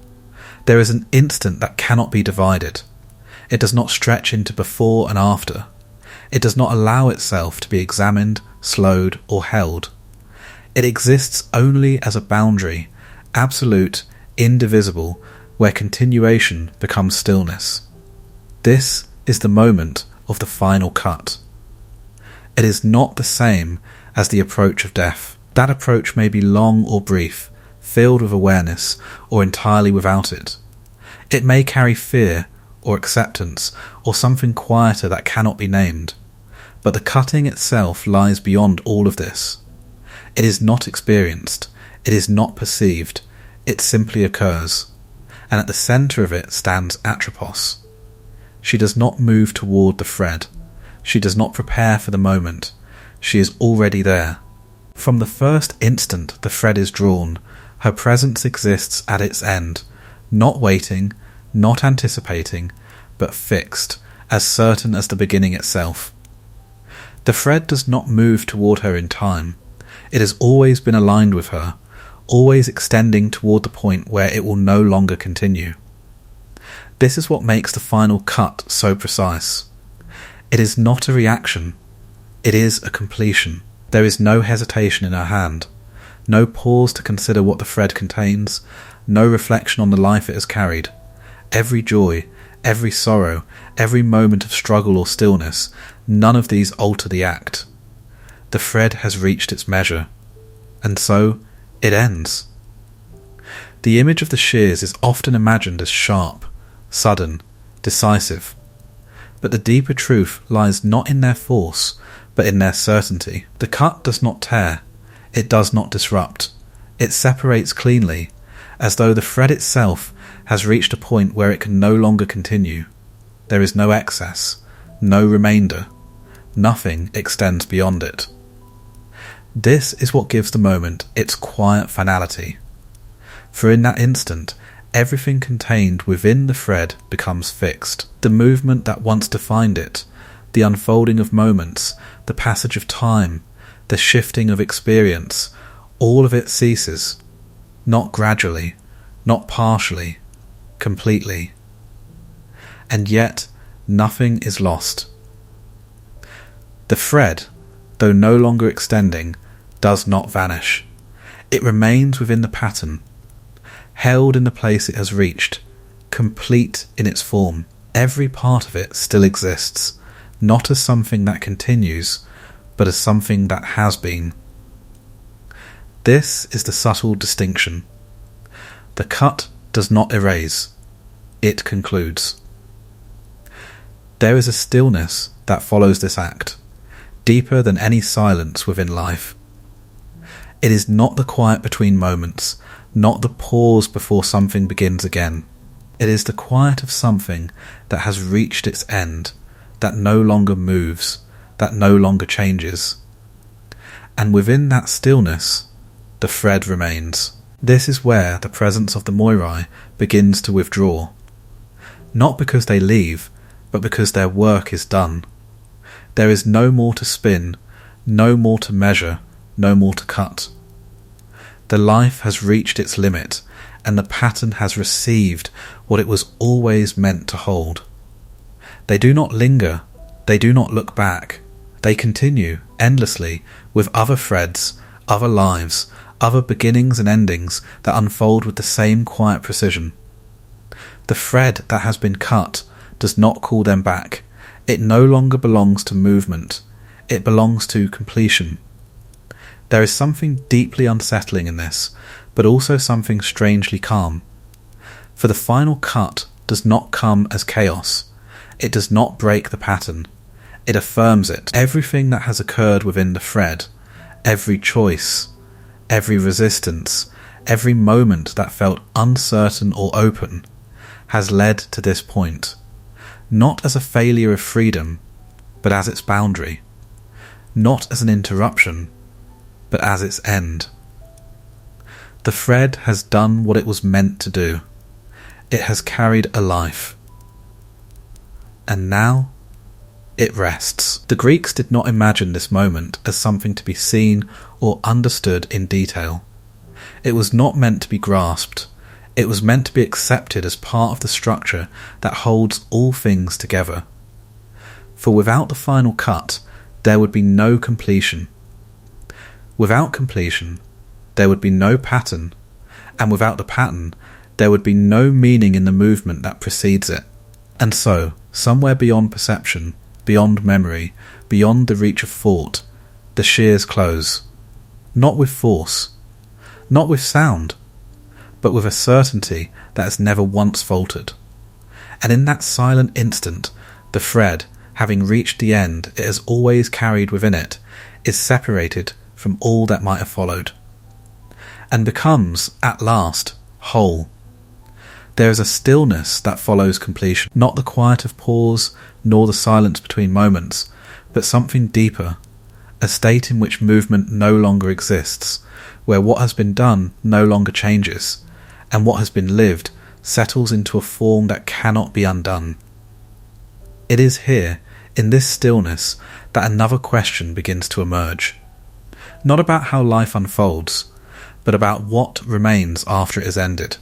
There is an instant that cannot be divided. It does not stretch into before and after. It does not allow itself to be examined, slowed, or held. It exists only as a boundary, absolute, indivisible, where continuation becomes stillness. This is the moment of the final cut. It is not the same as the approach of death. That approach may be long or brief, filled with awareness, or entirely without it. It may carry fear, or acceptance, or something quieter that cannot be named. But the cutting itself lies beyond all of this. It is not experienced, it is not perceived, it simply occurs. And at the centre of it stands Atropos. She does not move toward the thread. She does not prepare for the moment. She is already there. From the first instant the thread is drawn, her presence exists at its end, not waiting, not anticipating, but fixed, as certain as the beginning itself. The thread does not move toward her in time. It has always been aligned with her, always extending toward the point where it will no longer continue. This is what makes the final cut so precise. It is not a reaction, it is a completion. There is no hesitation in her hand, no pause to consider what the thread contains, no reflection on the life it has carried. Every joy, every sorrow, every moment of struggle or stillness, none of these alter the act. The thread has reached its measure, and so it ends. The image of the shears is often imagined as sharp, sudden, decisive, but the deeper truth lies not in their force, but in their certainty. The cut does not tear, it does not disrupt, it separates cleanly, as though the thread itself has reached a point where it can no longer continue. There is no excess, no remainder, nothing extends beyond it. This is what gives the moment its quiet finality. For in that instant, everything contained within the thread becomes fixed. The movement that once defined it, the unfolding of moments, the passage of time, the shifting of experience, all of it ceases, not gradually, not partially, completely. And yet, nothing is lost. The thread, though no longer extending, does not vanish. It remains within the pattern, held in the place it has reached, complete in its form. Every part of it still exists, not as something that continues, but as something that has been. This is the subtle distinction. The cut does not erase, it concludes. There is a stillness that follows this act, deeper than any silence within life. It is not the quiet between moments, not the pause before something begins again. It is the quiet of something that has reached its end, that no longer moves, that no longer changes. And within that stillness, the thread remains. This is where the presence of the Moirai begins to withdraw. Not because they leave, but because their work is done. There is no more to spin, no more to measure, no more to cut. The life has reached its limit, and the pattern has received what it was always meant to hold. They do not linger, they do not look back. They continue endlessly with other threads, other lives, other beginnings and endings that unfold with the same quiet precision. The thread that has been cut does not call them back. It no longer belongs to movement. It belongs to completion. There is something deeply unsettling in this, but also something strangely calm. For the final cut does not come as chaos. It does not break the pattern. It affirms it. Everything that has occurred within the thread, every choice, every resistance, every moment that felt uncertain or open, has led to this point, not as a failure of freedom, but as its boundary, not as an interruption, but as its end. The thread has done what it was meant to do. It has carried a life. And now it rests. The Greeks did not imagine this moment as something to be seen or understood in detail. It was not meant to be grasped. It was meant to be accepted as part of the structure that holds all things together. For without the final cut, there would be no completion. Without completion, there would be no pattern, and without the pattern, there would be no meaning in the movement that precedes it. And so, somewhere beyond perception, beyond memory, beyond the reach of thought, the shears close. Not with force, not with sound, but with a certainty that has never once faltered. And in that silent instant, the thread, having reached the end it has always carried within it, is separated from all that might have followed, and becomes, at last, whole. There is a stillness that follows completion, not the quiet of pause, nor the silence between moments, but something deeper, a state in which movement no longer exists, where what has been done no longer changes, and what has been lived settles into a form that cannot be undone. It is here, in this stillness, that another question begins to emerge. Not about how life unfolds, but about what remains after it is ended.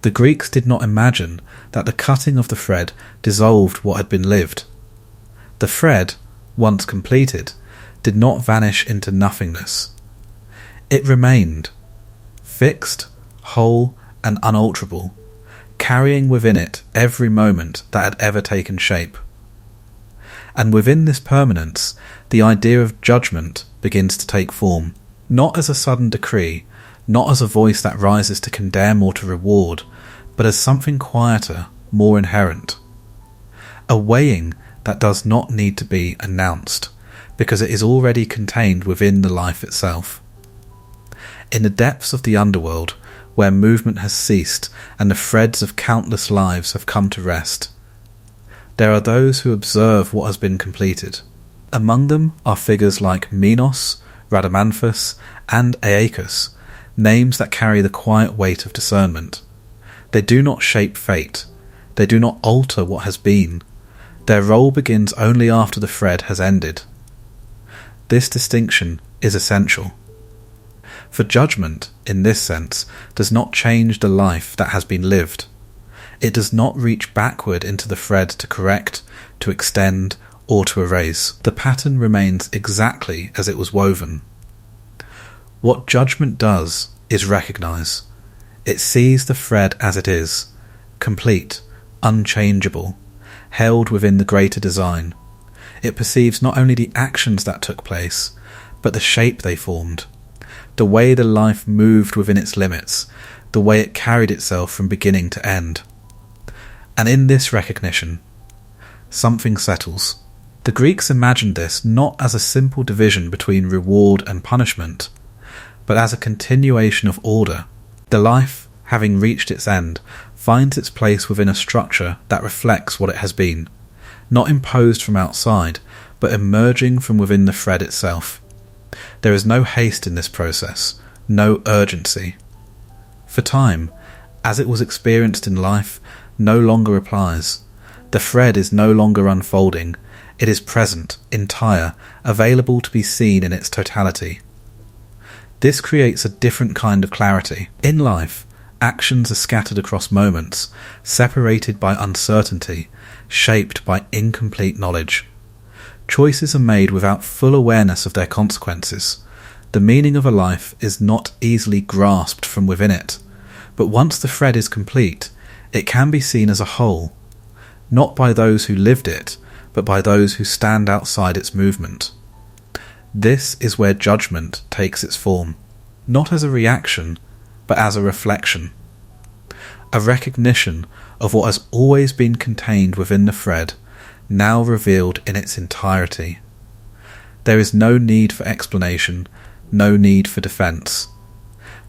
The Greeks did not imagine that the cutting of the thread dissolved what had been lived. The thread, once completed, did not vanish into nothingness. It remained, fixed, whole, and unalterable, carrying within it every moment that had ever taken shape. And within this permanence, the idea of judgment begins to take form, not as a sudden decree, not as a voice that rises to condemn or to reward, but as something quieter, more inherent. A weighing that does not need to be announced, because it is already contained within the life itself. In the depths of the underworld, where movement has ceased and the threads of countless lives have come to rest, there are those who observe what has been completed. Among them are figures like Minos, Rhadamanthus, and Aeacus, names that carry the quiet weight of discernment. They do not shape fate. They do not alter what has been. Their role begins only after the thread has ended. This distinction is essential. For judgment, in this sense, does not change the life that has been lived. It does not reach backward into the thread to correct, to extend, or to erase. The pattern remains exactly as it was woven. What judgment does is recognize. It sees the thread as it is, complete, unchangeable, held within the greater design. It perceives not only the actions that took place, but the shape they formed, the way the life moved within its limits, the way it carried itself from beginning to end. And in this recognition, something settles. The Greeks imagined this not as a simple division between reward and punishment, but as a continuation of order. The life, having reached its end, finds its place within a structure that reflects what it has been, not imposed from outside, but emerging from within the thread itself. There is no haste in this process, no urgency. For time, as it was experienced in life, no longer applies. The thread is no longer unfolding. It is present, entire, available to be seen in its totality. This creates a different kind of clarity. In life, actions are scattered across moments, separated by uncertainty, shaped by incomplete knowledge. Choices are made without full awareness of their consequences. The meaning of a life is not easily grasped from within it, but once the thread is complete, it can be seen as a whole, not by those who lived it, but by those who stand outside its movement. This is where judgment takes its form, not as a reaction, but as a reflection. A recognition of what has always been contained within the thread, now revealed in its entirety. There is no need for explanation, no need for defence.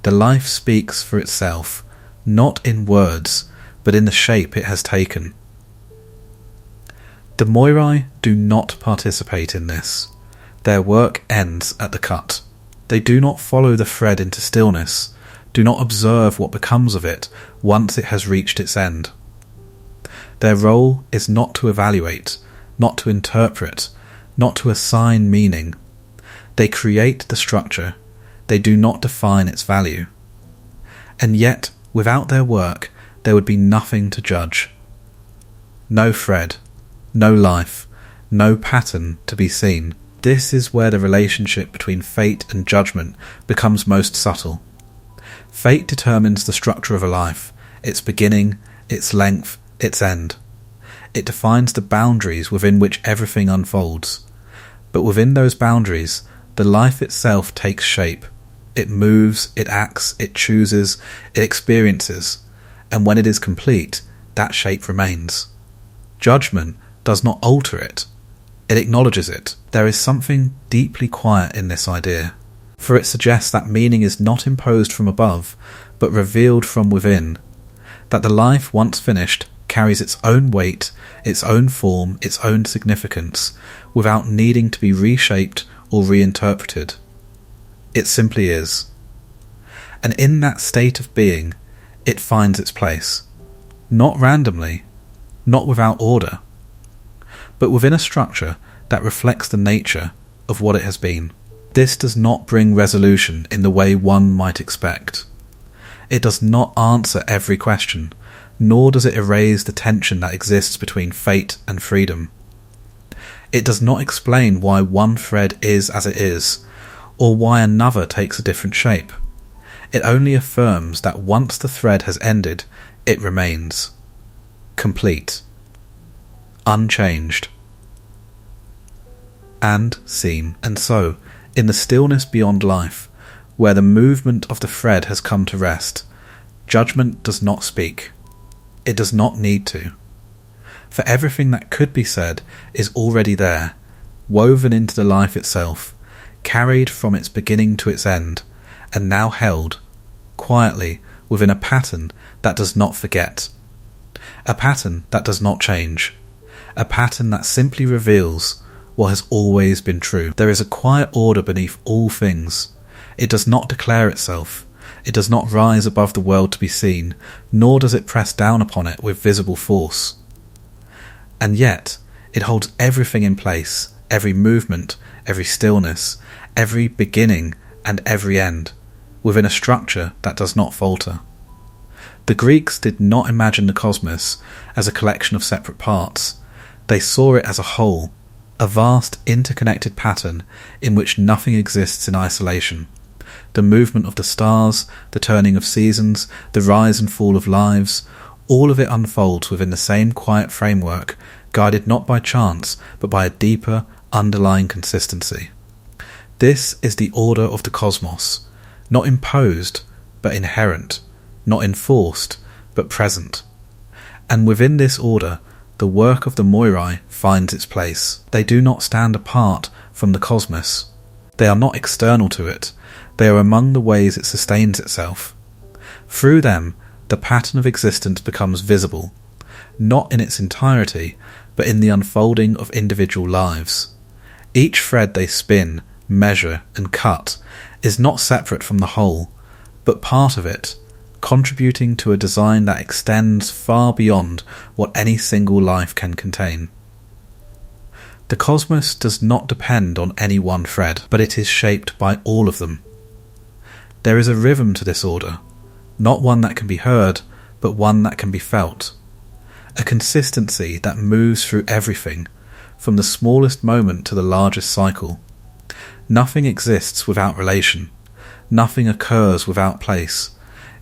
The life speaks for itself, not in words, but in the shape it has taken. The Moirai do not participate in this. Their work ends at the cut. They do not follow the thread into stillness, do not observe what becomes of it once it has reached its end. Their role is not to evaluate, not to interpret, not to assign meaning. They create the structure, they do not define its value. And yet, without their work, there would be nothing to judge. No thread, no life, no pattern to be seen. This is where the relationship between fate and judgment becomes most subtle. Fate determines the structure of a life, its beginning, its length, its end. It defines the boundaries within which everything unfolds. But within those boundaries, the life itself takes shape. It moves, it acts, it chooses, it experiences, and when it is complete, that shape remains. Judgment does not alter it. It acknowledges it. There is something deeply quiet in this idea, for it suggests that meaning is not imposed from above, but revealed from within, that the life once finished carries its own weight, its own form, its own significance, without needing to be reshaped or reinterpreted. It simply is. And in that state of being, it finds its place, not randomly, not without order, but within a structure that reflects the nature of what it has been. This does not bring resolution in the way one might expect. It does not answer every question, nor does it erase the tension that exists between fate and freedom. It does not explain why one thread is as it is, or why another takes a different shape. It only affirms that once the thread has ended, it remains. Complete. Unchanged. And seen. And so, in the stillness beyond life, where the movement of the thread has come to rest, judgment does not speak. It does not need to. For everything that could be said is already there, woven into the life itself, carried from its beginning to its end, and now held, quietly, within a pattern that does not forget. A pattern that does not change. A pattern that simply reveals what has always been true. There is a quiet order beneath all things. It does not declare itself. It does not rise above the world to be seen, nor does it press down upon it with visible force. And yet, it holds everything in place, every movement, every stillness, every beginning and every end, within a structure that does not falter. The Greeks did not imagine the cosmos as a collection of separate parts. They saw it as a whole, a vast interconnected pattern in which nothing exists in isolation. The movement of the stars, the turning of seasons, the rise and fall of lives, all of it unfolds within the same quiet framework, guided not by chance, but by a deeper, underlying consistency. This is the order of the cosmos, not imposed, but inherent, not enforced, but present. And within this order, the work of the Moirai finds its place. They do not stand apart from the cosmos. They are not external to it. They are among the ways it sustains itself. Through them, the pattern of existence becomes visible, not in its entirety, but in the unfolding of individual lives. Each thread they spin, measure, and cut is not separate from the whole, but part of it, contributing to a design that extends far beyond what any single life can contain. The cosmos does not depend on any one thread, but it is shaped by all of them. There is a rhythm to this order, not one that can be heard, but one that can be felt. A consistency that moves through everything, from the smallest moment to the largest cycle. Nothing exists without relation. Nothing occurs without place.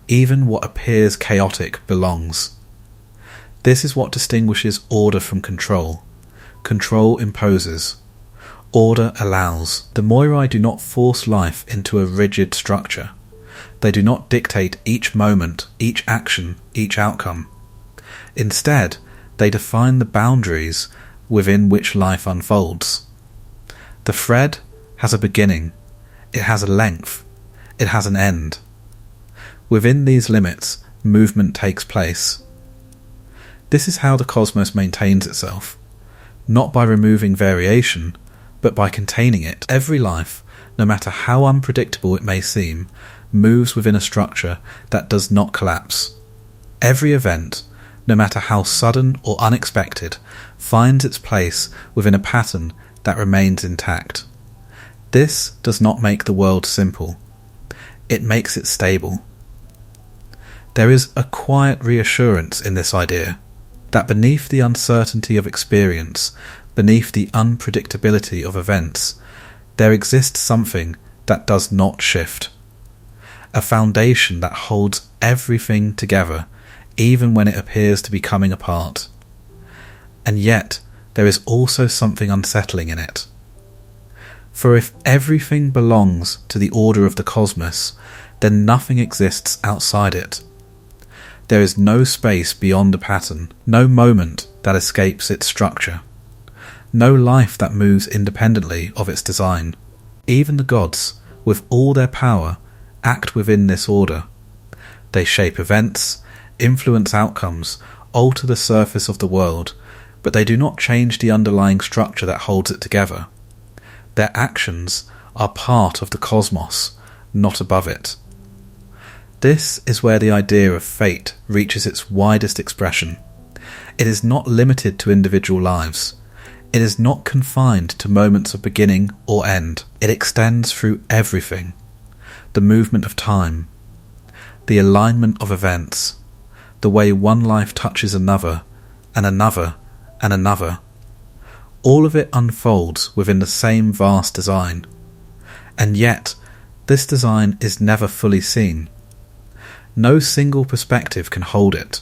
Even what appears chaotic belongs. This is what distinguishes order from control. Control imposes. Order allows. The Moirai do not force life into a rigid structure. They do not dictate each moment, each action, each outcome. Instead, they define the boundaries within which life unfolds. The thread has a beginning, it has a length, it has an end. Within these limits, movement takes place. This is how the cosmos maintains itself, not by removing variation, but by containing it. Every life, no matter how unpredictable it may seem, moves within a structure that does not collapse. Every event, no matter how sudden or unexpected, finds its place within a pattern that remains intact. This does not make the world simple. It makes it stable. There is a quiet reassurance in this idea that beneath the uncertainty of experience, beneath the unpredictability of events, there exists something that does not shift. A foundation that holds everything together, even when it appears to be coming apart. And yet, there is also something unsettling in it. For if everything belongs to the order of the cosmos, then nothing exists outside it. There is no space beyond a pattern, no moment that escapes its structure, no life that moves independently of its design. Even the gods, with all their power, act within this order. They shape events, influence outcomes, alter the surface of the world, but they do not change the underlying structure that holds it together. Their actions are part of the cosmos, not above it. This is where the idea of fate reaches its widest expression. It is not limited to individual lives. It is not confined to moments of beginning or end. It extends through everything. The movement of time, the alignment of events, the way one life touches another, and another, and another. All of it unfolds within the same vast design. And yet, this design is never fully seen. No single perspective can hold it.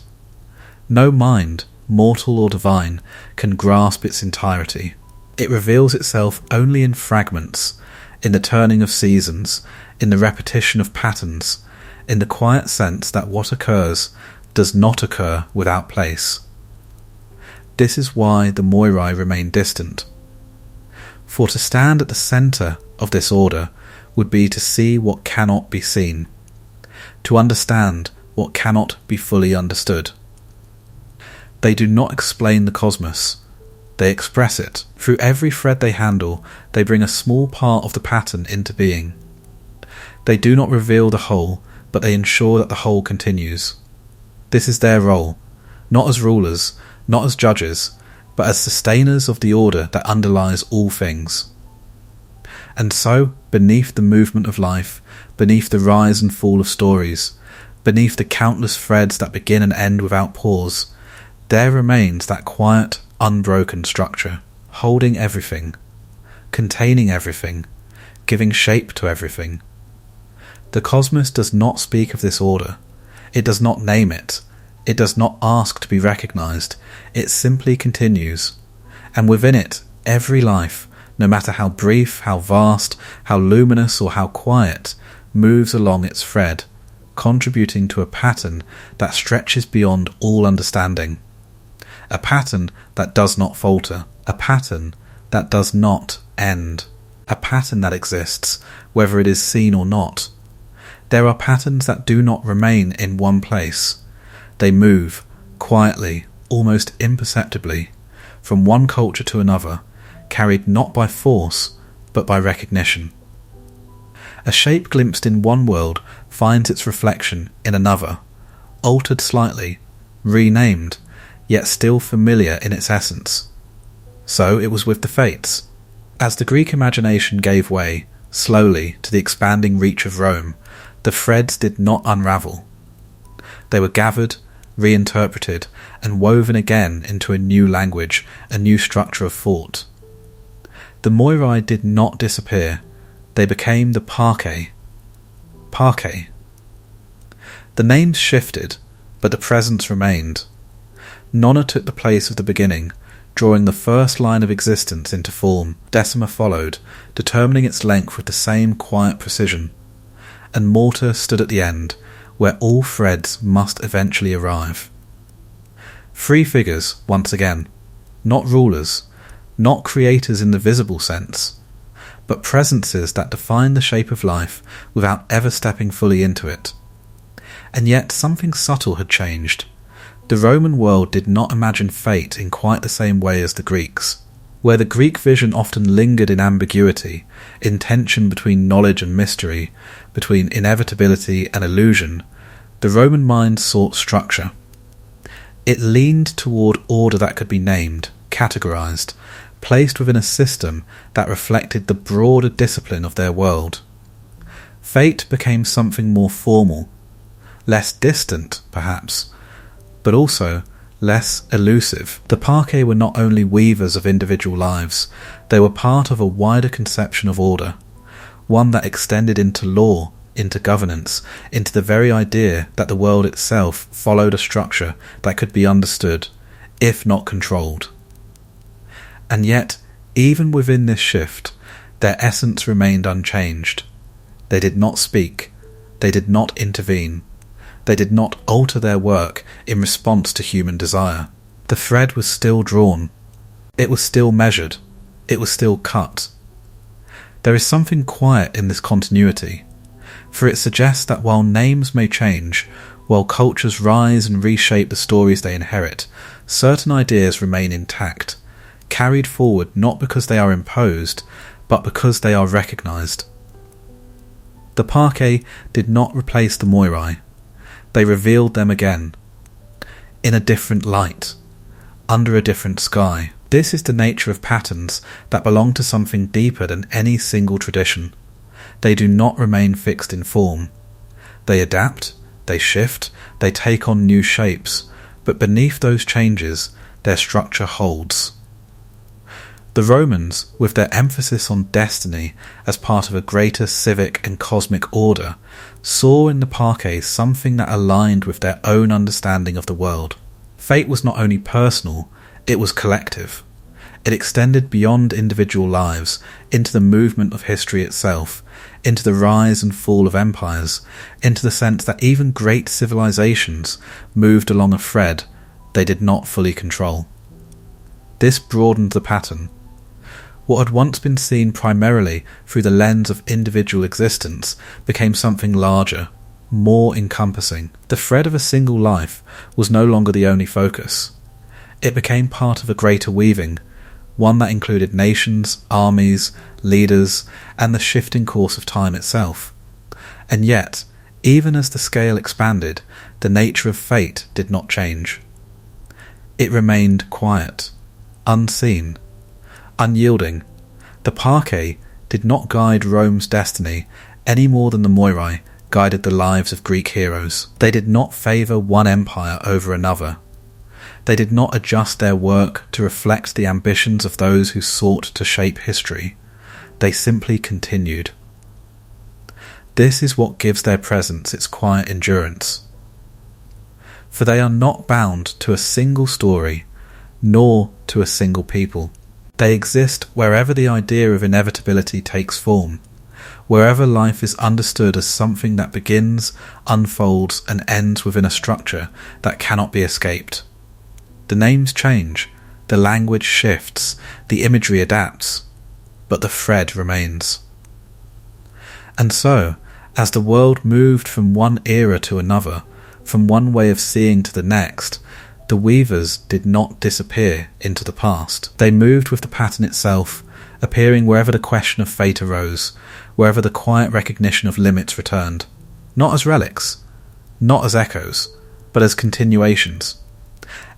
No mind, mortal or divine, can grasp its entirety. It reveals itself only in fragments, in the turning of seasons, in the repetition of patterns, in the quiet sense that what occurs does not occur without place. This is why the Moirai remain distant. For to stand at the centre of this order would be to see what cannot be seen, to understand what cannot be fully understood. They do not explain the cosmos, they express it. Through every thread they handle, they bring a small part of the pattern into being. They do not reveal the whole, but they ensure that the whole continues. This is their role, not as rulers, not as judges, but as sustainers of the order that underlies all things. And so, beneath the movement of life, beneath the rise and fall of stories, beneath the countless threads that begin and end without pause, there remains that quiet, unbroken structure, holding everything, containing everything, giving shape to everything. The cosmos does not speak of this order. It does not name it. It does not ask to be recognized. It simply continues. And within it, every life, no matter how brief, how vast, how luminous or how quiet, moves along its thread, contributing to a pattern that stretches beyond all understanding. A pattern that does not falter. A pattern that does not end. A pattern that exists, whether it is seen or not. There are patterns that do not remain in one place. They move, quietly, almost imperceptibly, from one culture to another, carried not by force, but by recognition. A shape glimpsed in one world finds its reflection in another, altered slightly, renamed, yet still familiar in its essence. So it was with the Fates. As the Greek imagination gave way, slowly, to the expanding reach of Rome, the threads did not unravel. They were gathered, reinterpreted, and woven again into a new language, a new structure of thought. The Moirai did not disappear. They became the Parquet. Parquet. The names shifted, but the presence remained. Nona took the place of the beginning, drawing the first line of existence into form. Decima followed, determining its length with the same quiet precision. And Morta stood at the end, where all threads must eventually arrive. Three figures, once again, not rulers, not creators in the visible sense, but presences that define the shape of life without ever stepping fully into it. And yet something subtle had changed. The Roman world did not imagine fate in quite the same way as the Greeks. Where the Greek vision often lingered in ambiguity, in tension between knowledge and mystery, between inevitability and illusion, the Roman mind sought structure. It leaned toward order that could be named, categorized, placed within a system that reflected the broader discipline of their world. Fate became something more formal, less distant, perhaps, but also less elusive. The Parcae were not only weavers of individual lives, they were part of a wider conception of order, one that extended into law, into governance, into the very idea that the world itself followed a structure that could be understood, if not controlled. And yet, even within this shift, their essence remained unchanged. They did not speak, they did not intervene, they did not alter their work in response to human desire. The thread was still drawn, it was still measured, it was still cut. There is something quiet in this continuity, for it suggests that while names may change, while cultures rise and reshape the stories they inherit, certain ideas remain intact, carried forward not because they are imposed, but because they are recognized. The Parcae did not replace the Moirai. They revealed them again, in a different light, under a different sky. This is the nature of patterns that belong to something deeper than any single tradition. They do not remain fixed in form. They adapt, they shift, they take on new shapes, but beneath those changes, their structure holds. The Romans, with their emphasis on destiny as part of a greater civic and cosmic order, saw in the Parcae something that aligned with their own understanding of the world. Fate was not only personal, it was collective. It extended beyond individual lives, into the movement of history itself, into the rise and fall of empires, into the sense that even great civilizations moved along a thread they did not fully control. This broadened the pattern. What had once been seen primarily through the lens of individual existence became something larger, more encompassing. The thread of a single life was no longer the only focus. It became part of a greater weaving, one that included nations, armies, leaders, and the shifting course of time itself. And yet, even as the scale expanded, the nature of fate did not change. It remained quiet, unseen, unyielding. The Parcae did not guide Rome's destiny any more than the Moirai guided the lives of Greek heroes. They did not favour one empire over another. They did not adjust their work to reflect the ambitions of those who sought to shape history. They simply continued. This is what gives their presence its quiet endurance. For they are not bound to a single story, nor to a single people. They exist wherever the idea of inevitability takes form, wherever life is understood as something that begins, unfolds, and ends within a structure that cannot be escaped. The names change, the language shifts, the imagery adapts, but the thread remains. And so, as the world moved from one era to another, from one way of seeing to the next, the weavers did not disappear into the past. They moved with the pattern itself, appearing wherever the question of fate arose, wherever the quiet recognition of limits returned. Not as relics, not as echoes, but as continuations.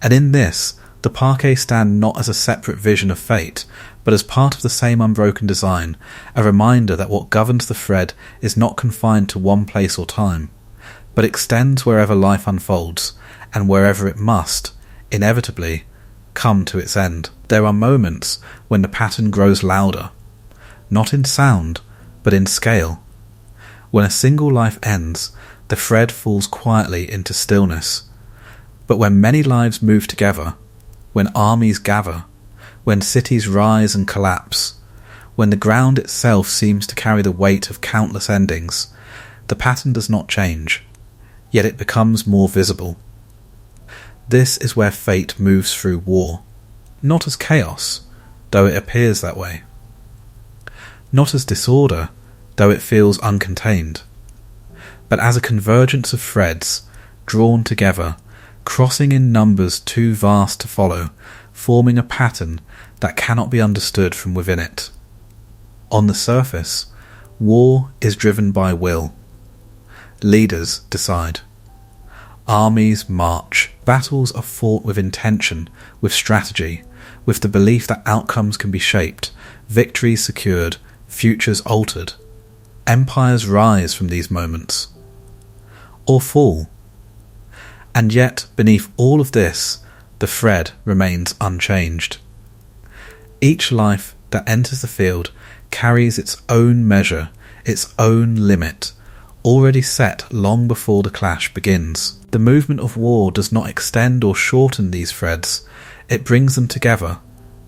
And in this, the Parcae stand not as a separate vision of fate, but as part of the same unbroken design, a reminder that what governs the thread is not confined to one place or time, but extends wherever life unfolds, and wherever it must, inevitably, come to its end. There are moments when the pattern grows louder, not in sound, but in scale. When a single life ends, the thread falls quietly into stillness. But when many lives move together, when armies gather, when cities rise and collapse, when the ground itself seems to carry the weight of countless endings, the pattern does not change, yet it becomes more visible. This is where fate moves through war, not as chaos, though it appears that way. Not as disorder, though it feels uncontained, but as a convergence of threads, drawn together, crossing in numbers too vast to follow, forming a pattern that cannot be understood from within it. On the surface, war is driven by will. Leaders decide. Armies march. Battles are fought with intention, with strategy, with the belief that outcomes can be shaped, victories secured, futures altered. Empires rise from these moments, or fall. And yet, beneath all of this, the thread remains unchanged. Each life that enters the field carries its own measure, its own limit, already set long before the clash begins. The movement of war does not extend or shorten these threads. It brings them together,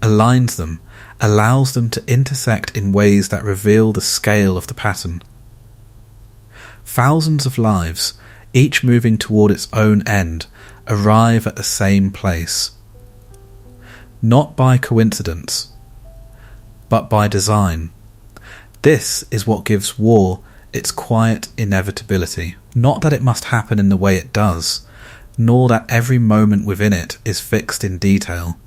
aligns them, allows them to intersect in ways that reveal the scale of the pattern. Thousands of lives, each moving toward its own end, arrive at the same place. Not by coincidence, but by design. This is what gives war its quiet inevitability. Not that it must happen in the way it does, nor that every moment within it is fixed in detail,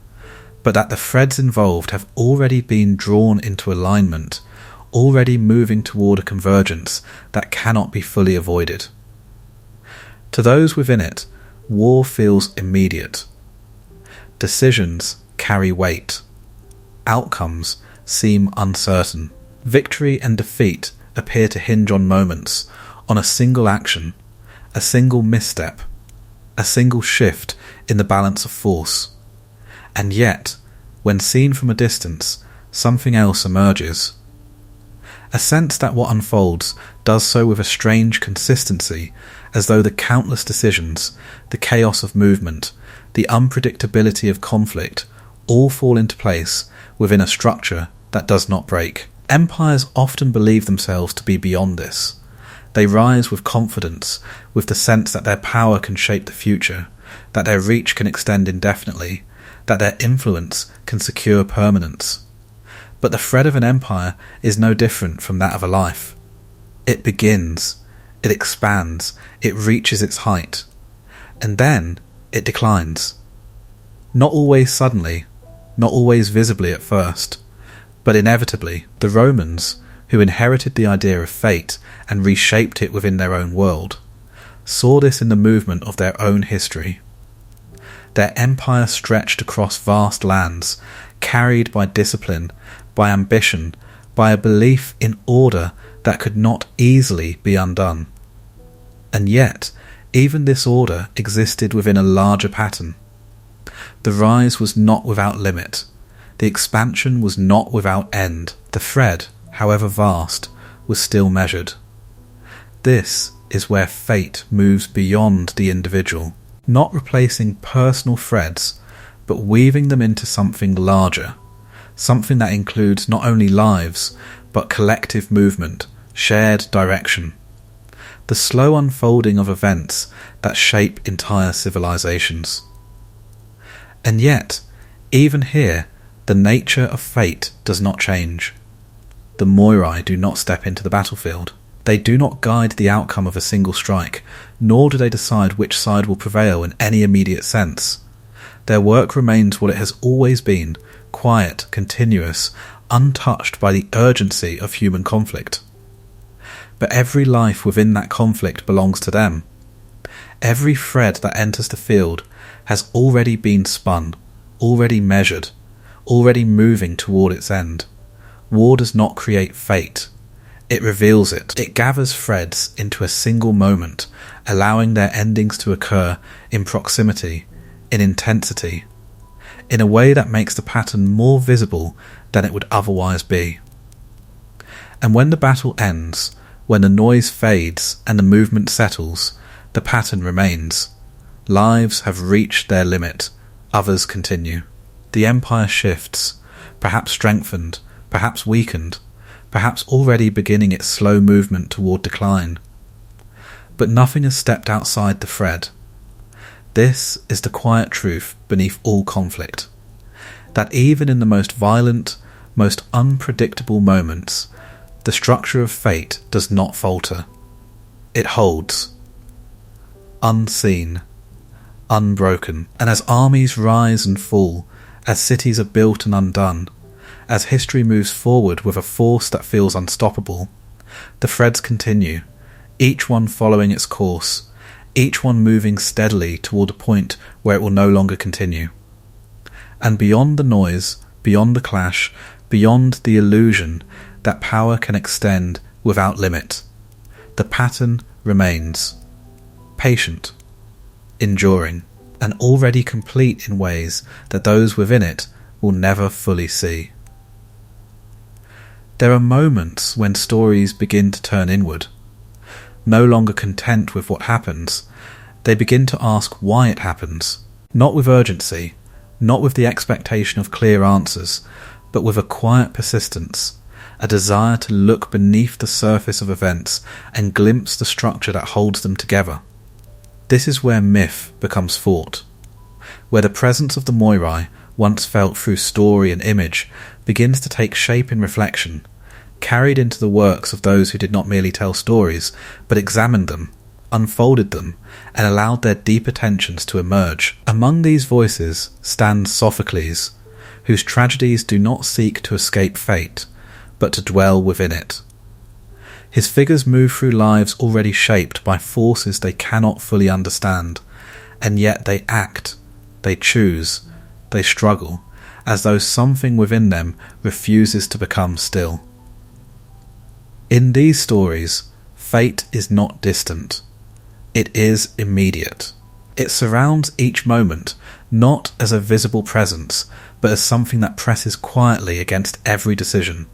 but that the threads involved have already been drawn into alignment, already moving toward a convergence that cannot be fully avoided. To those within it, war feels immediate. Decisions carry weight. Outcomes seem uncertain. Victory and defeat appear to hinge on moments, on a single action, a single misstep, a single shift in the balance of force. And yet, when seen from a distance, something else emerges. A sense that what unfolds does so with a strange consistency, as though the countless decisions, the chaos of movement, the unpredictability of conflict, all fall into place within a structure that does not break. Empires often believe themselves to be beyond this. They rise with confidence, with the sense that their power can shape the future, that their reach can extend indefinitely, that their influence can secure permanence. But the thread of an empire is no different from that of a life. It begins, it expands, it reaches its height, and then it declines. Not always suddenly, not always visibly at first, but inevitably. The Romans, who inherited the idea of fate and reshaped it within their own world, saw this in the movement of their own history. Their empire stretched across vast lands, carried by discipline, by ambition, by a belief in order that could not easily be undone. And yet, even this order existed within a larger pattern. The rise was not without limit. The expansion was not without end. The thread, however vast, was still measured. This is where fate moves beyond the individual, not replacing personal threads, but weaving them into something larger, something that includes not only lives, but collective movement, shared direction. The slow unfolding of events that shape entire civilizations. And yet, even here, the nature of fate does not change. The Moirai do not step into the battlefield. They do not guide the outcome of a single strike, nor do they decide which side will prevail in any immediate sense. Their work remains what it has always been, quiet, continuous, untouched by the urgency of human conflict. But every life within that conflict belongs to them. Every thread that enters the field has already been spun, already measured, already moving toward its end. War does not create fate. It reveals it. It gathers threads into a single moment, allowing their endings to occur in proximity, in intensity, in a way that makes the pattern more visible than it would otherwise be. And when the battle ends, when the noise fades and the movement settles, the pattern remains. Lives have reached their limit, others continue. The empire shifts, perhaps strengthened, perhaps weakened, perhaps already beginning its slow movement toward decline. But nothing has stepped outside the thread. This is the quiet truth beneath all conflict, that even in the most violent, most unpredictable moments, the structure of fate does not falter. It holds, unseen, unbroken, and as armies rise and fall, as cities are built and undone, as history moves forward with a force that feels unstoppable, the threads continue, each one following its course, each one moving steadily toward a point where it will no longer continue. And beyond the noise, beyond the clash, beyond the illusion that power can extend without limit, the pattern remains, patient, enduring, and already complete in ways that those within it will never fully see. There are moments when stories begin to turn inward. No longer content with what happens, they begin to ask why it happens, not with urgency, not with the expectation of clear answers, but with a quiet persistence, a desire to look beneath the surface of events and glimpse the structure that holds them together. This is where myth becomes thought, where the presence of the Moirai, once felt through story and image, begins to take shape in reflection, carried into the works of those who did not merely tell stories, but examined them, unfolded them, and allowed their deeper tensions to emerge. Among these voices stands Sophocles, whose tragedies do not seek to escape fate, but to dwell within it. His figures move through lives already shaped by forces they cannot fully understand, and yet they act, they choose, they struggle, as though something within them refuses to become still. In these stories, fate is not distant. It is immediate. It surrounds each moment, not as a visible presence, but as something that presses quietly against every decision.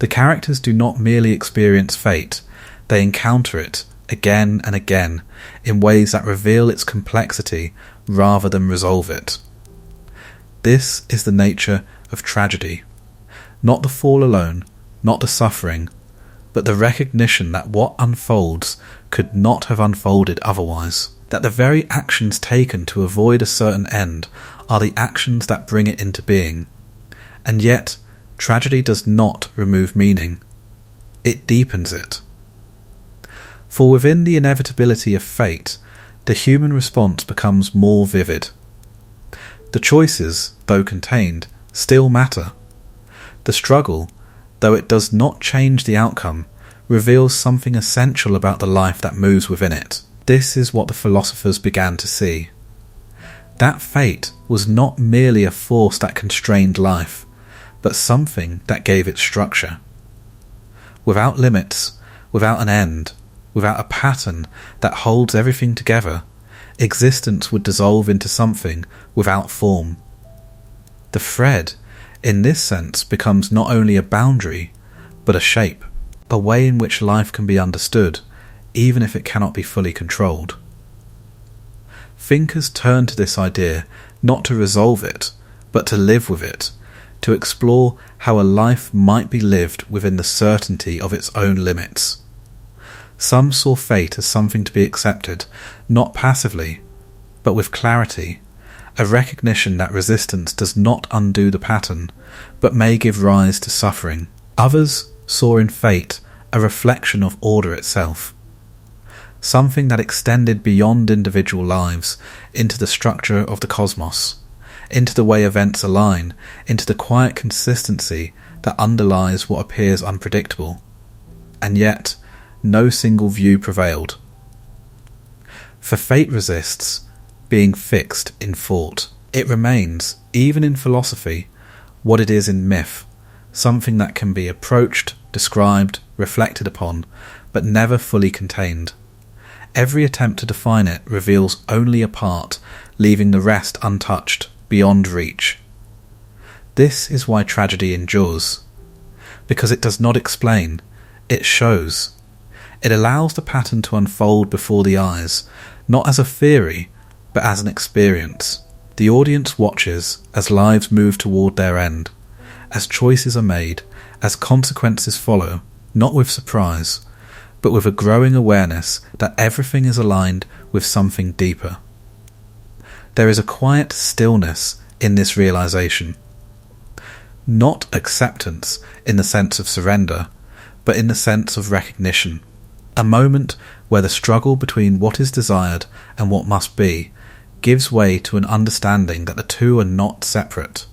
The characters do not merely experience fate, they encounter it again and again in ways that reveal its complexity rather than resolve it. This is the nature of tragedy. Not the fall alone, not the suffering, but the recognition that what unfolds could not have unfolded otherwise. That the very actions taken to avoid a certain end are the actions that bring it into being. And yet, tragedy does not remove meaning. It deepens it. For within the inevitability of fate, the human response becomes more vivid. The choices, though contained, still matter. The struggle, though it does not change the outcome, reveals something essential about the life that moves within it. This is what the philosophers began to see. That fate was not merely a force that constrained life, but something that gave it structure. Without limits, without an end, without a pattern that holds everything together, existence would dissolve into something without form. The thread, in this sense, becomes not only a boundary, but a shape, a way in which life can be understood, even if it cannot be fully controlled. Thinkers turn to this idea not to resolve it, but to live with it, to explore how a life might be lived within the certainty of its own limits. Some saw fate as something to be accepted, not passively, but with clarity, a recognition that resistance does not undo the pattern, but may give rise to suffering. Others saw in fate a reflection of order itself, something that extended beyond individual lives into the structure of the cosmos, into the way events align, into the quiet consistency that underlies what appears unpredictable. And yet, no single view prevailed. For fate resists being fixed in thought. It remains, even in philosophy, what it is in myth, something that can be approached, described, reflected upon, but never fully contained. Every attempt to define it reveals only a part, leaving the rest untouched, beyond reach. This is why tragedy endures. Because it does not explain, it shows. It allows the pattern to unfold before the eyes, not as a theory, but as an experience. The audience watches as lives move toward their end, as choices are made, as consequences follow, not with surprise, but with a growing awareness that everything is aligned with something deeper. There is a quiet stillness in this realization. Not acceptance in the sense of surrender, but in the sense of recognition. A moment where the struggle between what is desired and what must be gives way to an understanding that the two are not separate.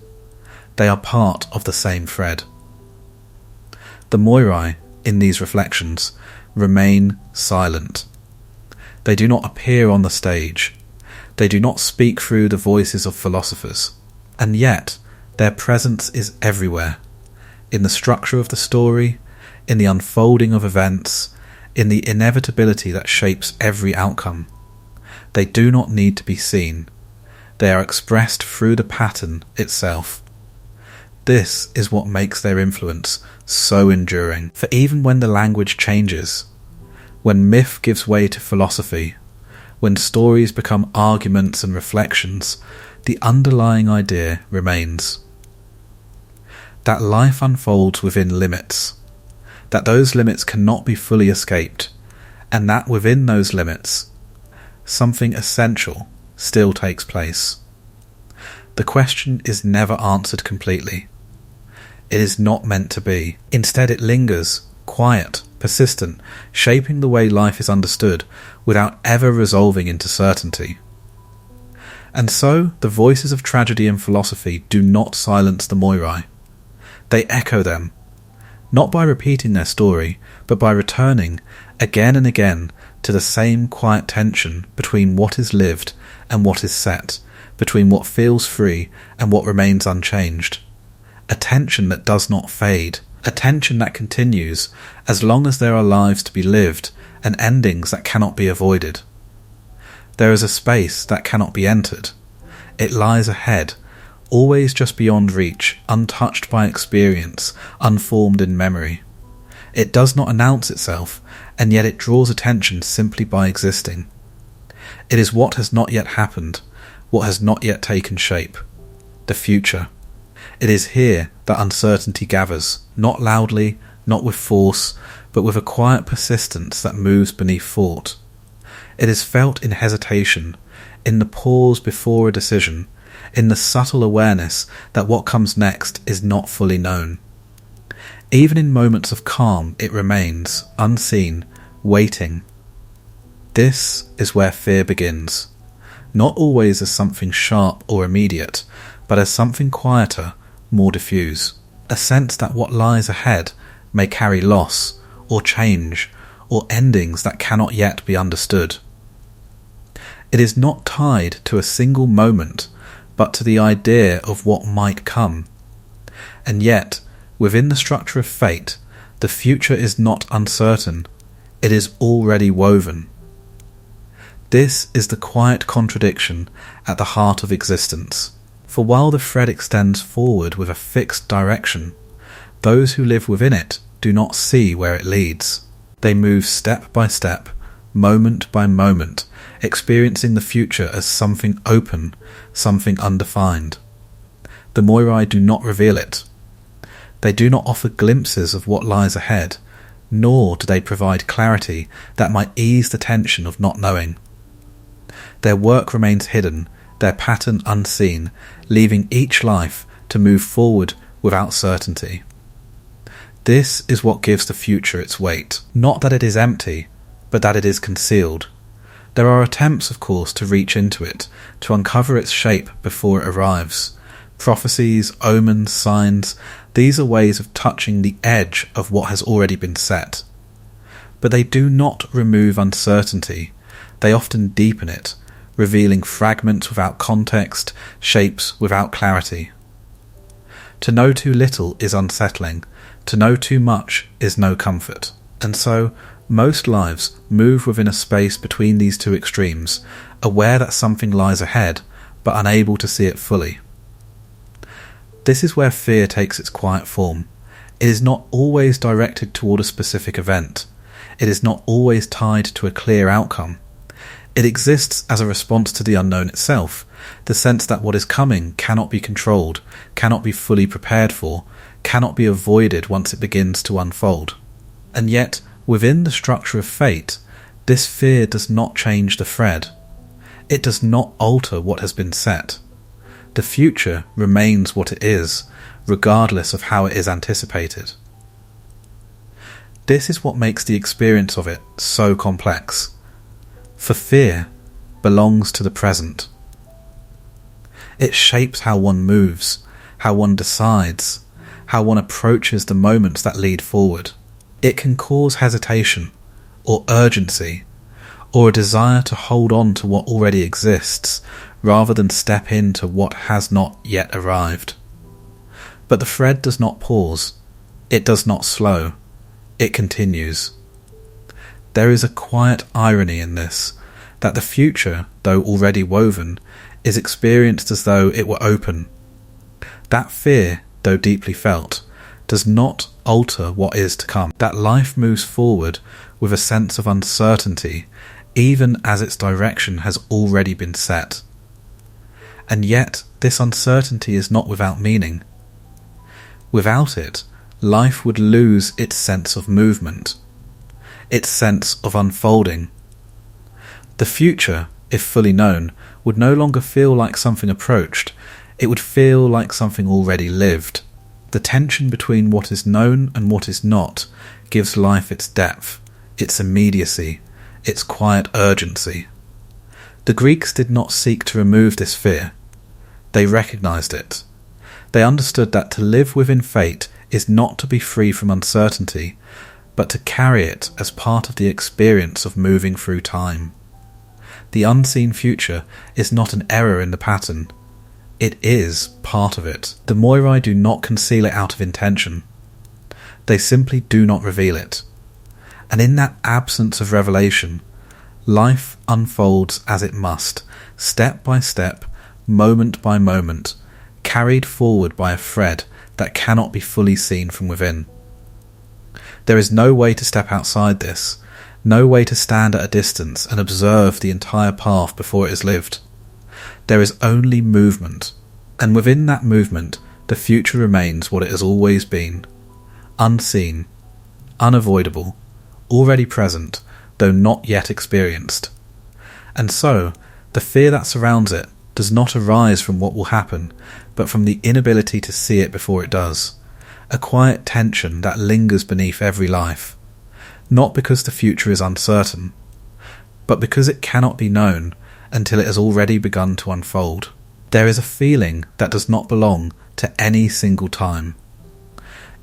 They are part of the same thread. The Moirai, in these reflections, remain silent. They do not appear on the stage. They do not speak through the voices of philosophers. And yet, their presence is everywhere. In the structure of the story, in the unfolding of events, in the inevitability that shapes every outcome. They do not need to be seen. They are expressed through the pattern itself. This is what makes their influence so enduring. For even when the language changes, when myth gives way to philosophy, when stories become arguments and reflections, the underlying idea remains. That life unfolds within limits, that those limits cannot be fully escaped, and that within those limits, something essential still takes place. The question is never answered completely. It is not meant to be. Instead, it lingers, quiet, persistent, shaping the way life is understood without ever resolving into certainty. And so, the voices of tragedy and philosophy do not silence the Moirai. They echo them, not by repeating their story, but by returning again and again to the same quiet tension between what is lived and what is set, between what feels free and what remains unchanged. A tension that does not fade, a tension that continues as long as there are lives to be lived and endings that cannot be avoided. There is a space that cannot be entered. It lies ahead, always just beyond reach, untouched by experience, unformed in memory. It does not announce itself, and yet it draws attention simply by existing. It is what has not yet happened, what has not yet taken shape, the future. It is here that uncertainty gathers, not loudly, not with force, but with a quiet persistence that moves beneath thought. It is felt in hesitation, in the pause before a decision, in the subtle awareness that what comes next is not fully known. Even in moments of calm, it remains, unseen, waiting. This is where fear begins, not always as something sharp or immediate, but as something quieter, more diffuse. A sense that what lies ahead may carry loss, or change, or endings that cannot yet be understood. It is not tied to a single moment, but to the idea of what might come. And yet, within the structure of fate, the future is not uncertain, it is already woven. This is the quiet contradiction at the heart of existence. For while the thread extends forward with a fixed direction, those who live within it do not see where it leads. They move step by step, moment by moment, experiencing the future as something open, something undefined. The Moirai do not reveal it. They do not offer glimpses of what lies ahead, nor do they provide clarity that might ease the tension of not knowing. Their work remains hidden, their pattern unseen, leaving each life to move forward without certainty. This is what gives the future its weight. Not that it is empty, but that it is concealed. There are attempts, of course, to reach into it, to uncover its shape before it arrives. Prophecies, omens, signs, these are ways of touching the edge of what has already been set. But they do not remove uncertainty. They often deepen it, revealing fragments without context, shapes without clarity. To know too little is unsettling. To know too much is no comfort. And so, most lives move within a space between these two extremes, aware that something lies ahead, but unable to see it fully. This is where fear takes its quiet form. It is not always directed toward a specific event. It is not always tied to a clear outcome. It exists as a response to the unknown itself, the sense that what is coming cannot be controlled, cannot be fully prepared for, cannot be avoided once it begins to unfold. And yet, within the structure of fate, this fear does not change the thread. It does not alter what has been set. The future remains what it is, regardless of how it is anticipated. This is what makes the experience of it so complex. For fear belongs to the present. It shapes how one moves, how one decides, how one approaches the moments that lead forward. It can cause hesitation, or urgency, or a desire to hold on to what already exists, rather than step into what has not yet arrived. But the thread does not pause. It does not slow. It continues. There is a quiet irony in this, that the future, though already woven, is experienced as though it were open. That fear, though deeply felt, does not alter what is to come. That life moves forward with a sense of uncertainty, even as its direction has already been set. And yet, this uncertainty is not without meaning. Without it, life would lose its sense of movement, its sense of unfolding. The future, if fully known, would no longer feel like something approached. It would feel like something already lived. The tension between what is known and what is not gives life its depth, its immediacy, its quiet urgency. The Greeks did not seek to remove this fear. They recognized it. They understood that to live within fate is not to be free from uncertainty, but to carry it as part of the experience of moving through time. The unseen future is not an error in the pattern. It is part of it. The Moirai do not conceal it out of intention. They simply do not reveal it. And in that absence of revelation, life unfolds as it must, step by step, moment by moment, carried forward by a thread that cannot be fully seen from within. There is no way to step outside this, no way to stand at a distance and observe the entire path before it is lived. There is only movement, and within that movement the future remains what it has always been, unseen, unavoidable, already present, though not yet experienced. And so, the fear that surrounds it does not arise from what will happen, but from the inability to see it before it does, a quiet tension that lingers beneath every life, not because the future is uncertain, but because it cannot be known until it has already begun to unfold. There is a feeling that does not belong to any single time.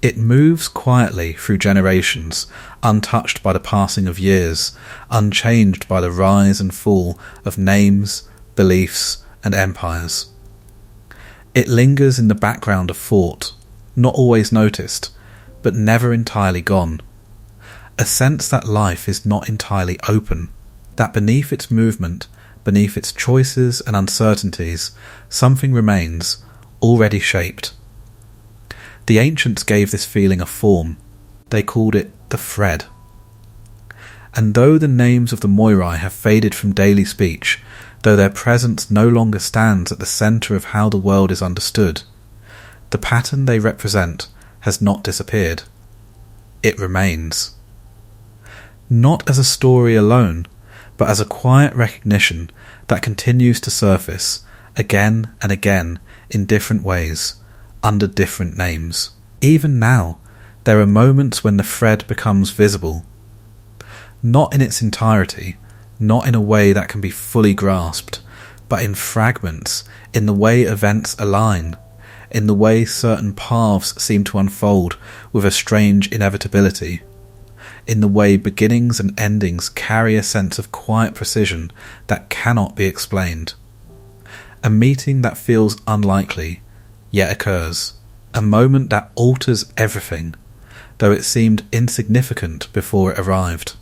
It moves quietly through generations, untouched by the passing of years, unchanged by the rise and fall of names, beliefs, and empires. It lingers in the background of thought, not always noticed, but never entirely gone. A sense that life is not entirely open, that beneath its movement, beneath its choices and uncertainties, something remains, already shaped. The ancients gave this feeling a form. They called it the thread. And though the names of the Moirai have faded from daily speech, though their presence no longer stands at the centre of how the world is understood, the pattern they represent has not disappeared. It remains. Not as a story alone, but as a quiet recognition that continues to surface again and again in different ways, under different names. Even now, there are moments when the thread becomes visible. Not in its entirety, not in a way that can be fully grasped, but in fragments, in the way events align, in the way certain paths seem to unfold with a strange inevitability, in the way beginnings and endings carry a sense of quiet precision that cannot be explained. A meeting that feels unlikely, yet occurs. A moment that alters everything, though it seemed insignificant before it arrived.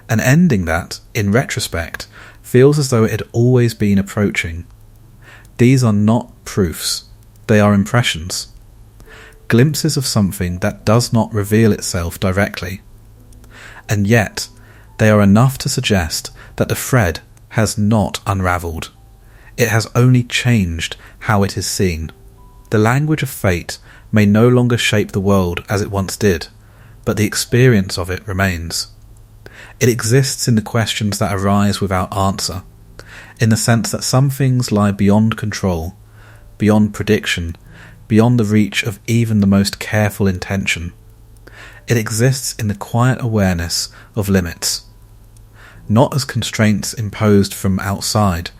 An ending that, in retrospect, feels as though it had always been approaching. These are not proofs, they are impressions. Glimpses of something that does not reveal itself directly. And yet, they are enough to suggest that the thread has not unravelled. It has only changed how it is seen. The language of fate may no longer shape the world as it once did, but the experience of it remains. It exists in the questions that arise without answer, in the sense that some things lie beyond control, beyond prediction, beyond the reach of even the most careful intention. It exists in the quiet awareness of limits, not as constraints imposed from outside,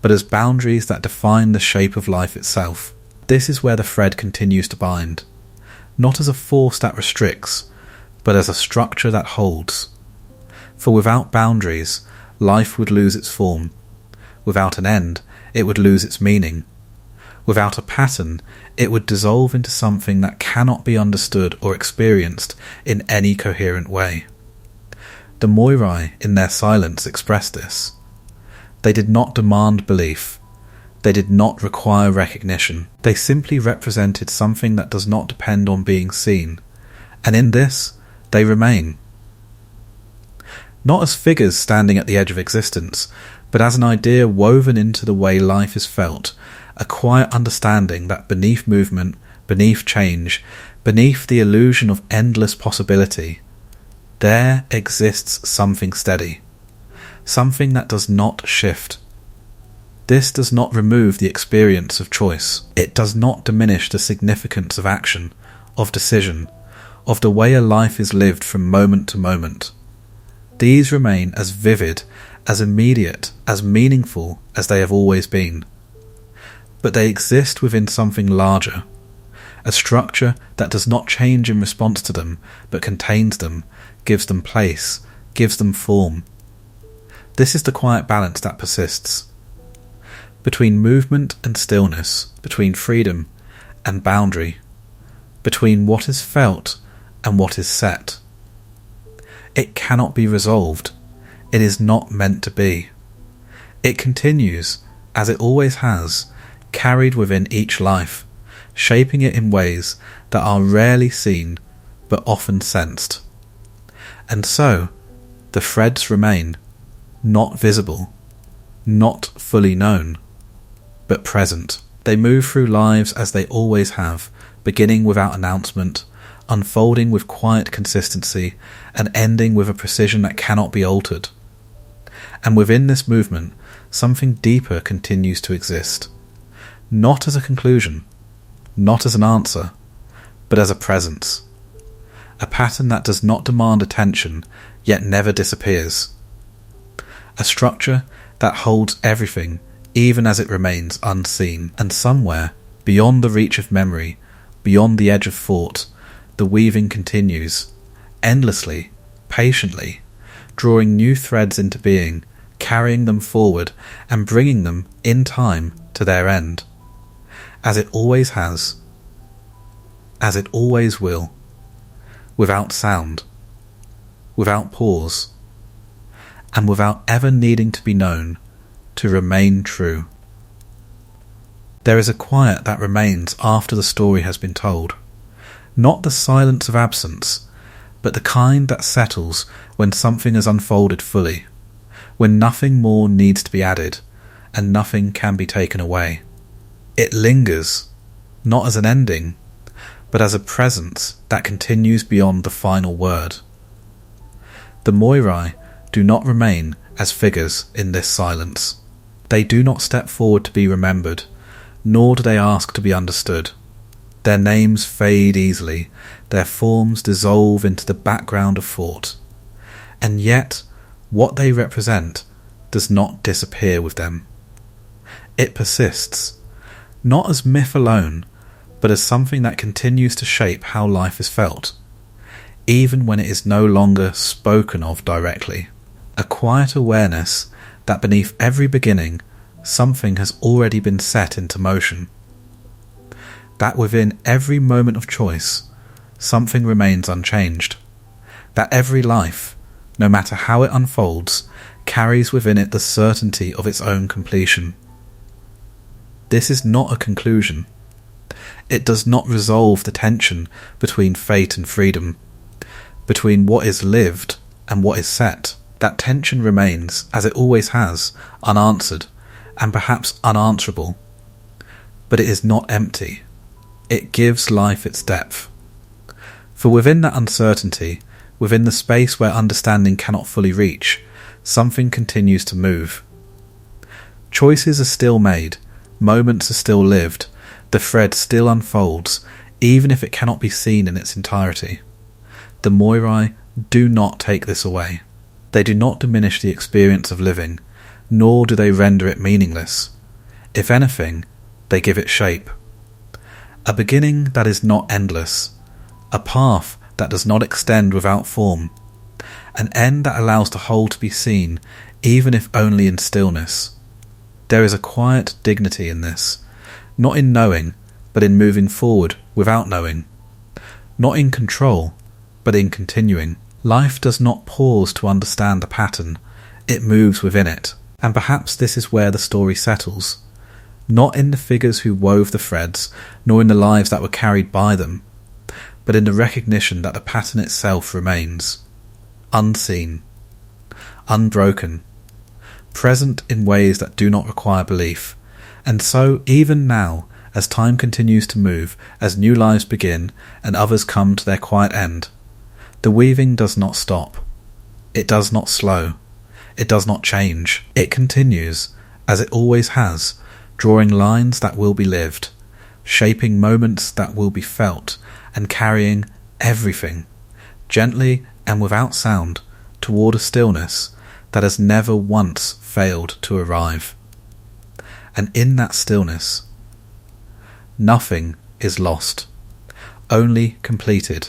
but as boundaries that define the shape of life itself. This is where the thread continues to bind, not as a force that restricts, but as a structure that holds. For without boundaries, life would lose its form. Without an end, it would lose its meaning. Without a pattern, it would dissolve into something that cannot be understood or experienced in any coherent way. The Moirai, in their silence, expressed this. They did not demand belief. They did not require recognition. They simply represented something that does not depend on being seen, and in this, they remain. Not as figures standing at the edge of existence, but as an idea woven into the way life is felt, a quiet understanding that beneath movement, beneath change, beneath the illusion of endless possibility, there exists something steady, something that does not shift. This does not remove the experience of choice. It does not diminish the significance of action, of decision, of the way a life is lived from moment to moment. These remain as vivid, as immediate, as meaningful as they have always been. But they exist within something larger, a structure that does not change in response to them, but contains them, gives them place, gives them form. This is the quiet balance that persists. Between movement and stillness, between freedom and boundary, between what is felt and what is set. It cannot be resolved. It is not meant to be. It continues, as it always has, carried within each life, shaping it in ways that are rarely seen but often sensed. And so, the threads remain, not visible, not fully known, but present. They move through lives as they always have, beginning without announcement, unfolding with quiet consistency, and ending with a precision that cannot be altered. And within this movement, something deeper continues to exist, not as a conclusion, not as an answer, but as a presence, a pattern that does not demand attention, yet never disappears, a structure that holds everything even as it remains unseen, and somewhere, beyond the reach of memory, beyond the edge of thought, the weaving continues, endlessly, patiently, drawing new threads into being, carrying them forward, and bringing them, in time, to their end. As it always has, as it always will, without sound, without pause, and without ever needing to be known, to remain true. There is a quiet that remains after the story has been told, not the silence of absence, but the kind that settles when something has unfolded fully, when nothing more needs to be added, and nothing can be taken away. It lingers, not as an ending, but as a presence that continues beyond the final word. The Moirai do not remain as figures in this silence. They do not step forward to be remembered, nor do they ask to be understood. Their names fade easily, their forms dissolve into the background of thought, and yet what they represent does not disappear with them. It persists, not as myth alone, but as something that continues to shape how life is felt, even when it is no longer spoken of directly. A quiet awareness that beneath every beginning, something has already been set into motion. That within every moment of choice, something remains unchanged. That every life, no matter how it unfolds, carries within it the certainty of its own completion. This is not a conclusion. It does not resolve the tension between fate and freedom, between what is lived and what is set. That tension remains, as it always has, unanswered, and perhaps unanswerable. But it is not empty. It gives life its depth. For within that uncertainty, within the space where understanding cannot fully reach, something continues to move. Choices are still made, moments are still lived, the thread still unfolds, even if it cannot be seen in its entirety. The Moirai do not take this away. They do not diminish the experience of living, nor do they render it meaningless. If anything, they give it shape. A beginning that is not endless, a path that does not extend without form, an end that allows the whole to be seen, even if only in stillness. There is a quiet dignity in this, not in knowing, but in moving forward without knowing, not in control, but in continuing. Life does not pause to understand the pattern, it moves within it, and perhaps this is where the story settles, not in the figures who wove the threads, nor in the lives that were carried by them, but in the recognition that the pattern itself remains, unseen, unbroken, present in ways that do not require belief. And so, even now, as time continues to move, as new lives begin, and others come to their quiet end, the weaving does not stop. It does not slow. It does not change. It continues, as it always has, drawing lines that will be lived, shaping moments that will be felt, and carrying everything, gently and without sound, toward a stillness that has never once failed to arrive. And in that stillness, nothing is lost, only completed.